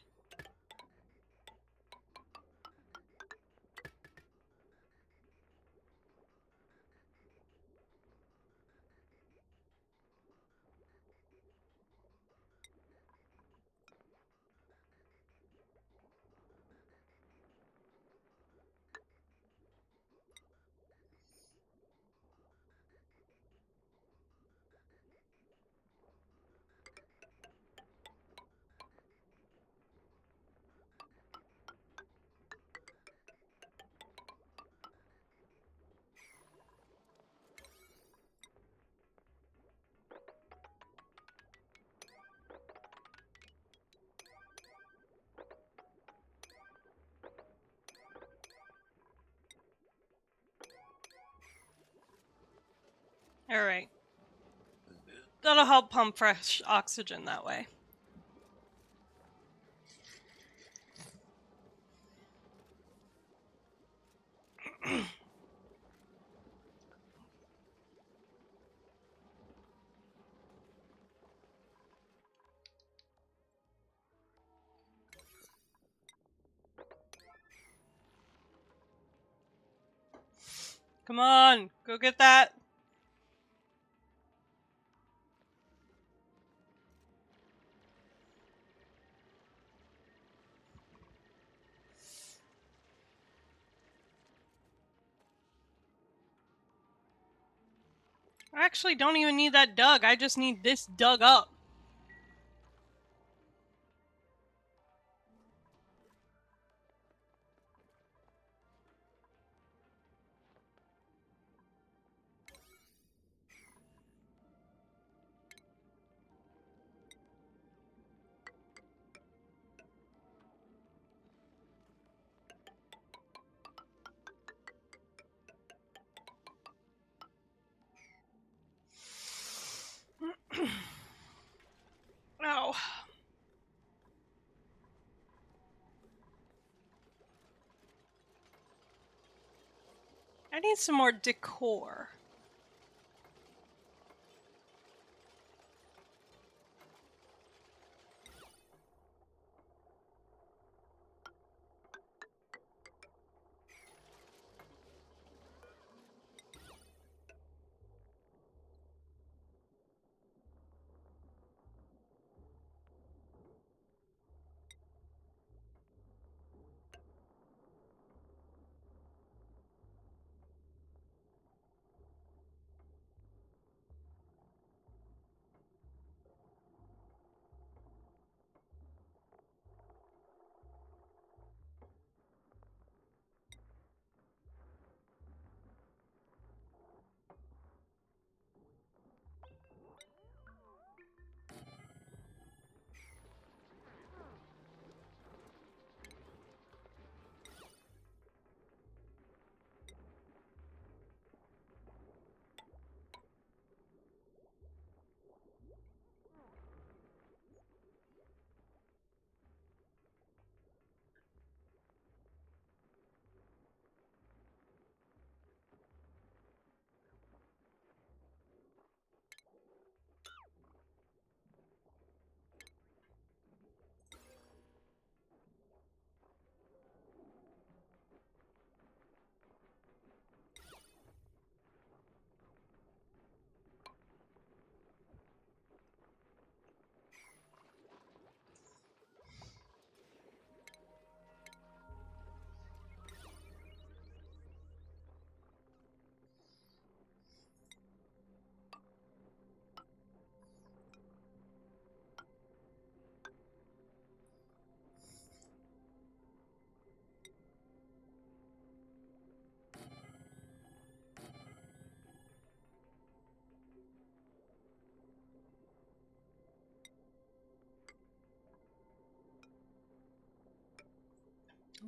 All right. That'll help pump fresh oxygen that way. Come on, go get that. I actually don't even need that dug. I just need this dug up. Ow. I need some more decor.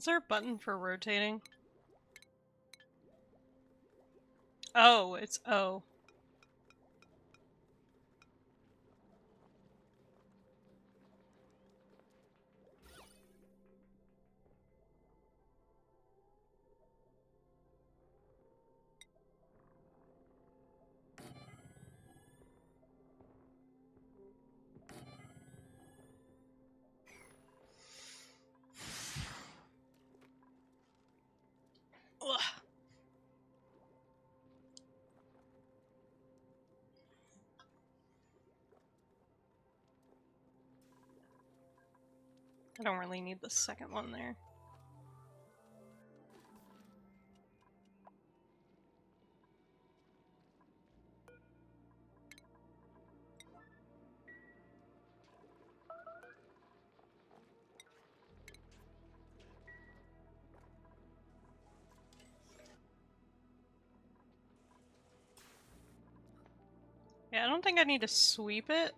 Is there a button for rotating? Oh, it's O. Ugh. I don't really need the second one there. Yeah, I don't think I need to sweep it.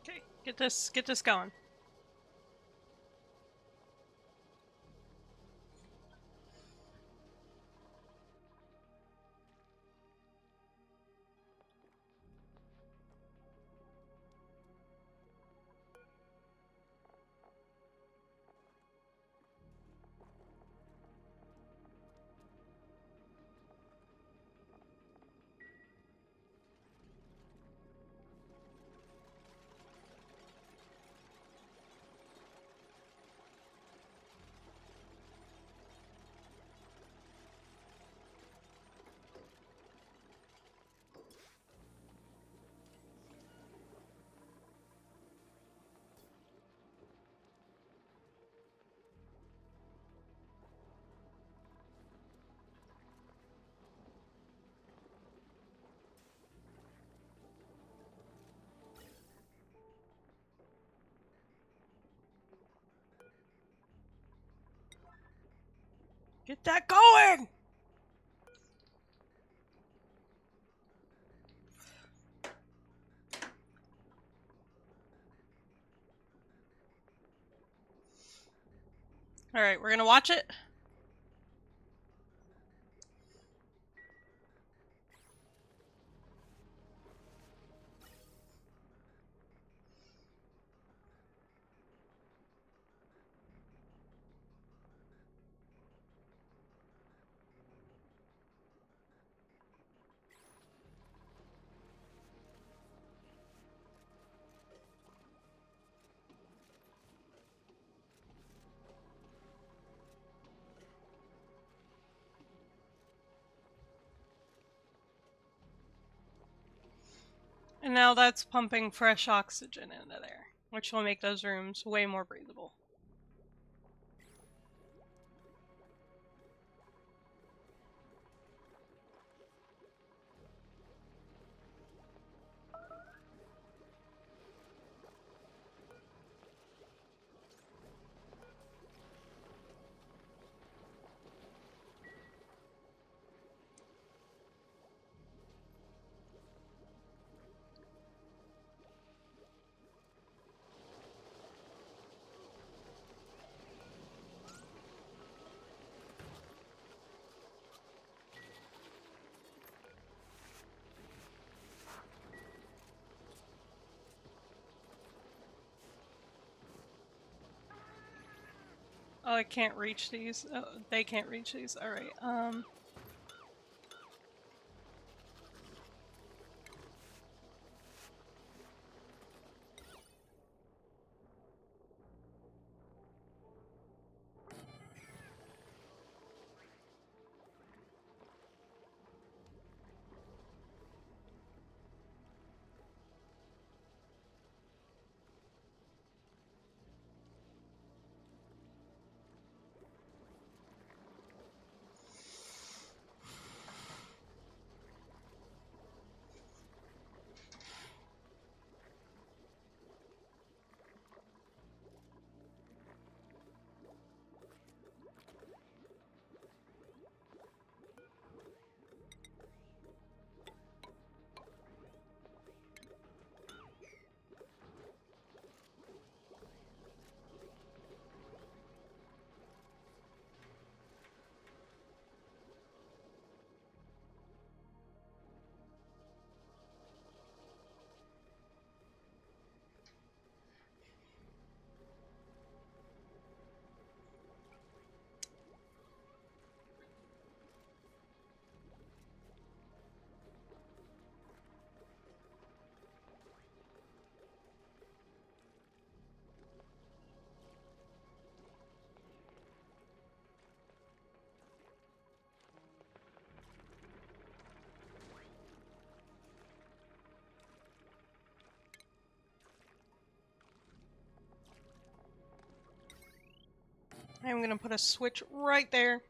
Okay, get this going. Get that going! Alright, we're gonna watch it. And now that's pumping fresh oxygen into there, which will make those rooms way more breathable. Oh, I can't reach these. Oh, they can't reach these. All right. I'm gonna put a switch right there.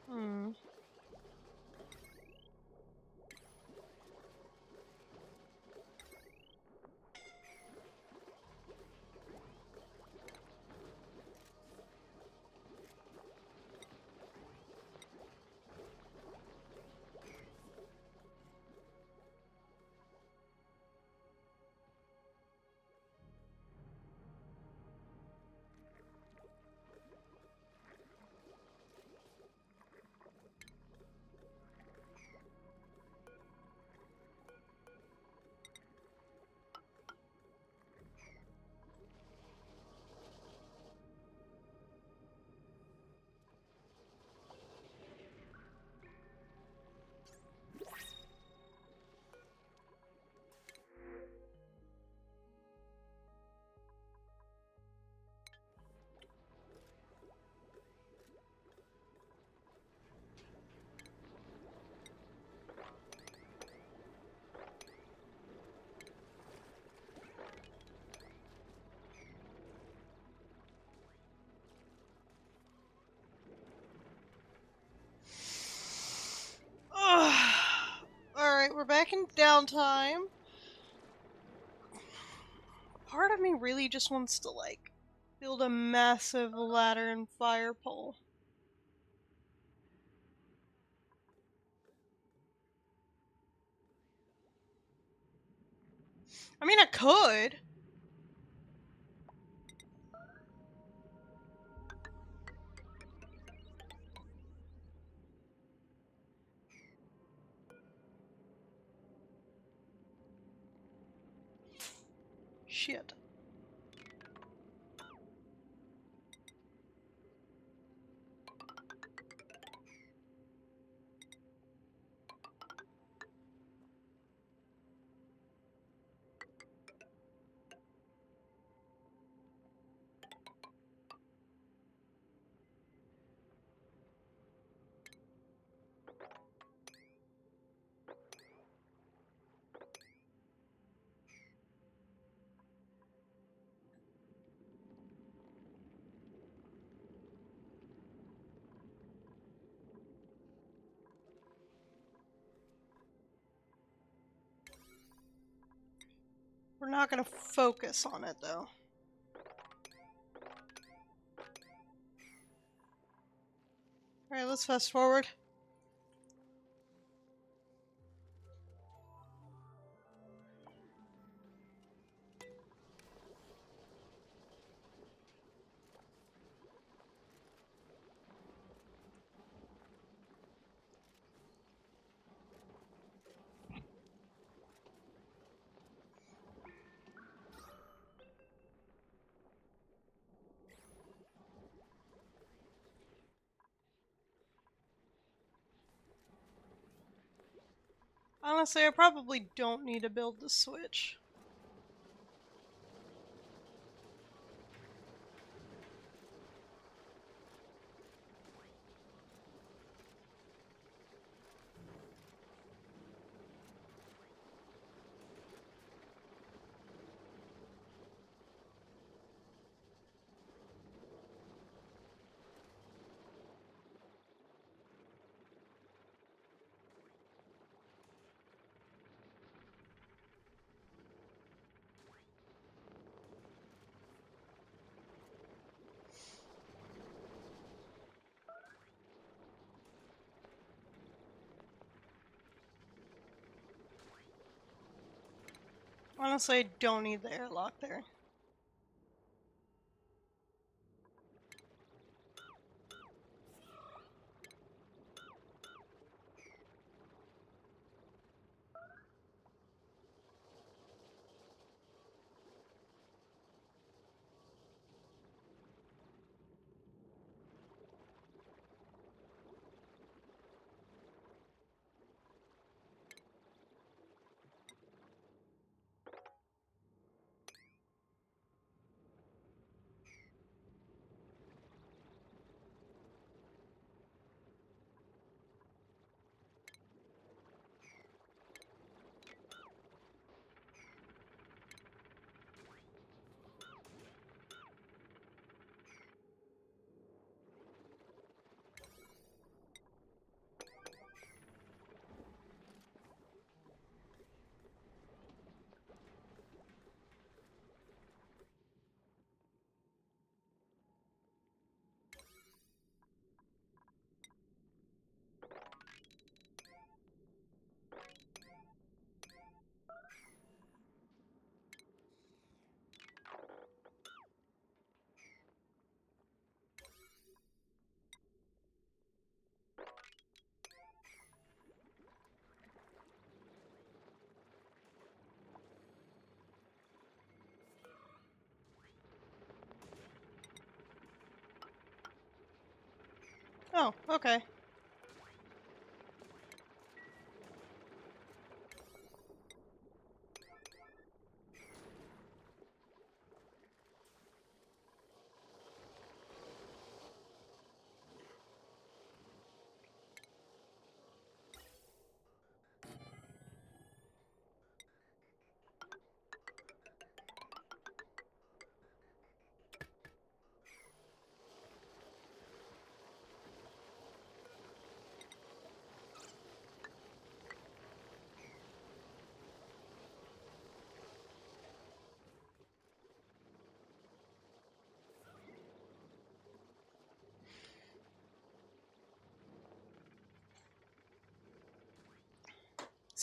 Hmm. Alright, we're back in downtime. Part of me really just wants to, like, build a massive ladder and fire pole. I mean, I could. Shit. We're not gonna focus on it, though. Alright, let's fast forward. Honestly, I probably don't need to build the switch. Honestly, I don't need the airlock there. Oh, okay.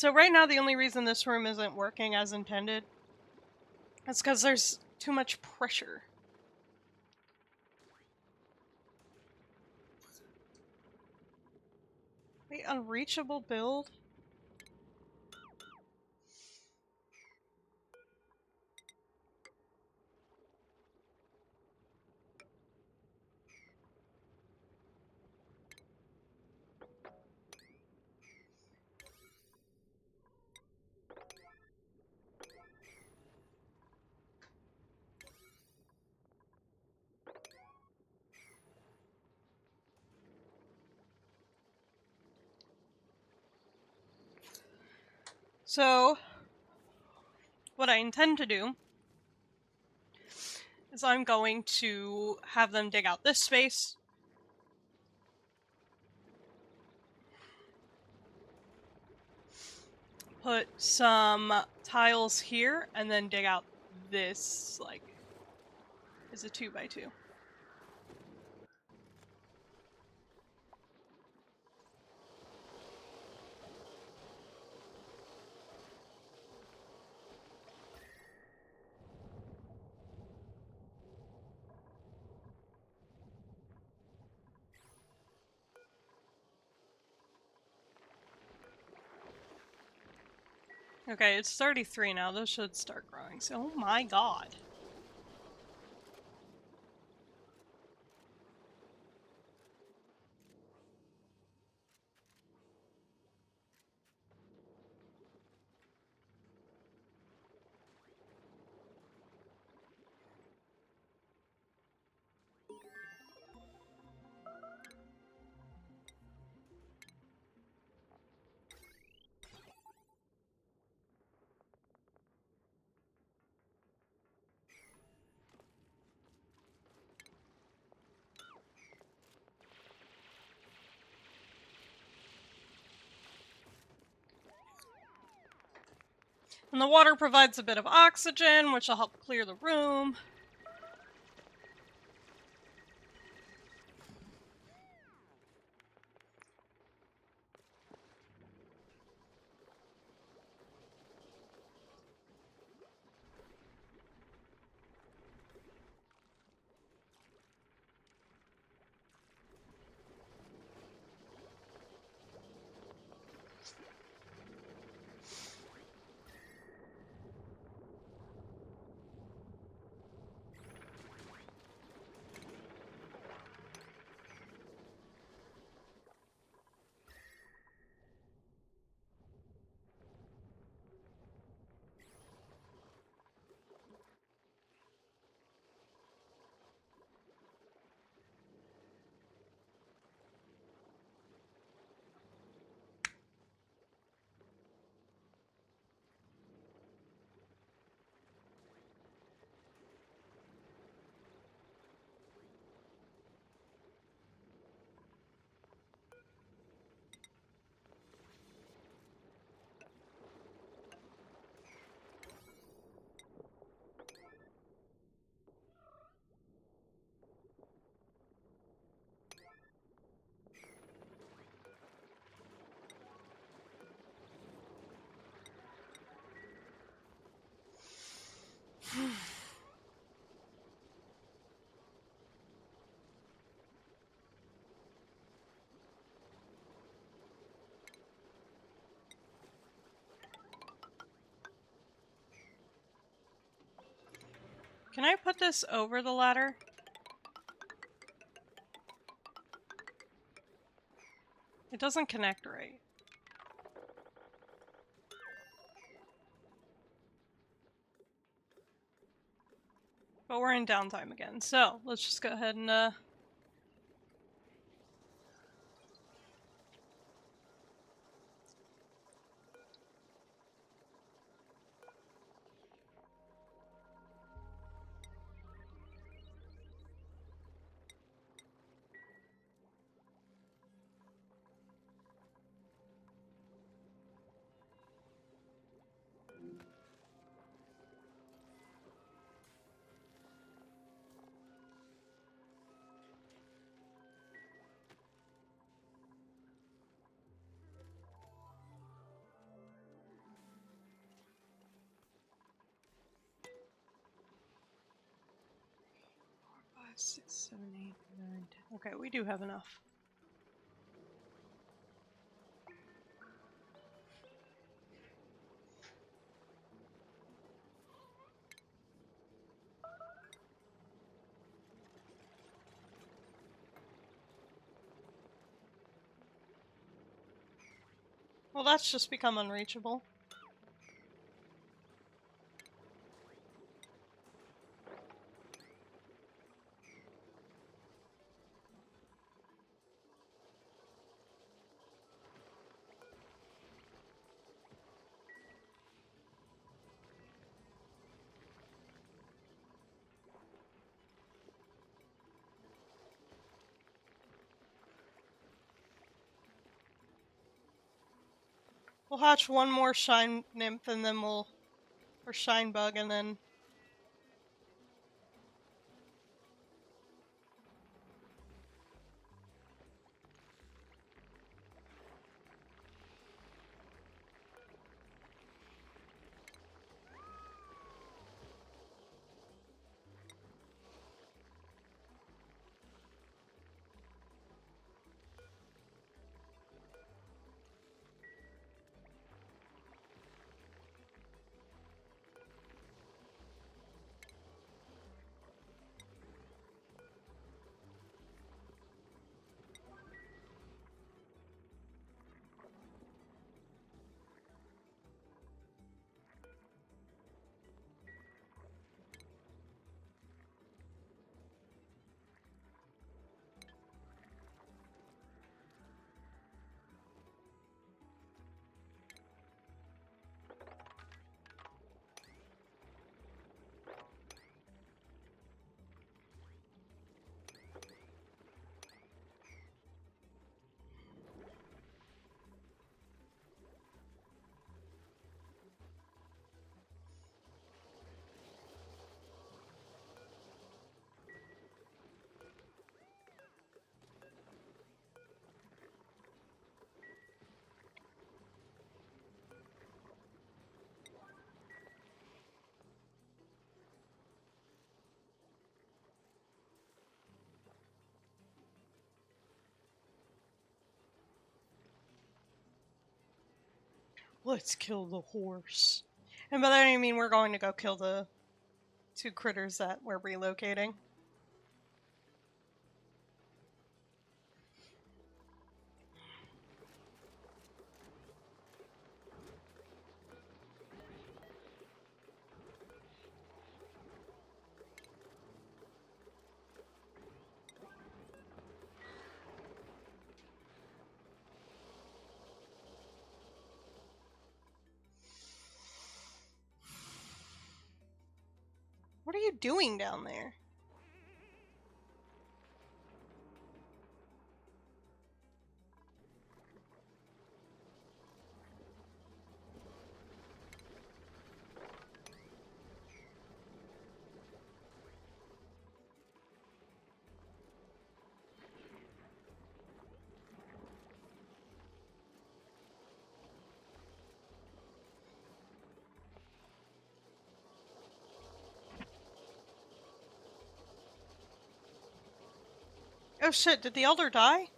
So right now, the only reason this room isn't working as intended is because there's too much pressure. Wait, unreachable build? So, what I intend to do is I'm going to have them dig out this space. put some tiles here and then dig out this, like, is a 2x2. Okay, it's 33 now. Those should start growing. So, oh my god. And the water provides a bit of oxygen, which will help clear the room. Can I put this over the ladder? It doesn't connect right. But we're in downtime again, so let's just go ahead and five, 6, 7, 8, 9, 10. Okay, we do have enough. Well, that's just become unreachable. We'll hatch one more shine nymph and then or shine bug, and then... Let's kill the horse. And by that I mean we're going to go kill the 2 critters that we're relocating. What are you doing down there? Oh shit, did the elder die?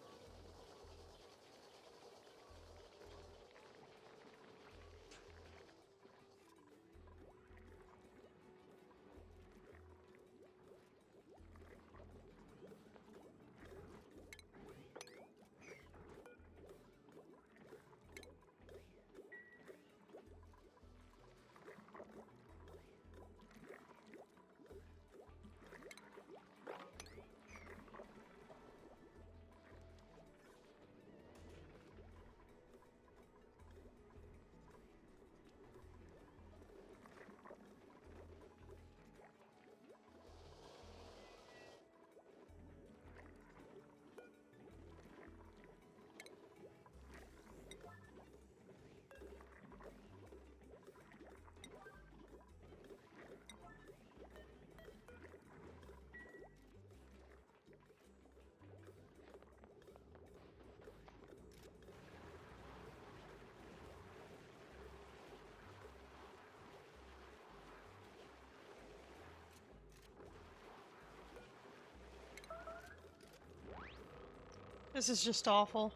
This is just awful.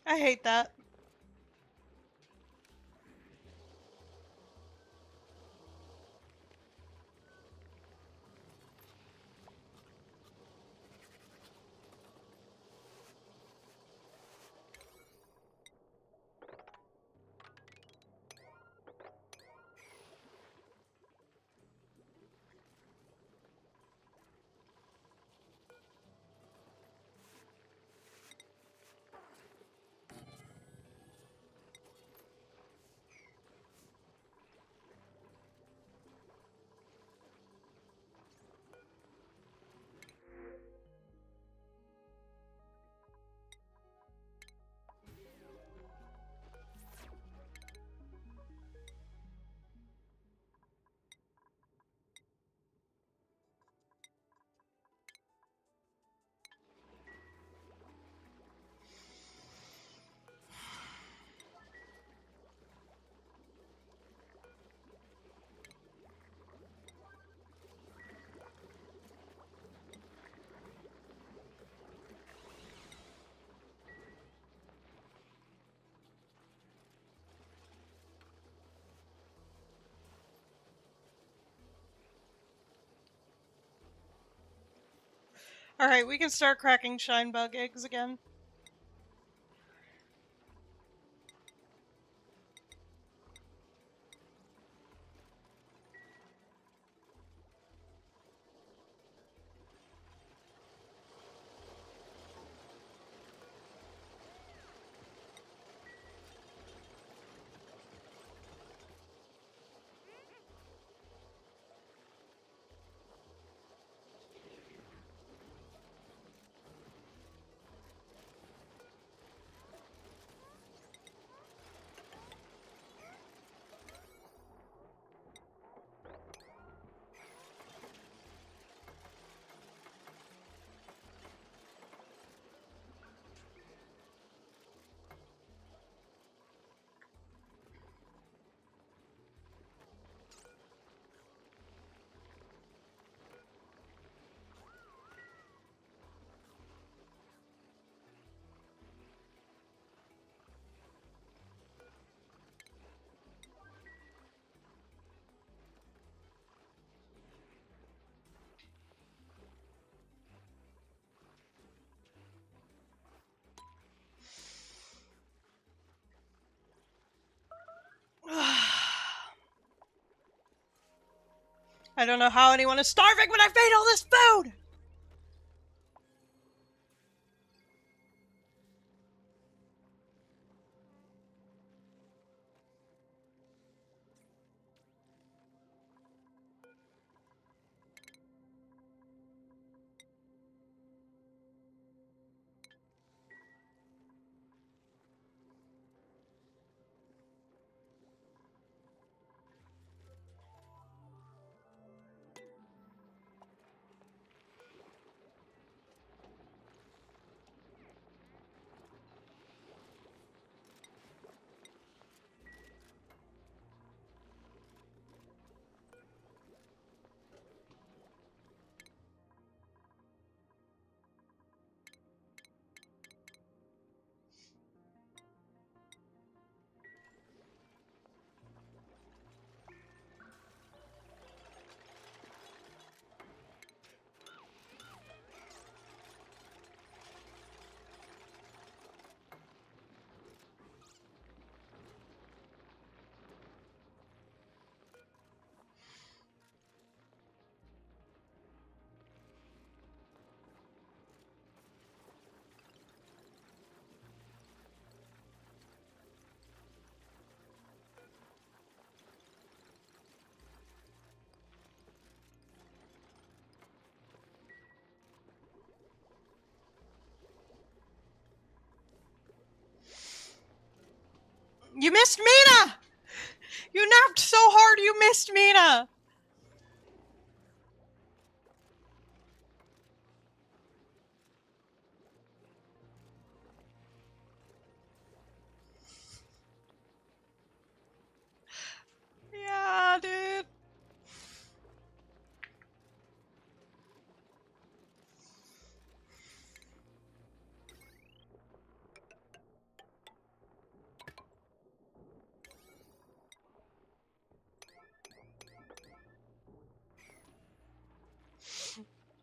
I hate that. Alright, we can start cracking shine bug eggs again. I don't know how anyone is starving when I've made all this food! You missed Mina! You napped so hard you missed Mina! Yeah, dude.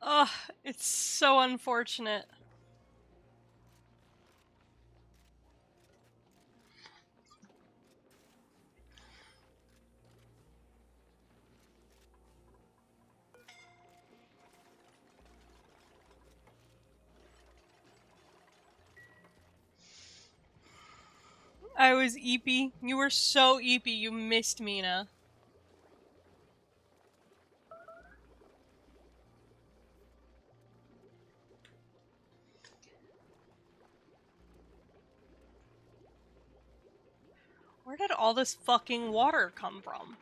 Ugh, it's so unfortunate. I was eepy. You were so eepy, you missed Mina. Where did all this fucking water come from?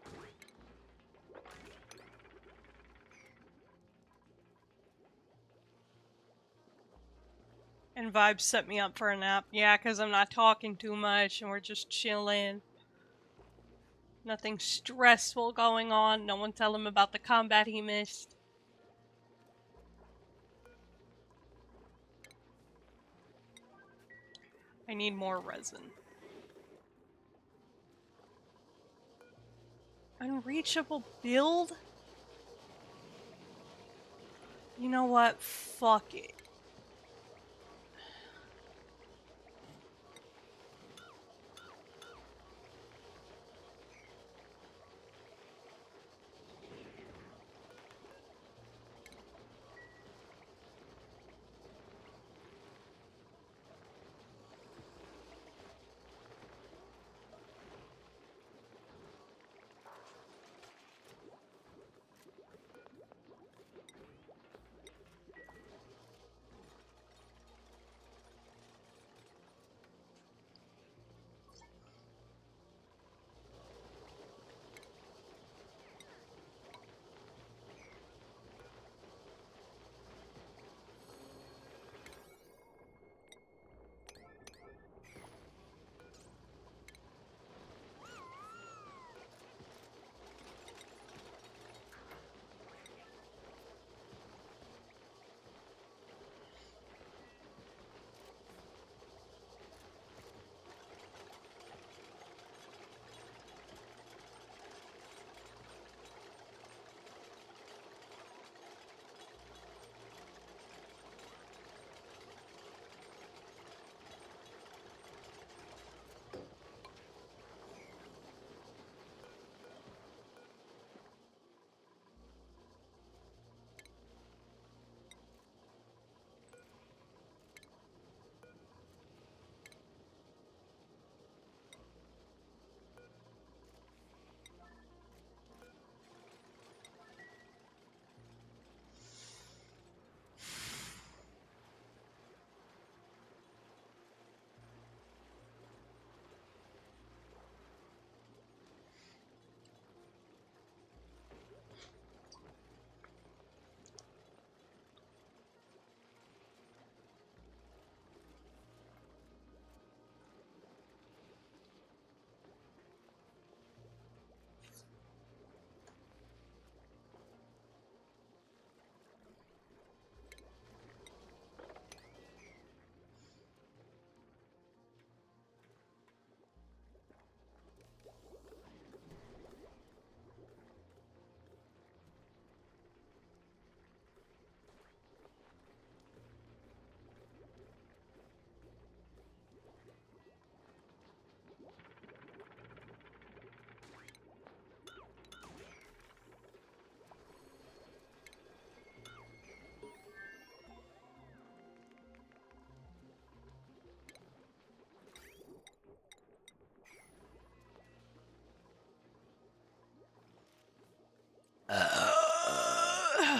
And Vibes set me up for a nap. Yeah, because I'm not talking too much and we're just chilling. Nothing stressful going on. No one tell him about the combat he missed. I need more resin. Unreachable build? You know what? Fuck it.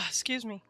Excuse me.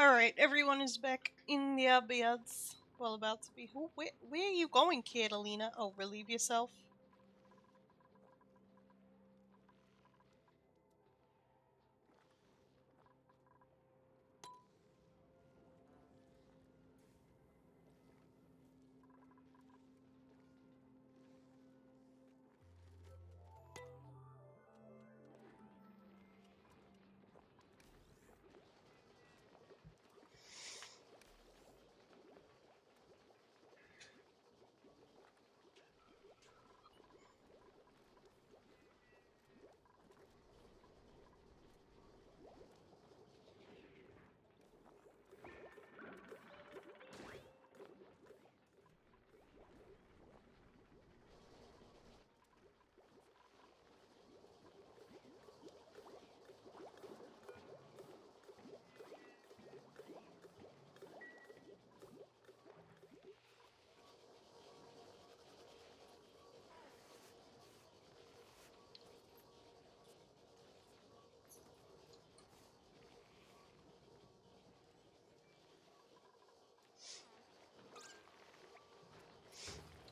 Alright, everyone is back in their beds. Well, about to be. Where are you going, Catalina? Oh, relieve yourself.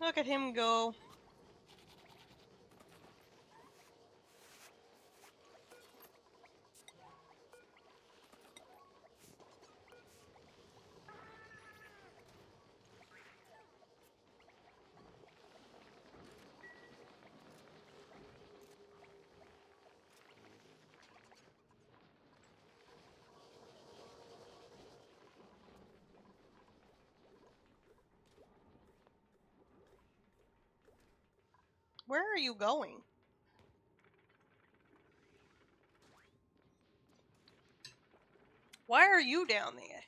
Look at him go. Where are you going? Why are you down there?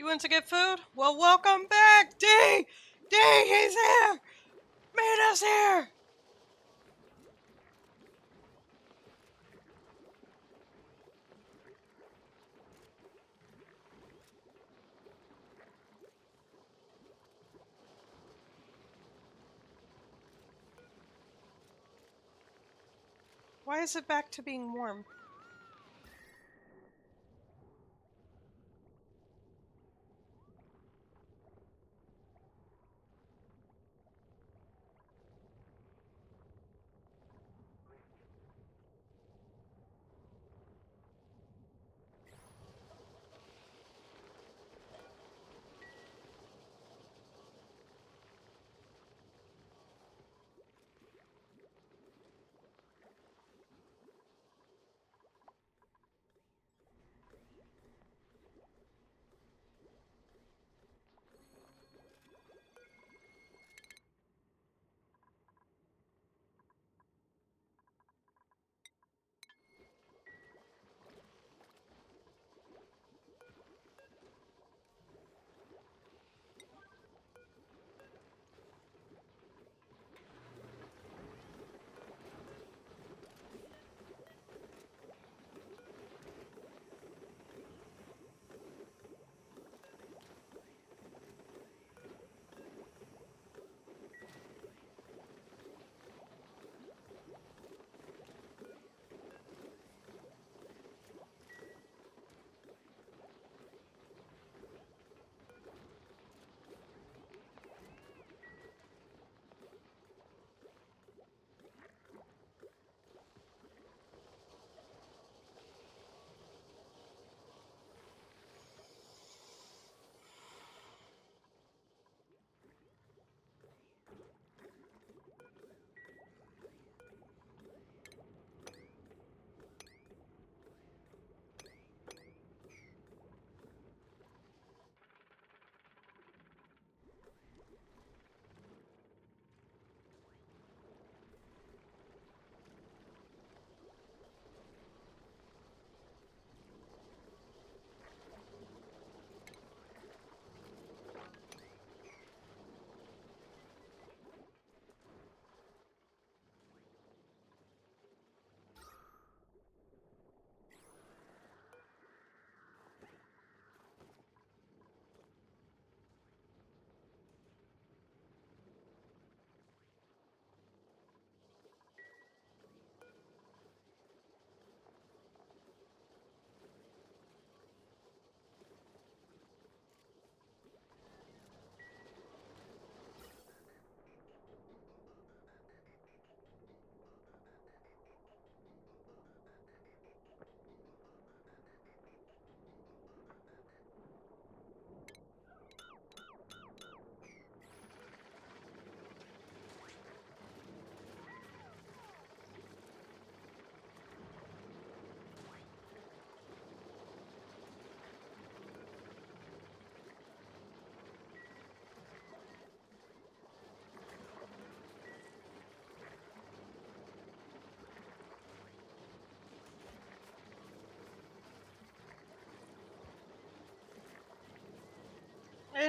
You went to get food? Well, welcome back, D! D, he's here! Meet us here! Why is it back to being warm?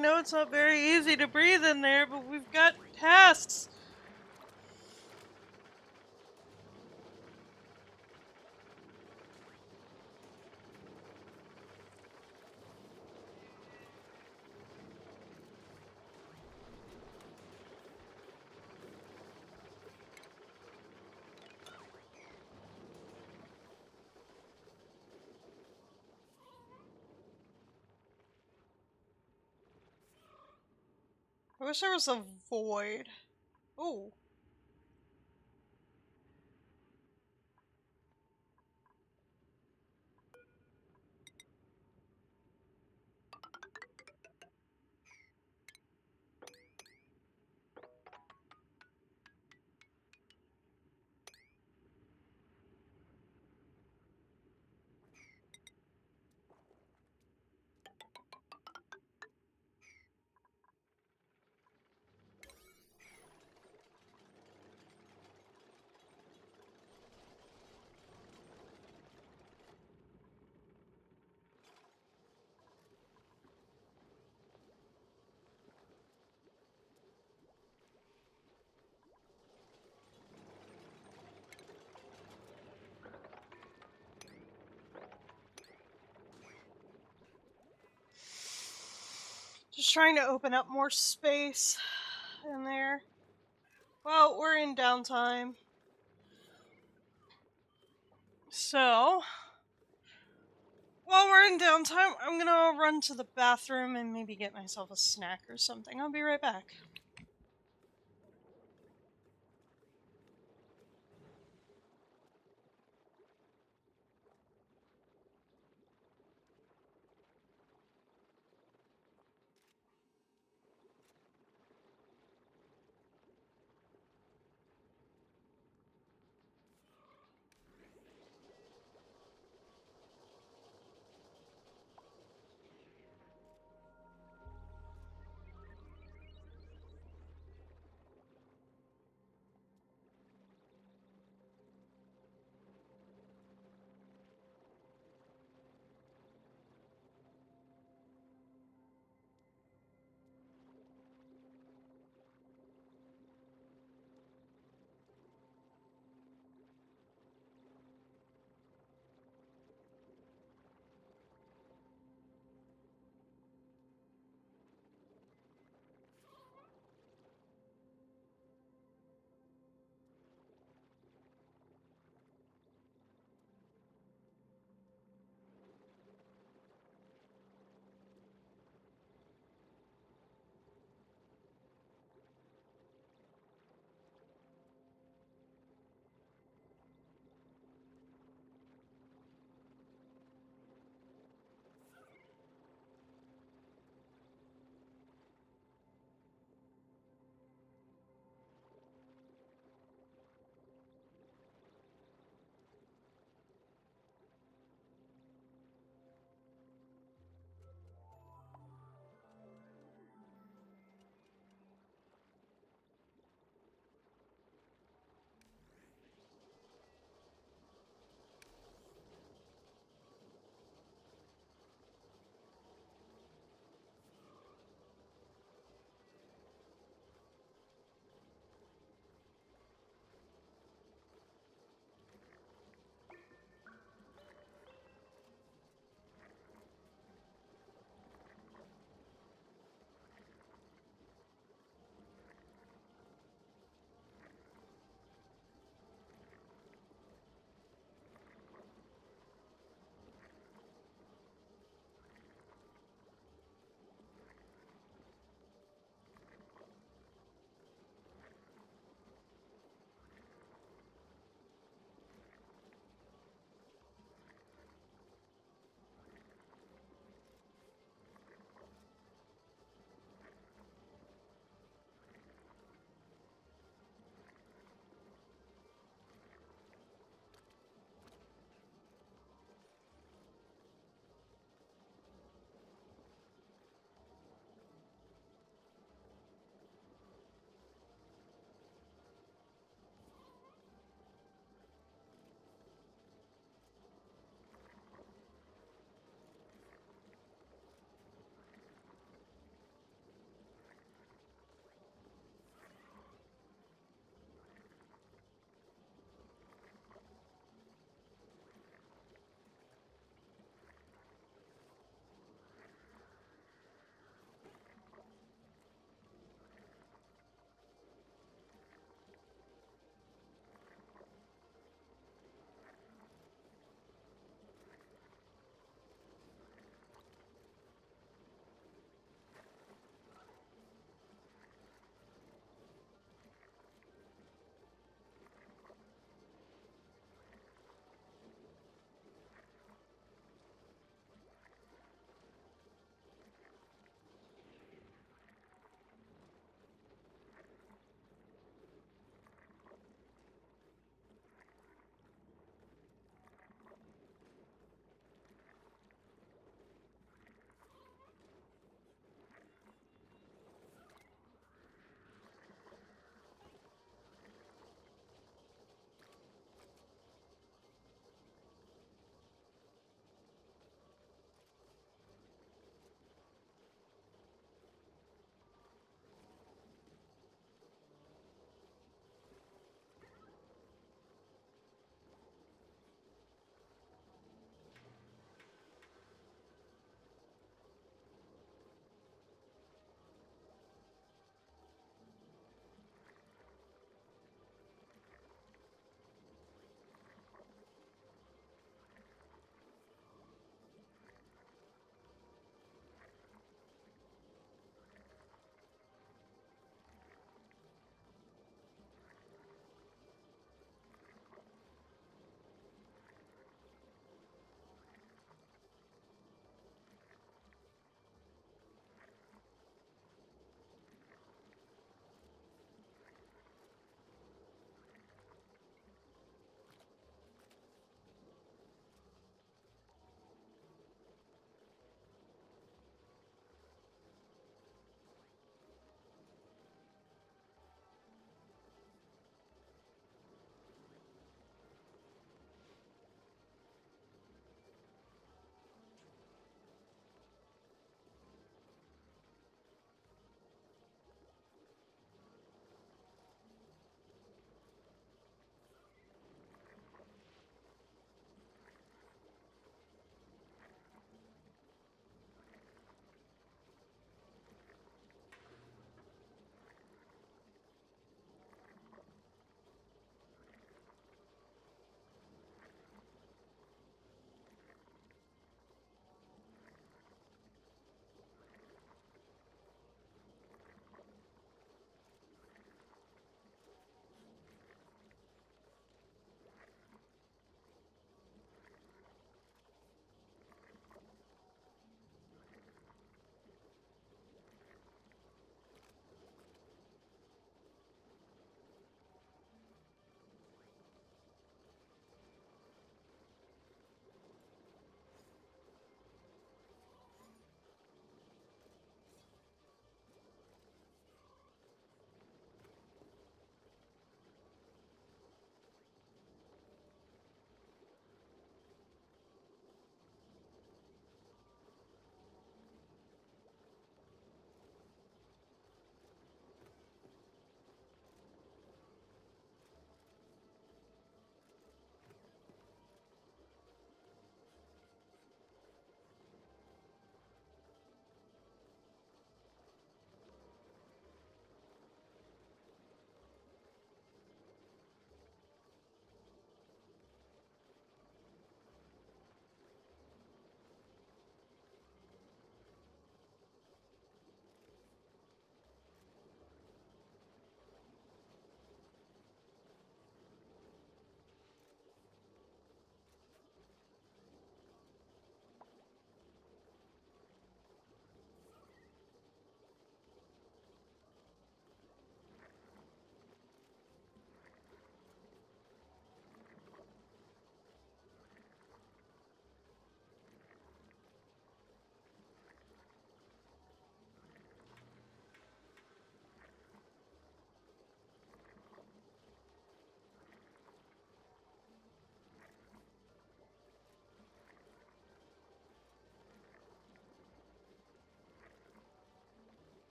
know it's not very easy to breathe in there, but we've got tasks. I wish there was a void. Ooh. Just trying to open up more space in there. Well, we're in downtime. So, while we're in downtime, I'm gonna run to the bathroom and maybe get myself a snack or something. I'll be right back.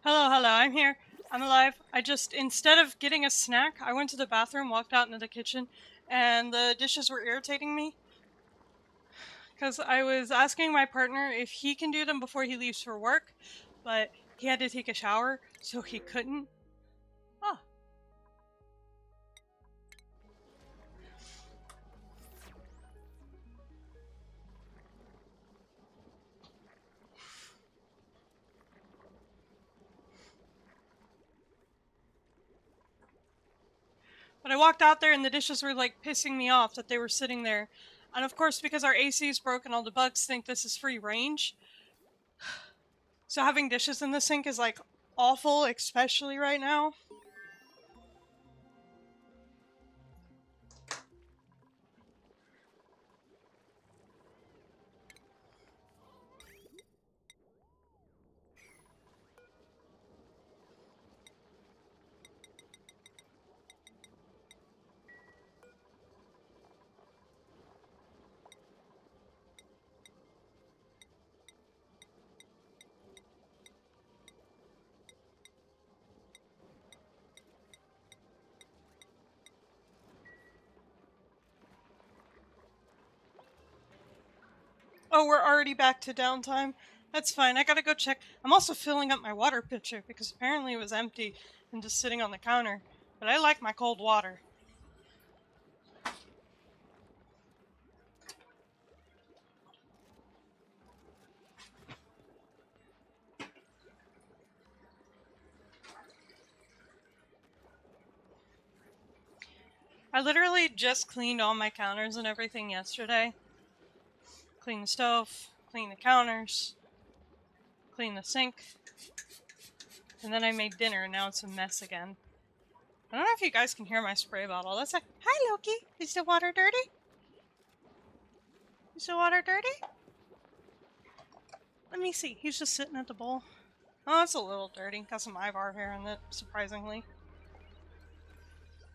Hello, hello, I'm here. I'm alive. I just, instead of getting a snack, I went to the bathroom, walked out into the kitchen, and the dishes were irritating me. Because I was asking my partner if he can do them before he leaves for work, but he had to take a shower, so he couldn't. Oh. But I walked out there and the dishes were like pissing me off that they were sitting there. And of course, because our AC is broken, all the bugs think this is free range. So having dishes in the sink is like awful, especially right now. Oh, we're already back to downtime. That's fine. I gotta go check. I'm also filling up my water pitcher because apparently it was empty and just sitting on the counter. But I like my cold water. I literally just cleaned all my counters and everything yesterday. Cleaned the stove, cleaned the counters, cleaned the sink, and then I made dinner and now it's a mess again. I don't know if you guys can hear my spray bottle. That's like, hi Loki, is the water dirty? Is the water dirty? Let me see. He's just sitting at the bowl. Oh, it's a little dirty. Got some Ivar hair in it, surprisingly.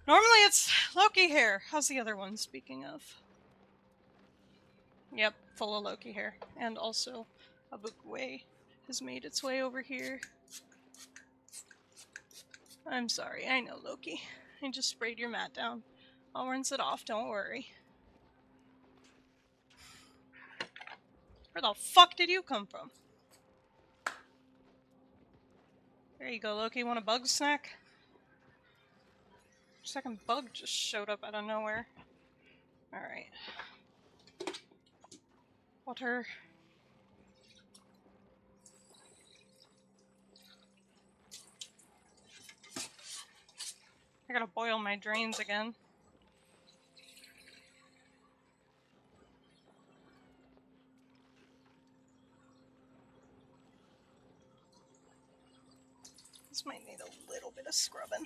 Normally it's Loki hair. How's the other one, speaking of? Yep, full of Loki hair. And also, a Bukwe has made its way over here. I'm sorry, I know, Loki. I just sprayed your mat down. I'll rinse it off, don't worry. Where the fuck did you come from? There you go, Loki. Want a bug snack? Second bug just showed up out of nowhere. Alright. Water. I gotta boil my drains again. This might need a little bit of scrubbing.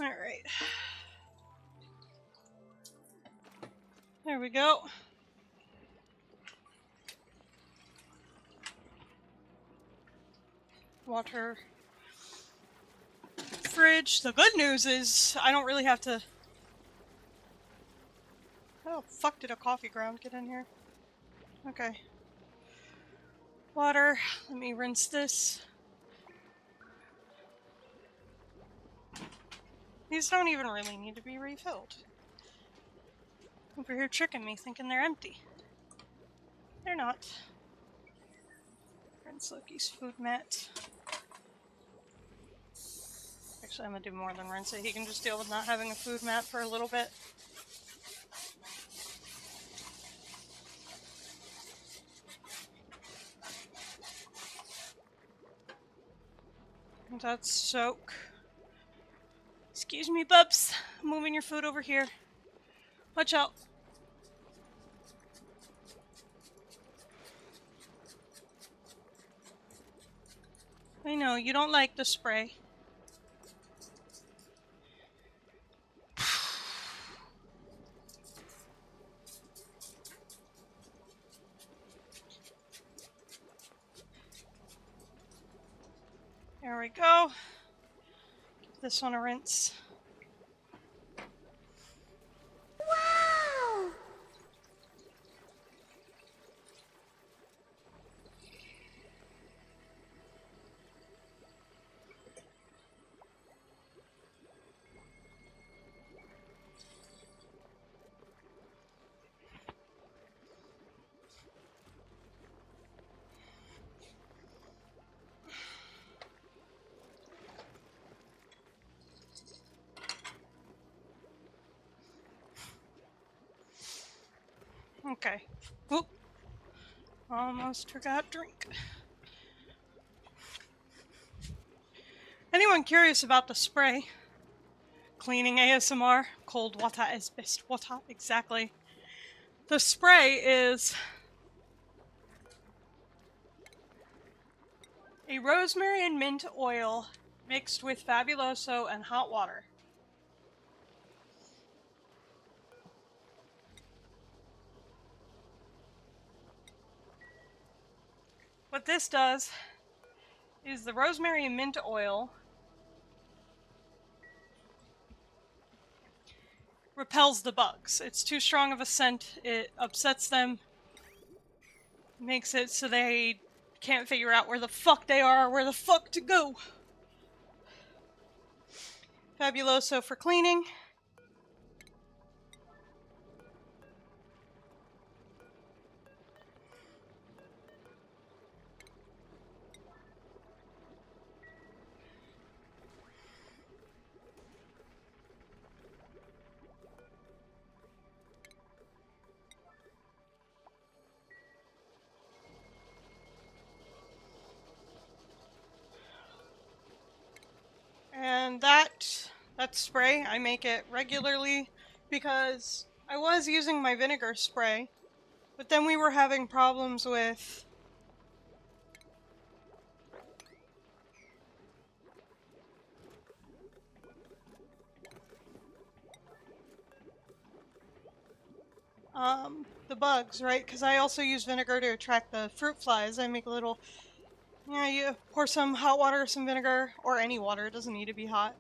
Alright. There we go. Water. Fridge. The good news is I don't really have to... How the fuck did a coffee ground get in here? Okay. Water. Let me rinse this. These don't even really need to be refilled. Over here tricking me, thinking they're empty. They're not. Rinse Loki's food mat. Actually, I'm gonna do more than rinse it. He can just deal with not having a food mat for a little bit. That's soak. Excuse me, bubs. I'm moving your food over here. Watch out. I know, you don't like the spray. There we go. Give this one a rinse. Okay. Whoop. Almost forgot drink. Anyone curious about the spray? Cleaning ASMR. Cold water is best water. Exactly. The spray is a rosemary and mint oil mixed with Fabuloso and hot water. What this does is the rosemary and mint oil repels the bugs. It's too strong of a scent, it upsets them, makes it so they can't figure out where the fuck they are, where the fuck to go. Fabuloso for cleaning. And that spray, I make it regularly because I was using my vinegar spray, but then we were having problems with the bugs, right? Because I also use vinegar to attract the fruit flies. I make a little, you pour some hot water, some vinegar, or any water, it doesn't need to be hot.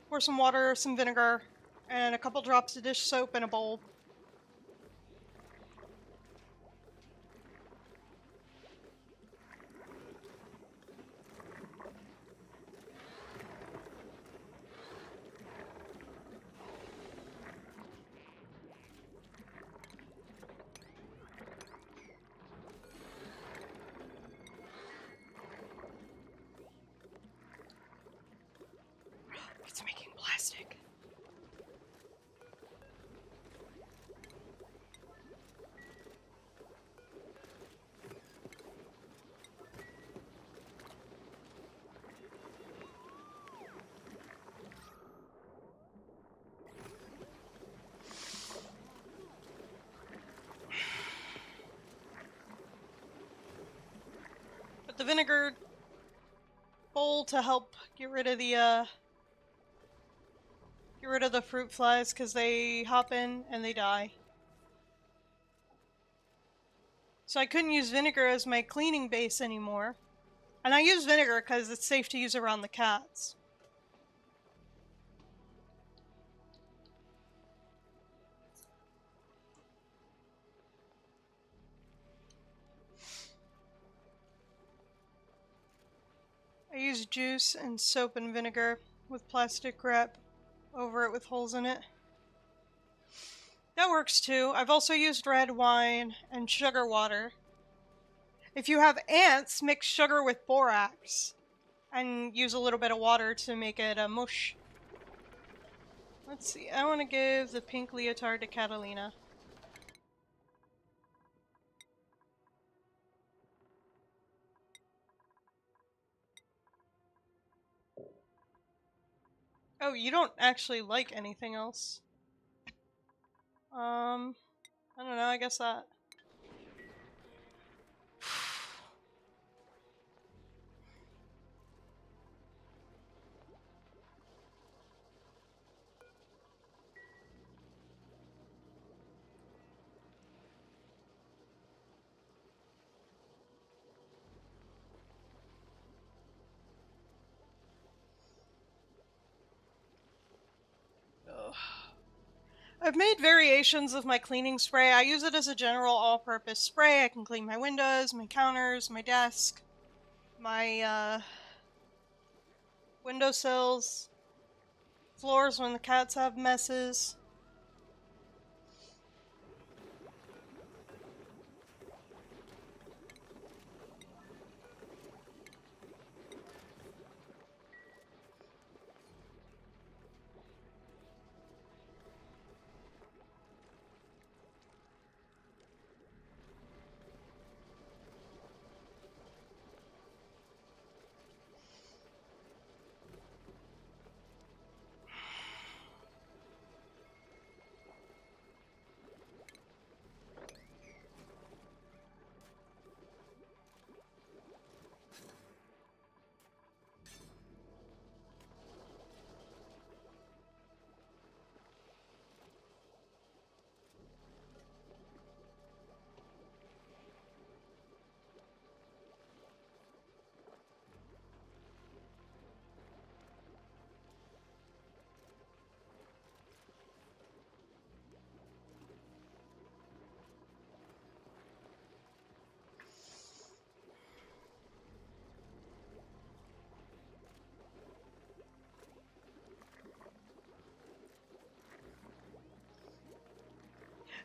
Pour some water, some vinegar, and a couple drops of dish soap in a bowl. It's making plastic. Put the vinegar bowl to help get rid of the fruit flies because they hop in and they die. So I couldn't use vinegar as my cleaning base anymore. And I use vinegar because it's safe to use around the cats. I use juice and soap and vinegar with plastic wrap over it with holes in it. That works too. I've also used red wine and sugar water. If you have ants, mix sugar with borax and use a little bit of water to make it a mush. Let's see, I want to give the pink leotard to Catalina. Oh, you don't actually like anything else. I don't know, I guess that. Ugh. I've made variations of my cleaning spray. I use it as a general all-purpose spray. I can clean my windows, my counters, my desk, my windowsills, floors when the cats have messes.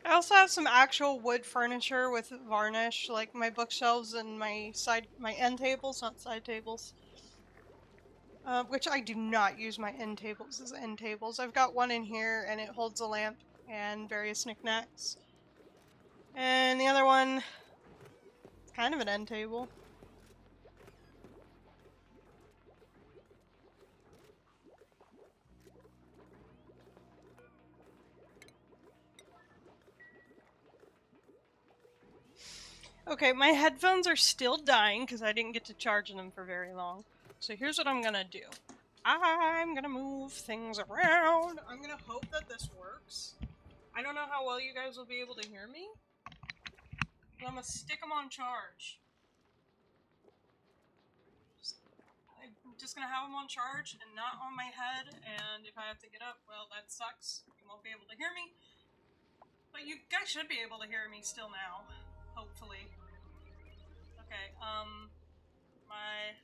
I also have some actual wood furniture with varnish, like my bookshelves and my end tables, not side tables. Which I do not use my end tables as end tables. I've got one in here, and it holds a lamp and various knickknacks. And the other one, it's kind of an end table. Okay, my headphones are still dying because I didn't get to charge them for very long. So here's what I'm gonna do. I'm gonna move things around. I'm gonna hope that this works. I don't know how well you guys will be able to hear me. But I'm gonna stick them on charge. I'm just gonna have them on charge and not on my head. And if I have to get up, well, that sucks. You won't be able to hear me. But you guys should be able to hear me still now. Hopefully. Okay, my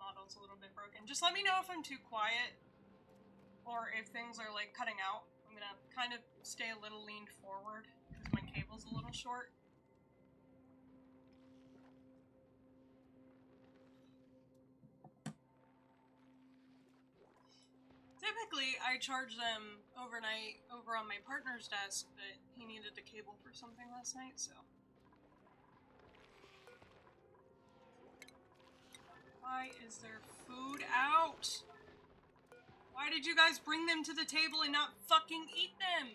model's a little bit broken. Just let me know if I'm too quiet or if things are like cutting out. I'm gonna kind of stay a little leaned forward because my cable's a little short. Typically, I charge them overnight over on my partner's desk, but he needed the cable for something last night, so. Why is there food out? Why did you guys bring them to the table and not fucking eat them?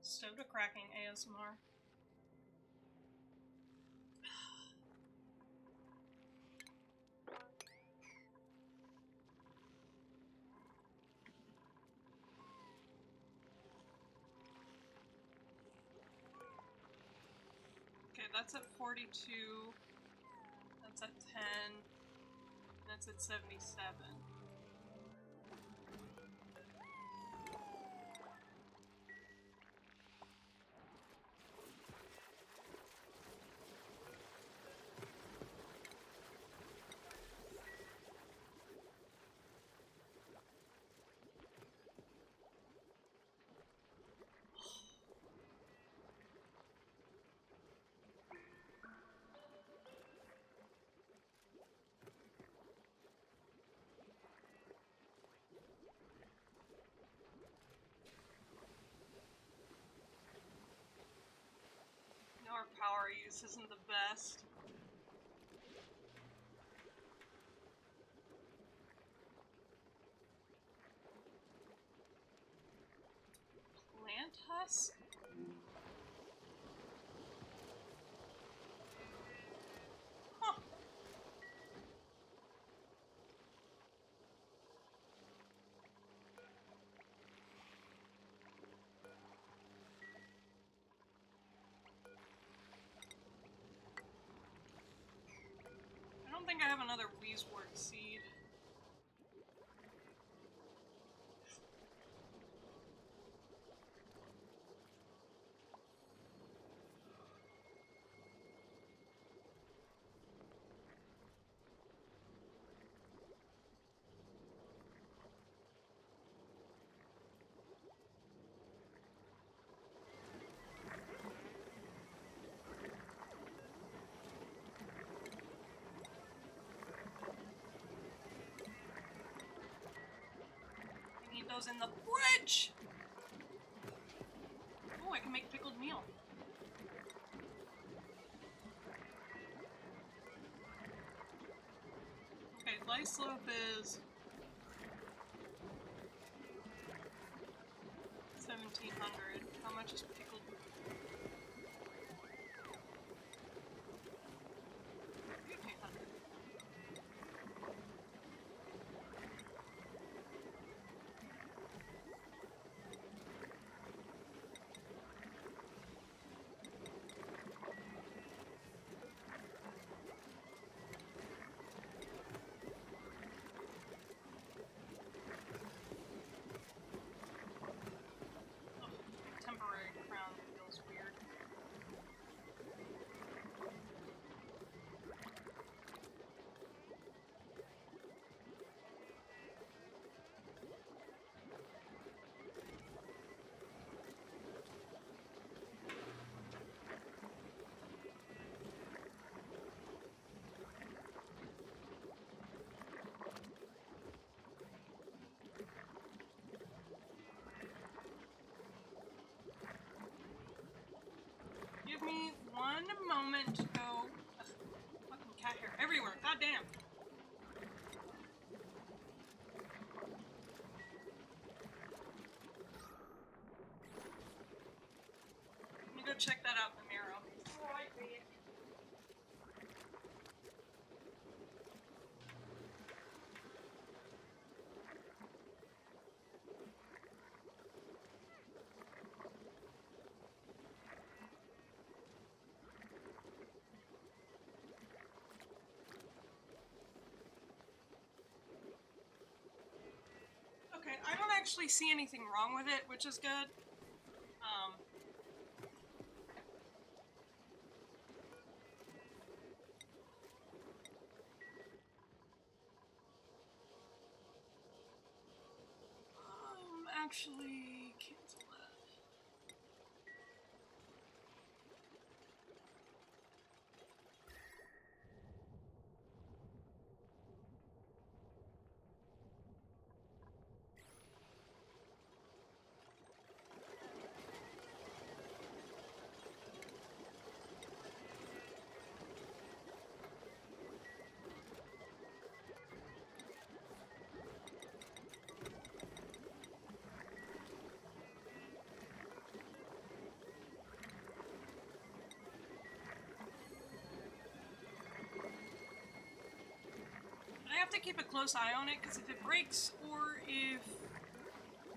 Soda cracking ASMR. Okay, that's at 42. That's at 10. That's at 77. Our power use isn't the best. Plant husk? Huh. I don't think I have another Weezewort seed. I need those in the fridge! Oh, I can make pickled meal. Okay, lice loaf is 1,700. How much is pickled? 1,500. Temporary crown. one moment to go. Ugh, fucking cat hair everywhere. Goddamn. Let me go check that out in the mirror. Oh, I see it. Okay, I don't actually see anything wrong with it, which is good. Actually cancel that. I have to keep a close eye on it, because if it breaks or if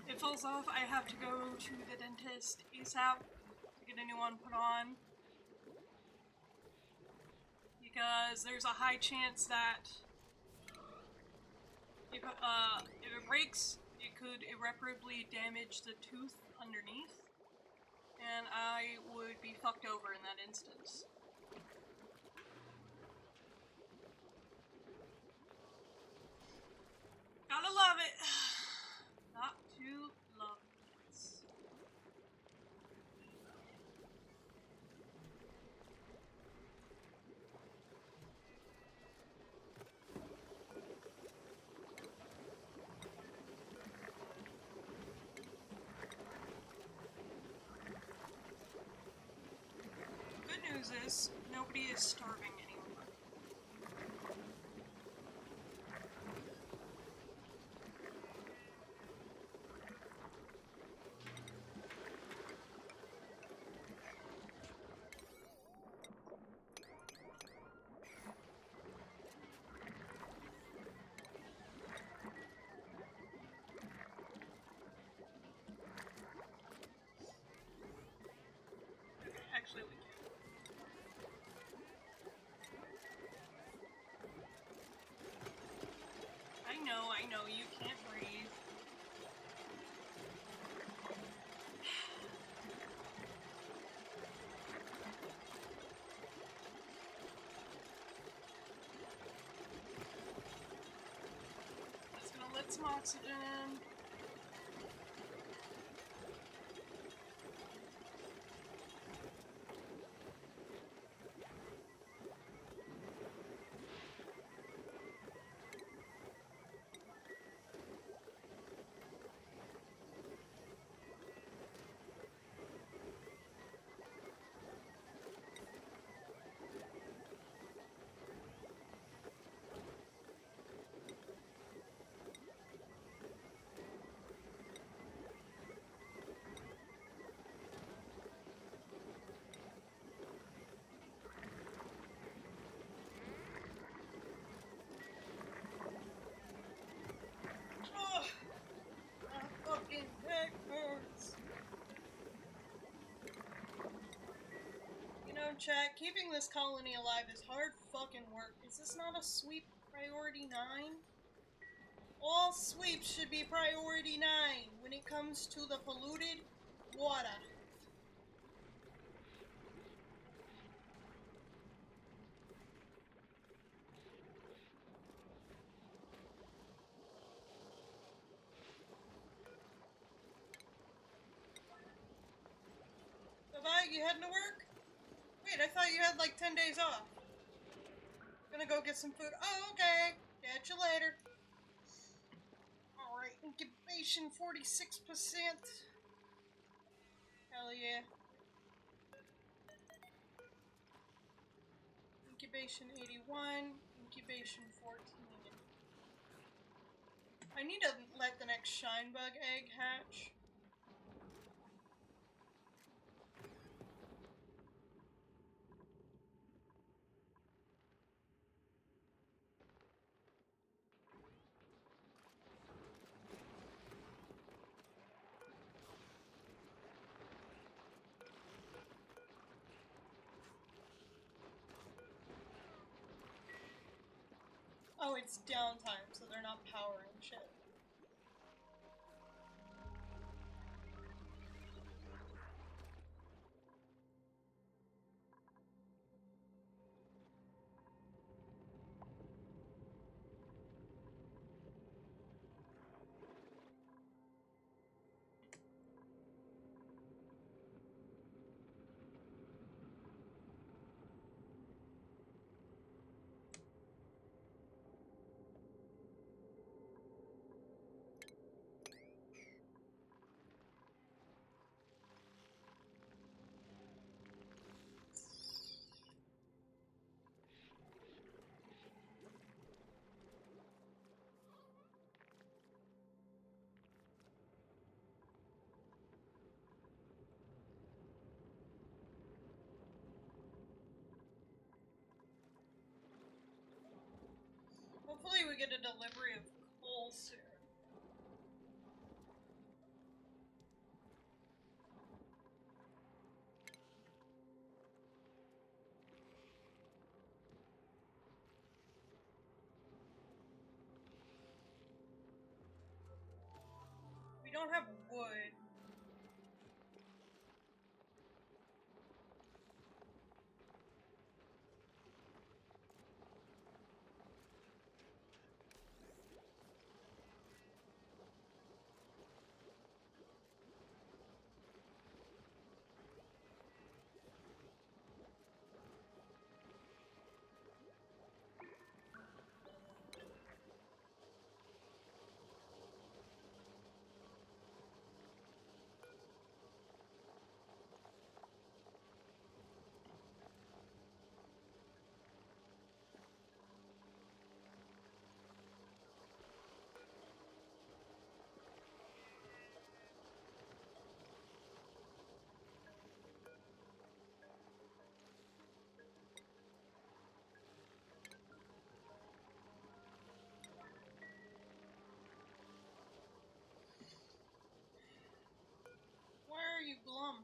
it falls off, I have to go to the dentist ASAP to get a new one put on. Because there's a high chance that if it breaks, it could irreparably damage the tooth underneath, and I would be fucked over in that instance. Gotta love it. Got to love this. Good news is, nobody is starving anymore. Actually, we can. I know, you can't breathe. Just gonna let some oxygen in. Chat, keeping this colony alive is hard fucking work. Is this not a sweep priority 9? All sweeps should be priority 9 when it comes to the polluted water. Bye-bye, you heading to work? Wait, I thought you had like 10 days off. Gonna go get some food. Oh, okay. Catch you later. Alright, incubation 46%. Hell yeah. incubation 81, incubation 14. I need to let the next shine bug egg hatch. Oh, it's downtime, so they're not powering shit. Hopefully we get a delivery of coal soon. We don't have wood. Why are you glum?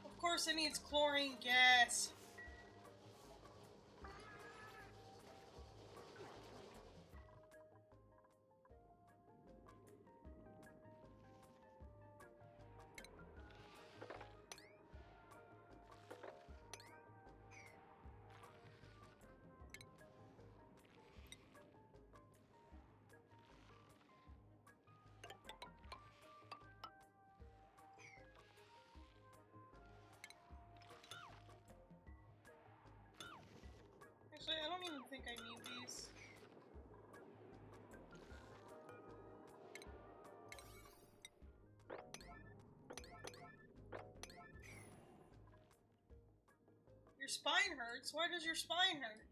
Of course it needs chlorine gas. Actually, I don't even think I need these. Your spine hurts? Why does your spine hurt?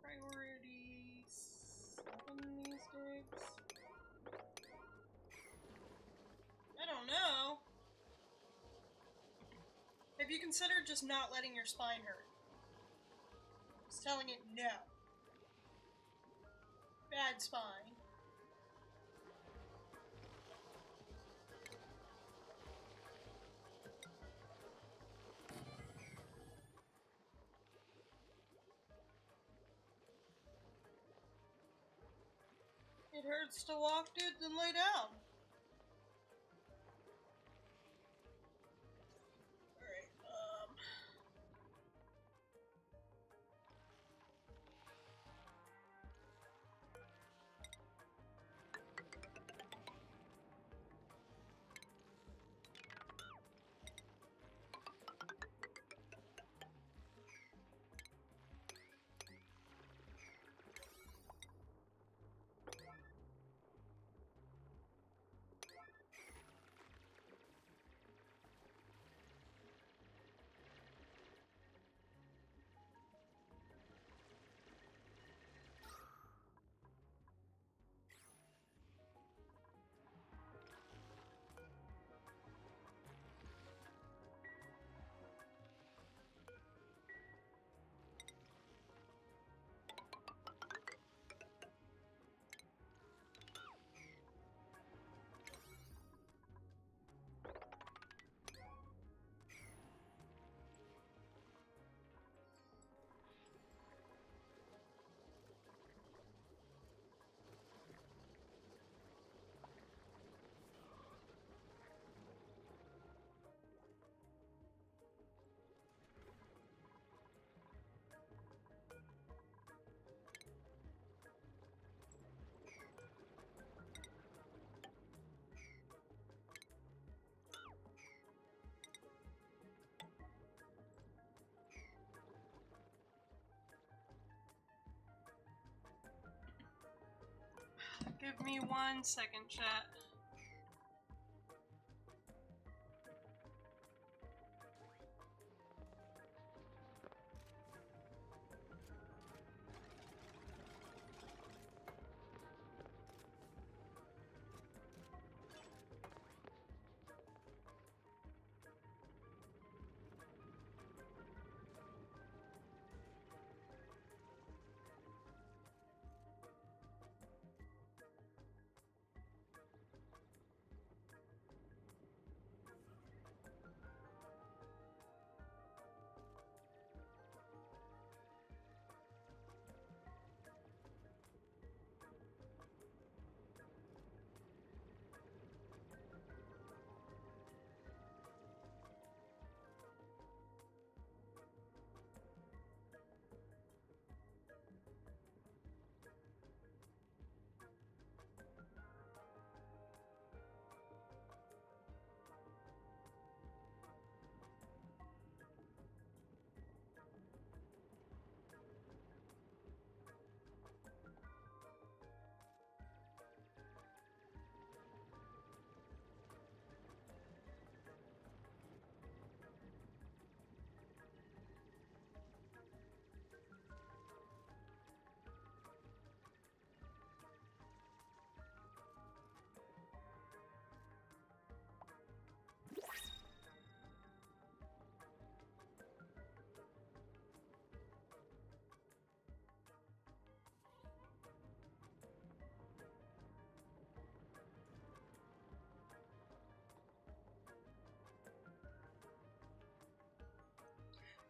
Priorities. Open these Have you considered just not letting your spine hurt? Just telling it no. Bad spine. It hurts to walk, dude, then lay down. Alright, give me 1 second, chat.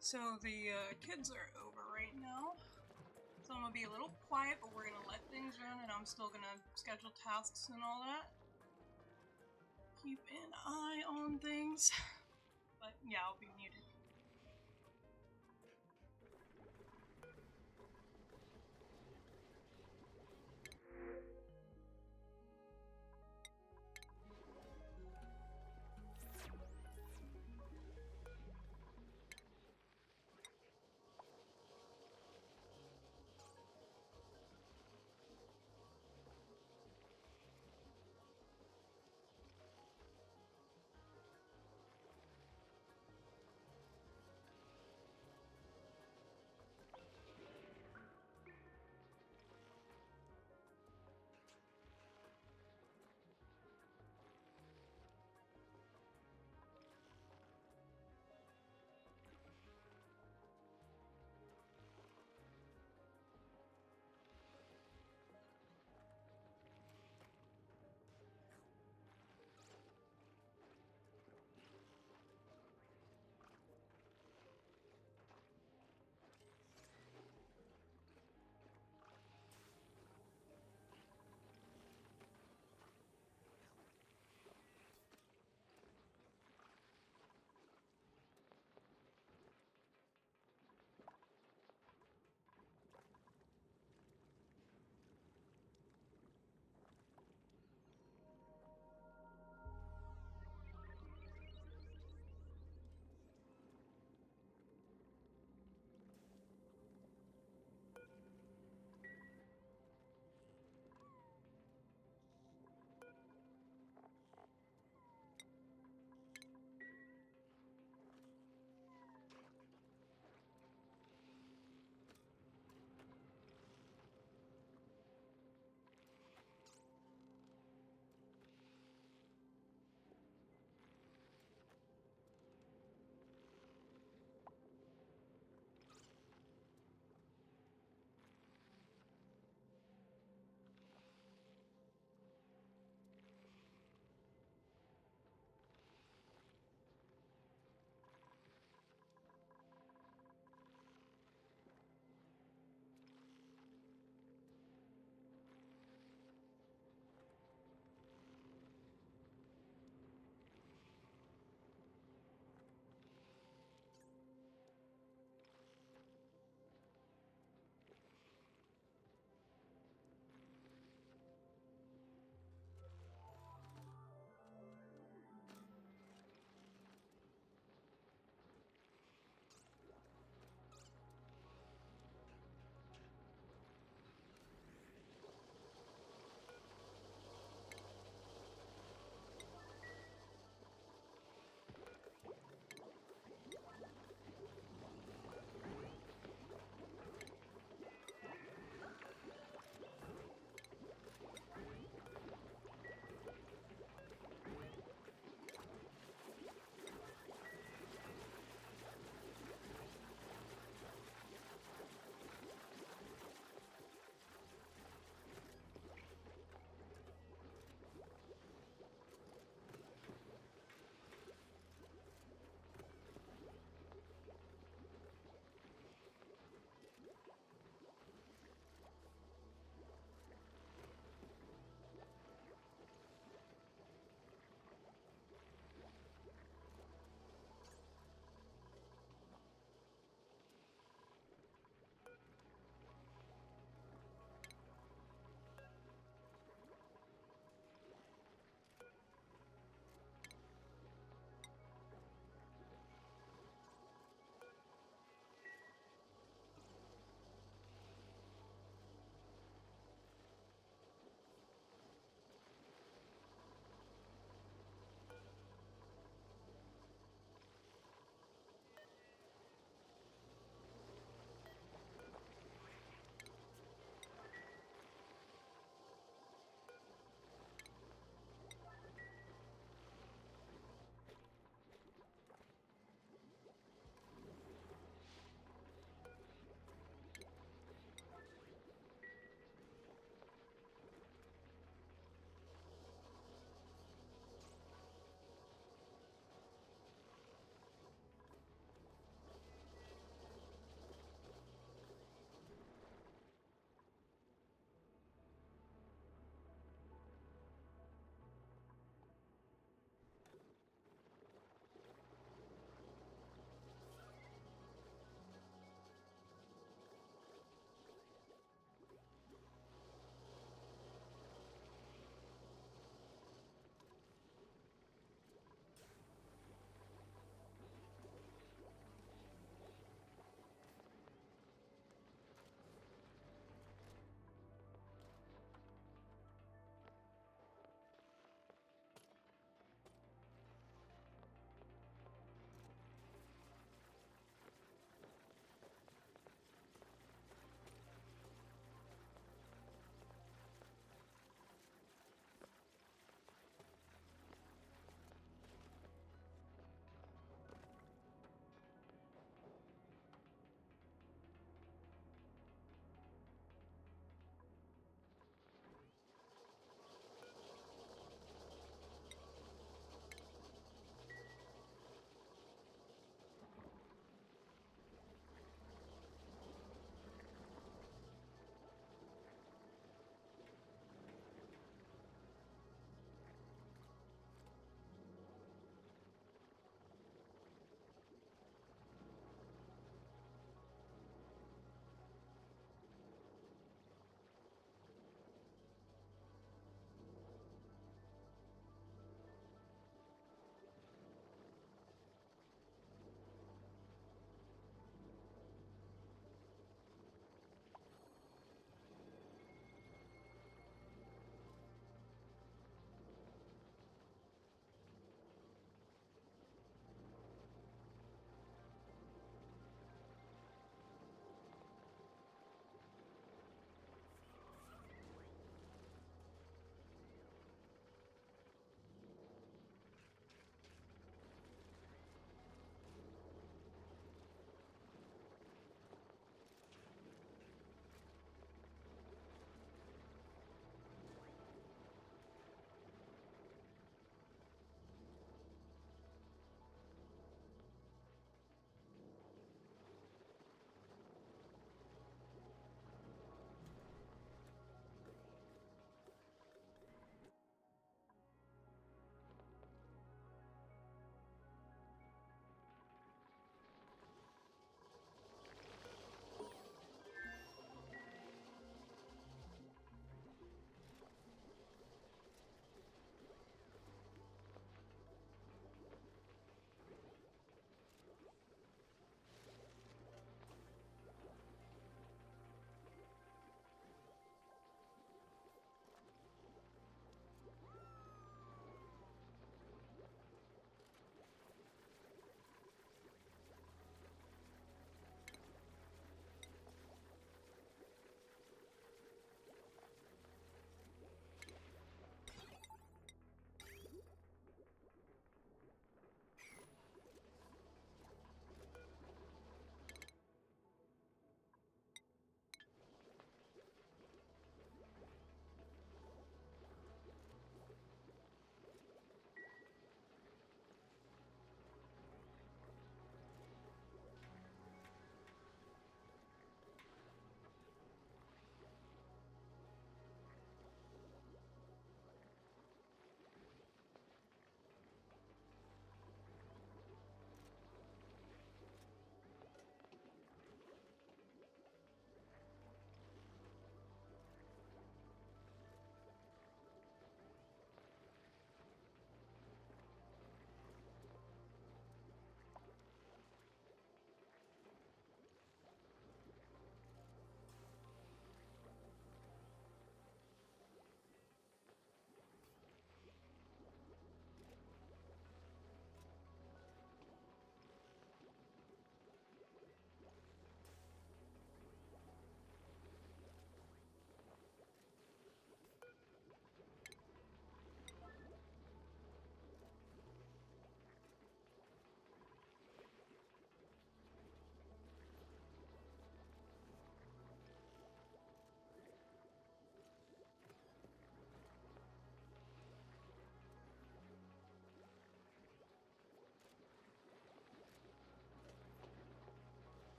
So the kids are over right now, so I'm gonna be a little quiet, but we're gonna let things run, and I'm still gonna schedule tasks and all that. Keep an eye on things, but yeah, I'll be muted.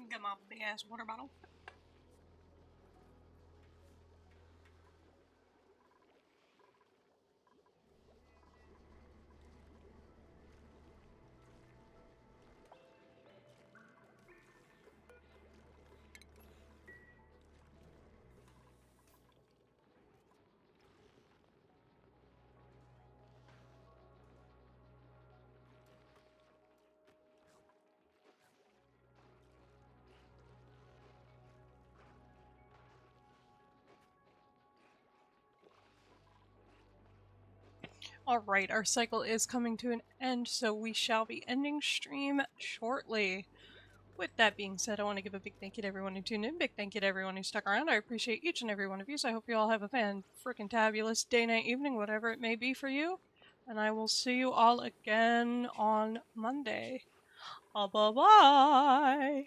Get my big ass water bottle. Alright, our cycle is coming to an end, so we shall be ending stream shortly. With that being said, I want to give a big thank you to everyone who tuned in. Big thank you to everyone who stuck around. I appreciate each and every one of you. So I hope you all have a fan-frickin-tabulous day, night, evening, whatever it may be for you. And I will see you all again on Monday. Bye-bye.